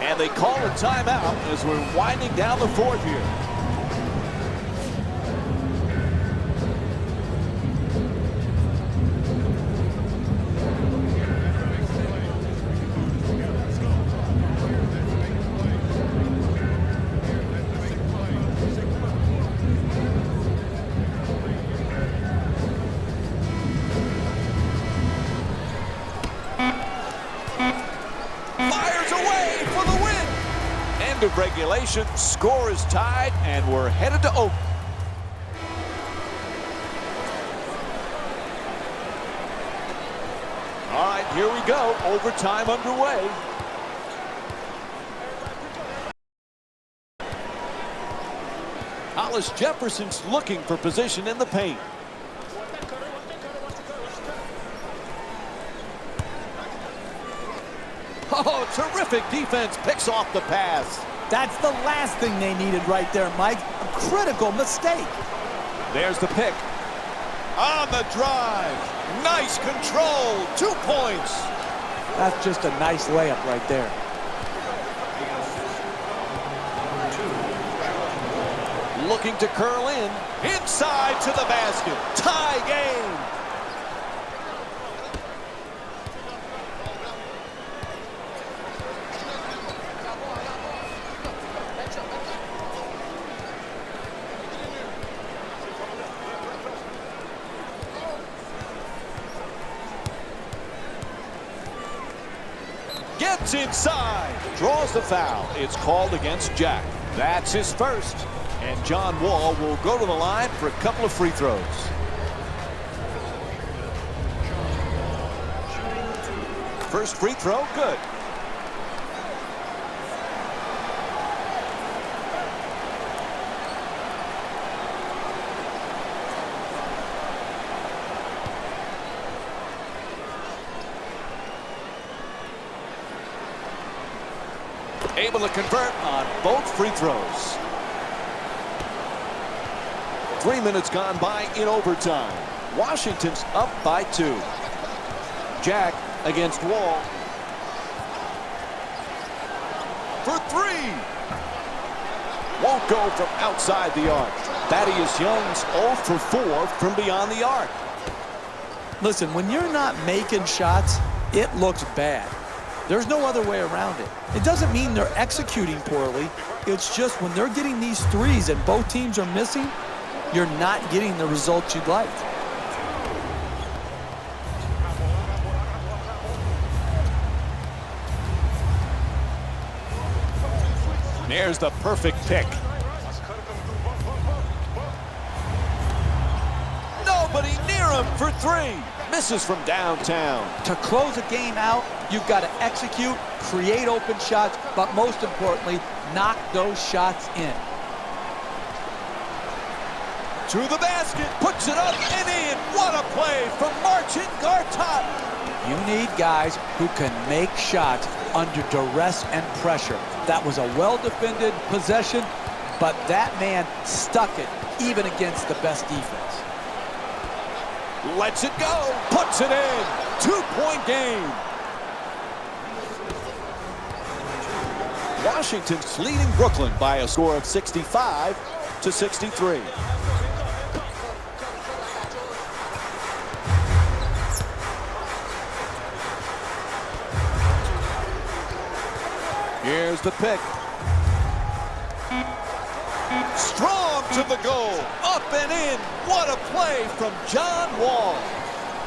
And they call a timeout as we're winding down the fourth here. Of regulation, score is tied, and we're headed to Oakland. All right, here we go. Overtime underway. Hollis Jefferson's looking for position in the paint. Oh, terrific defense, picks off the pass. That's the last thing they needed right there, Mike. A critical mistake. There's the pick. On the drive. Nice control. 2 points. That's just a nice layup right there. Looking to curl in. Inside to the basket. Tie game. Gets inside. Draws the foul. It's called against Jack. That's his first. And John Wall will go to the line for a couple of free throws. First free throw, good. Able to convert on both free throws. 3 minutes gone by in overtime. Washington's up by 2. Jack against Wall. For 3. Won't go from outside the arc. Thaddeus Young's 0 for 4 from beyond the arc. Listen, when you're not making shots, it looks bad. There's no other way around it. It doesn't mean they're executing poorly. It's just when they're getting these threes and both teams are missing, you're not getting the results you'd like. There's the perfect pick. Nobody near him for 3. Misses from downtown. To close a game out, you've got to execute, create open shots, but most importantly, knock those shots in. To the basket, puts it up and in. What a play from Marcin Gortat. You need guys who can make shots under duress and pressure. That was a well-defended possession, but that man stuck it even against the best defense. Lets it go, puts it in. 2-point game. Washington's leading Brooklyn by a score of 65-63. Here's the pick. Strong to the goal. Up and in. What a play from John Wall.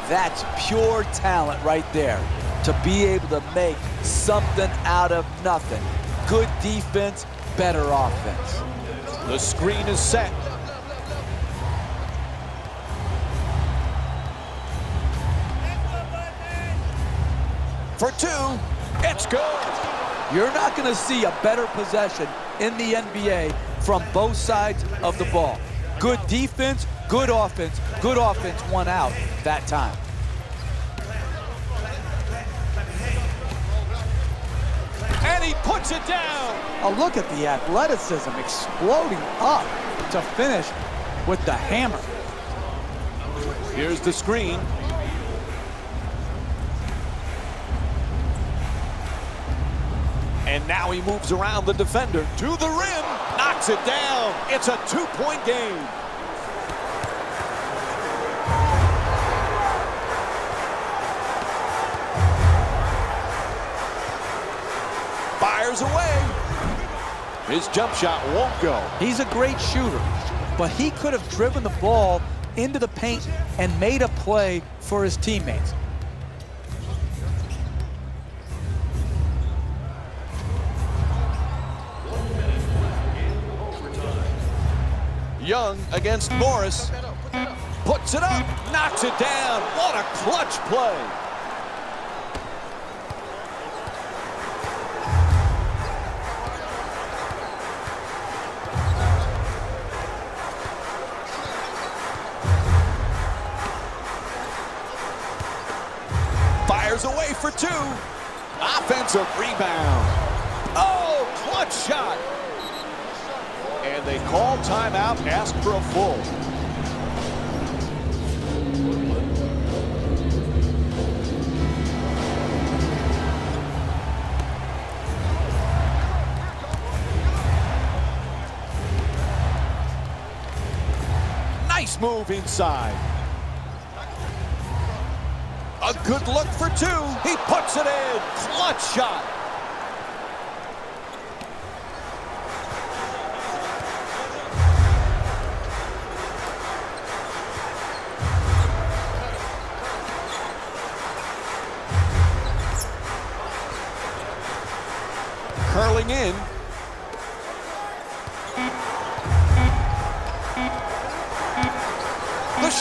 That's pure talent right there. To be able to make something out of nothing. Good defense, better offense. The screen is set. For 2. It's good. You're not going to see a better possession in the NBA from both sides of the ball. Good defense, good offense won out that time. And he puts it down. Oh, look at the athleticism exploding up to finish with the hammer. Here's the screen. And now he moves around the defender to the rim, knocks it down. It's a 2-point game. Fires away. His jump shot won't go. He's a great shooter, but he could have driven the ball into the paint and made a play for his teammates. Young against Morris. Puts it up, knocks it down. What a clutch play. Fires away for 2. Offensive rebound. Oh, clutch shot. And they call timeout, ask for a full. Nice move inside. A good look for 2. He puts it in. Clutch shot.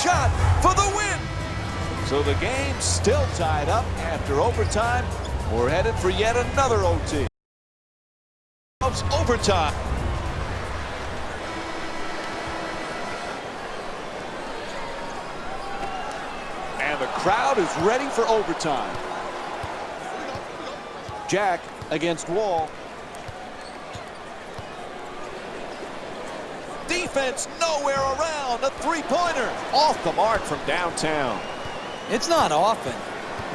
shot for the win. So the game's still tied up after overtime. We're headed for yet another OT. Overtime. And the crowd is ready for overtime. Jack against Wall. Defense nowhere around. A three-pointer off the mark from downtown. It's not often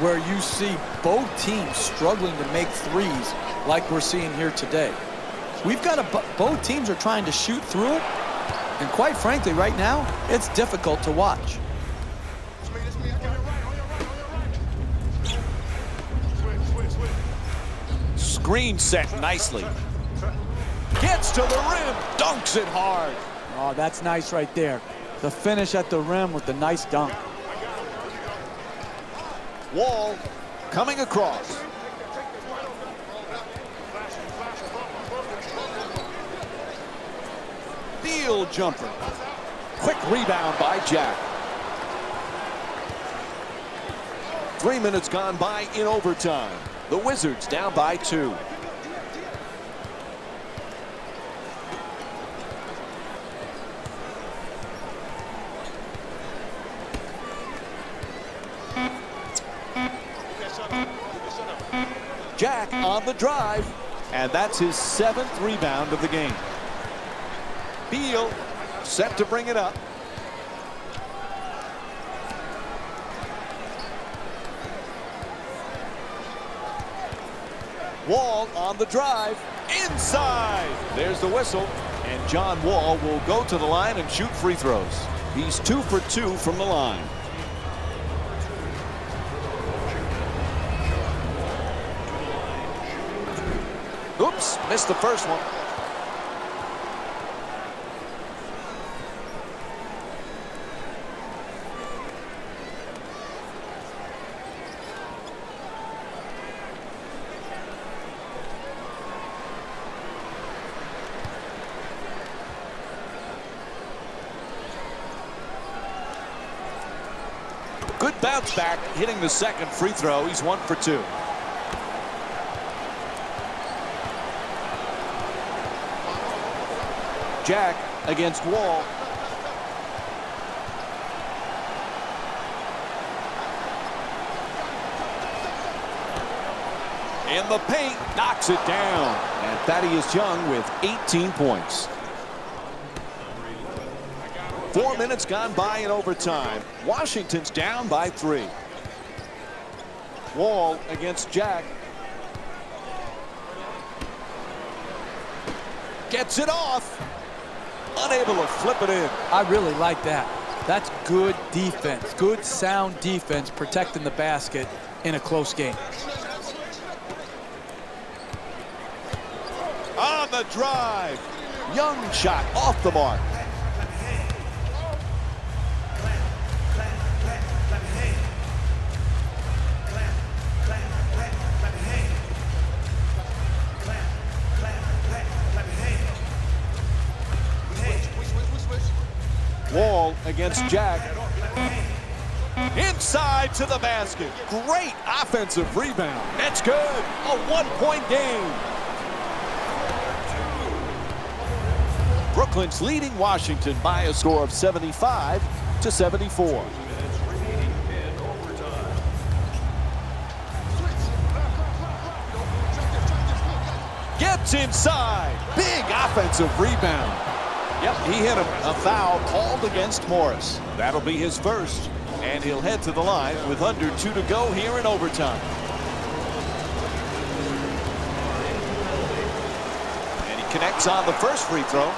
where you see both teams struggling to make threes like we're seeing here today. We've got both teams are trying to shoot through it, and quite frankly, right now, it's difficult to watch. Screen set nicely. Gets to the rim, dunks it hard. Oh, that's nice right there. The finish at the rim with the nice dunk. Wall coming across. Field jumper. Quick rebound by Jack. 3 minutes gone by in overtime. The Wizards down by 2. Jack on the drive, and that's his 7th rebound of the game. Beal set to bring it up. Wall on the drive, inside. There's the whistle, and John Wall will go to the line and shoot free throws. He's 2 for 2 from the line. Oops, missed the first one. Good bounce back, hitting the second free throw. He's 1 for 2. Jack against Wall. In the paint, knocks it down. And Thaddeus Young with 18 points. 4 minutes gone by in overtime. Washington's down by 3. Wall against Jack. Gets it off. Unable to flip it in. I really like that. That's good defense, good sound defense protecting the basket in a close game. On the drive. Young shot off the mark. Wall against Jack. Inside to the basket. Great offensive rebound. It's good. A 1-point game. Brooklyn's leading Washington by a score of 75-74. Gets inside. Big offensive rebound. Yep, he hit a foul called against Morris. That'll be his first, and he'll head to the line with under 2 to go here in overtime. And he connects on the first free throw.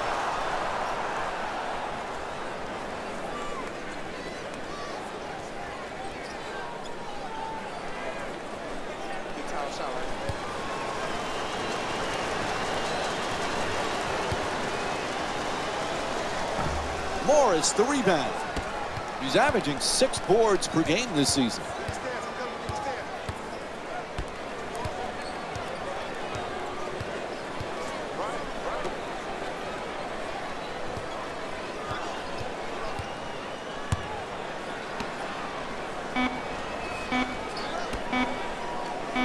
Morris the rebound. He's averaging 6 boards per game this season.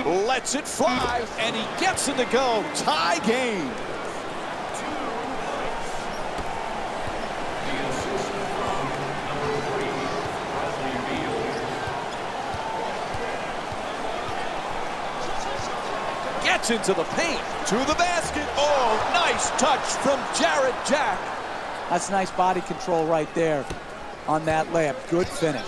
Lets it fly, and he gets it to go. Tie game. Gets into the paint, to the basket. Oh, nice touch from Jarrett Jack. That's nice body control right there on that layup. Good finish.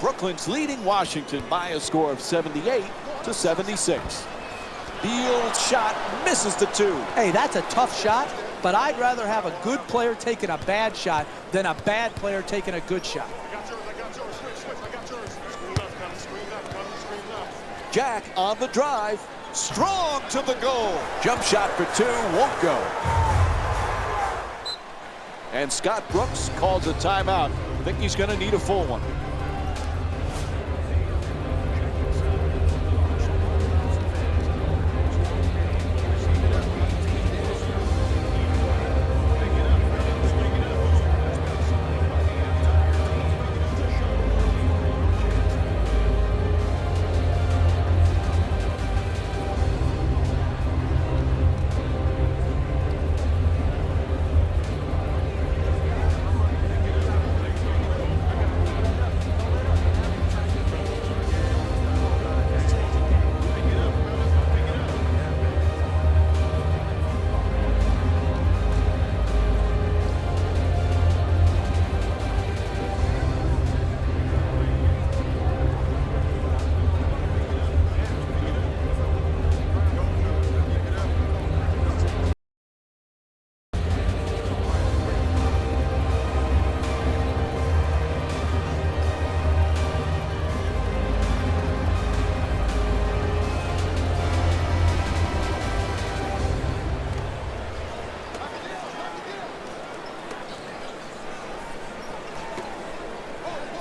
Brooklyn's leading Washington by a score of 78-76. Beal's shot misses the two. Hey, that's a tough shot, but I'd rather have a good player taking a bad shot than a bad player taking a good shot. Jack on the drive, strong to the goal. Jump shot for two, won't go. And Scott Brooks calls a timeout. I think he's going to need a full one.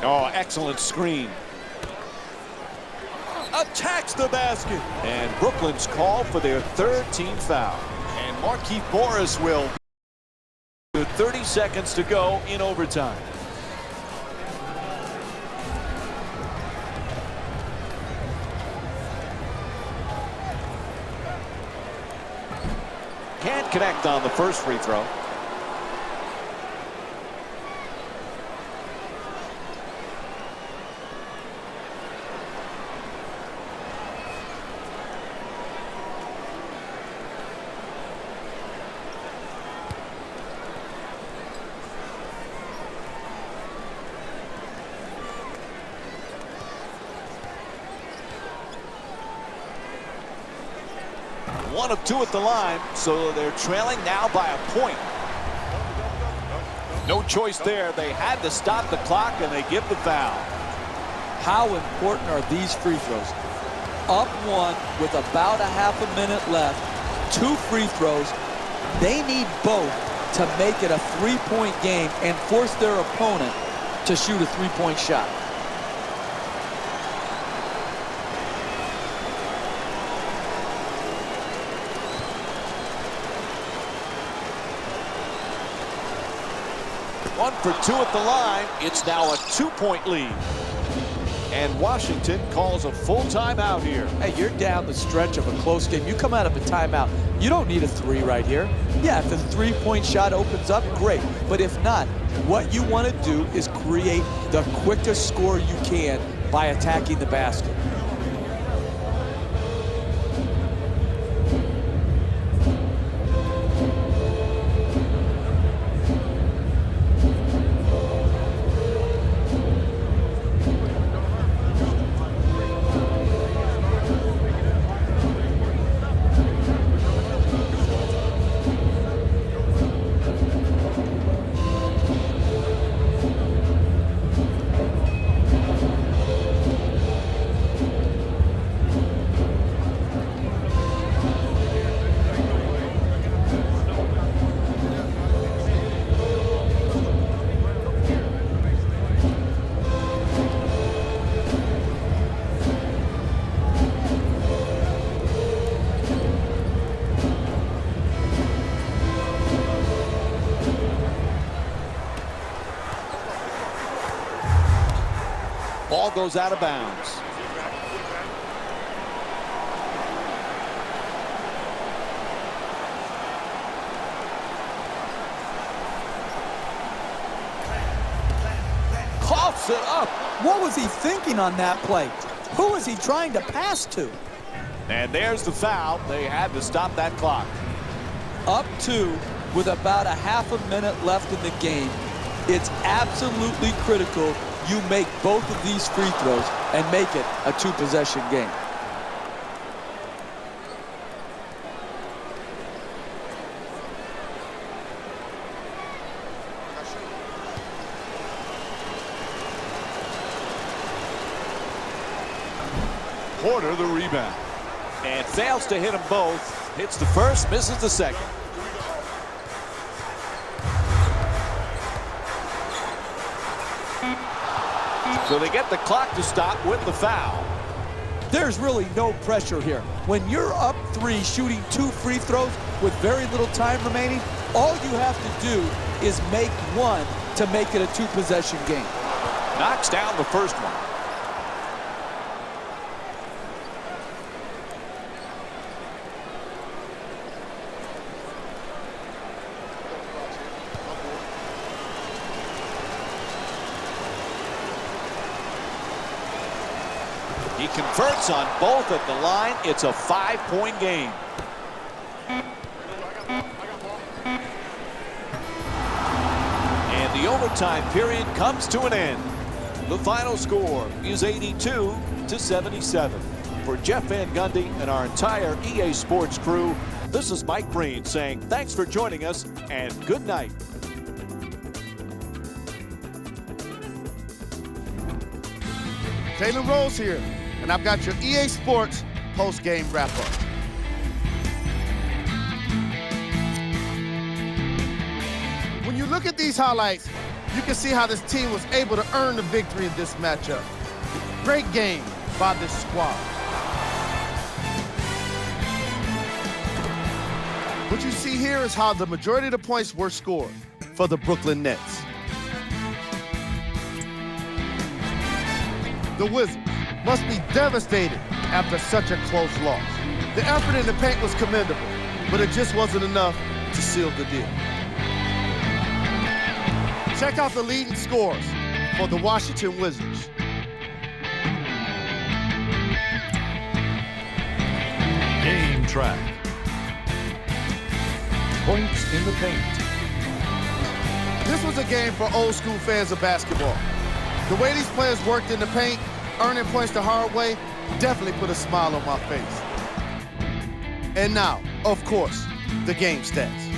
Oh, excellent screen. Attacks the basket. And Brooklyn's called for their third team foul. And Markieff Morris will. 30 seconds to go in overtime. Can't connect on the first free throw. One of two at the line, so they're trailing now by a point. No choice there. They had to stop the clock, and they give the foul. How important are these free throws? Up one with about a half a minute left, 2 free throws. They need both to make it a 3-point game and force their opponent to shoot a 3-point shot. One for two at the line. It's now a 2-point lead. And Washington calls a full timeout here. Hey, you're down the stretch of a close game. You come out of a timeout. You don't need a 3 right here. Yeah, if the 3-point shot opens up, great. But if not, what you want to do is create the quickest score you can by attacking the basket. ball goes out of bounds. Coughs it up. What was he thinking on that play? Who was he trying to pass to? And there's the foul. They had to stop that clock. Up 2 with about a half a minute left in the game. It's absolutely critical you make both of these free throws and make it a 2-possession game. Porter the rebound. And fails to hit them both. Hits the first, misses the second. So they get the clock to stop with the foul. There's really no pressure here. When you're up 3 shooting 2 free throws with very little time remaining, all you have to do is make 1 to make it a 2-possession game. Knocks down the first one. He converts on both at the line. It's a 5-point game. And the overtime period comes to an end. The final score is 82-77. For Jeff Van Gundy and our entire EA Sports crew, this is Mike Breen saying thanks for joining us and good night. Jalen Rose here, and I've got your EA Sports post-game wrap-up. When you look at these highlights, you can see how this team was able to earn the victory in this matchup. Great game by this squad. What you see here is how the majority of the points were scored for the Brooklyn Nets. The Wizards must be devastated after such a close loss. The effort in the paint was commendable, but it just wasn't enough to seal the deal. Check out the leading scores for the Washington Wizards. Game track. Points in the paint. This was a game for old school fans of basketball. The way these players worked in the paint, earning points the hard way, definitely put a smile on my face. And now, of course, the game stats.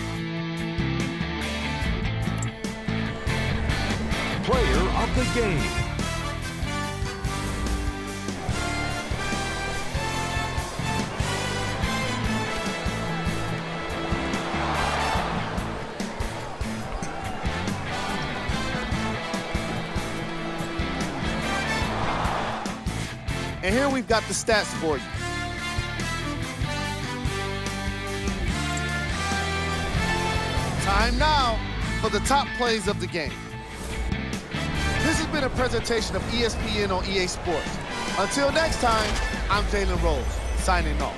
Player of the game. And here we've got the stats for you. Time now for the top plays of the game. This has been a presentation of ESPN on EA Sports. Until next time, I'm Jalen Rose, signing off.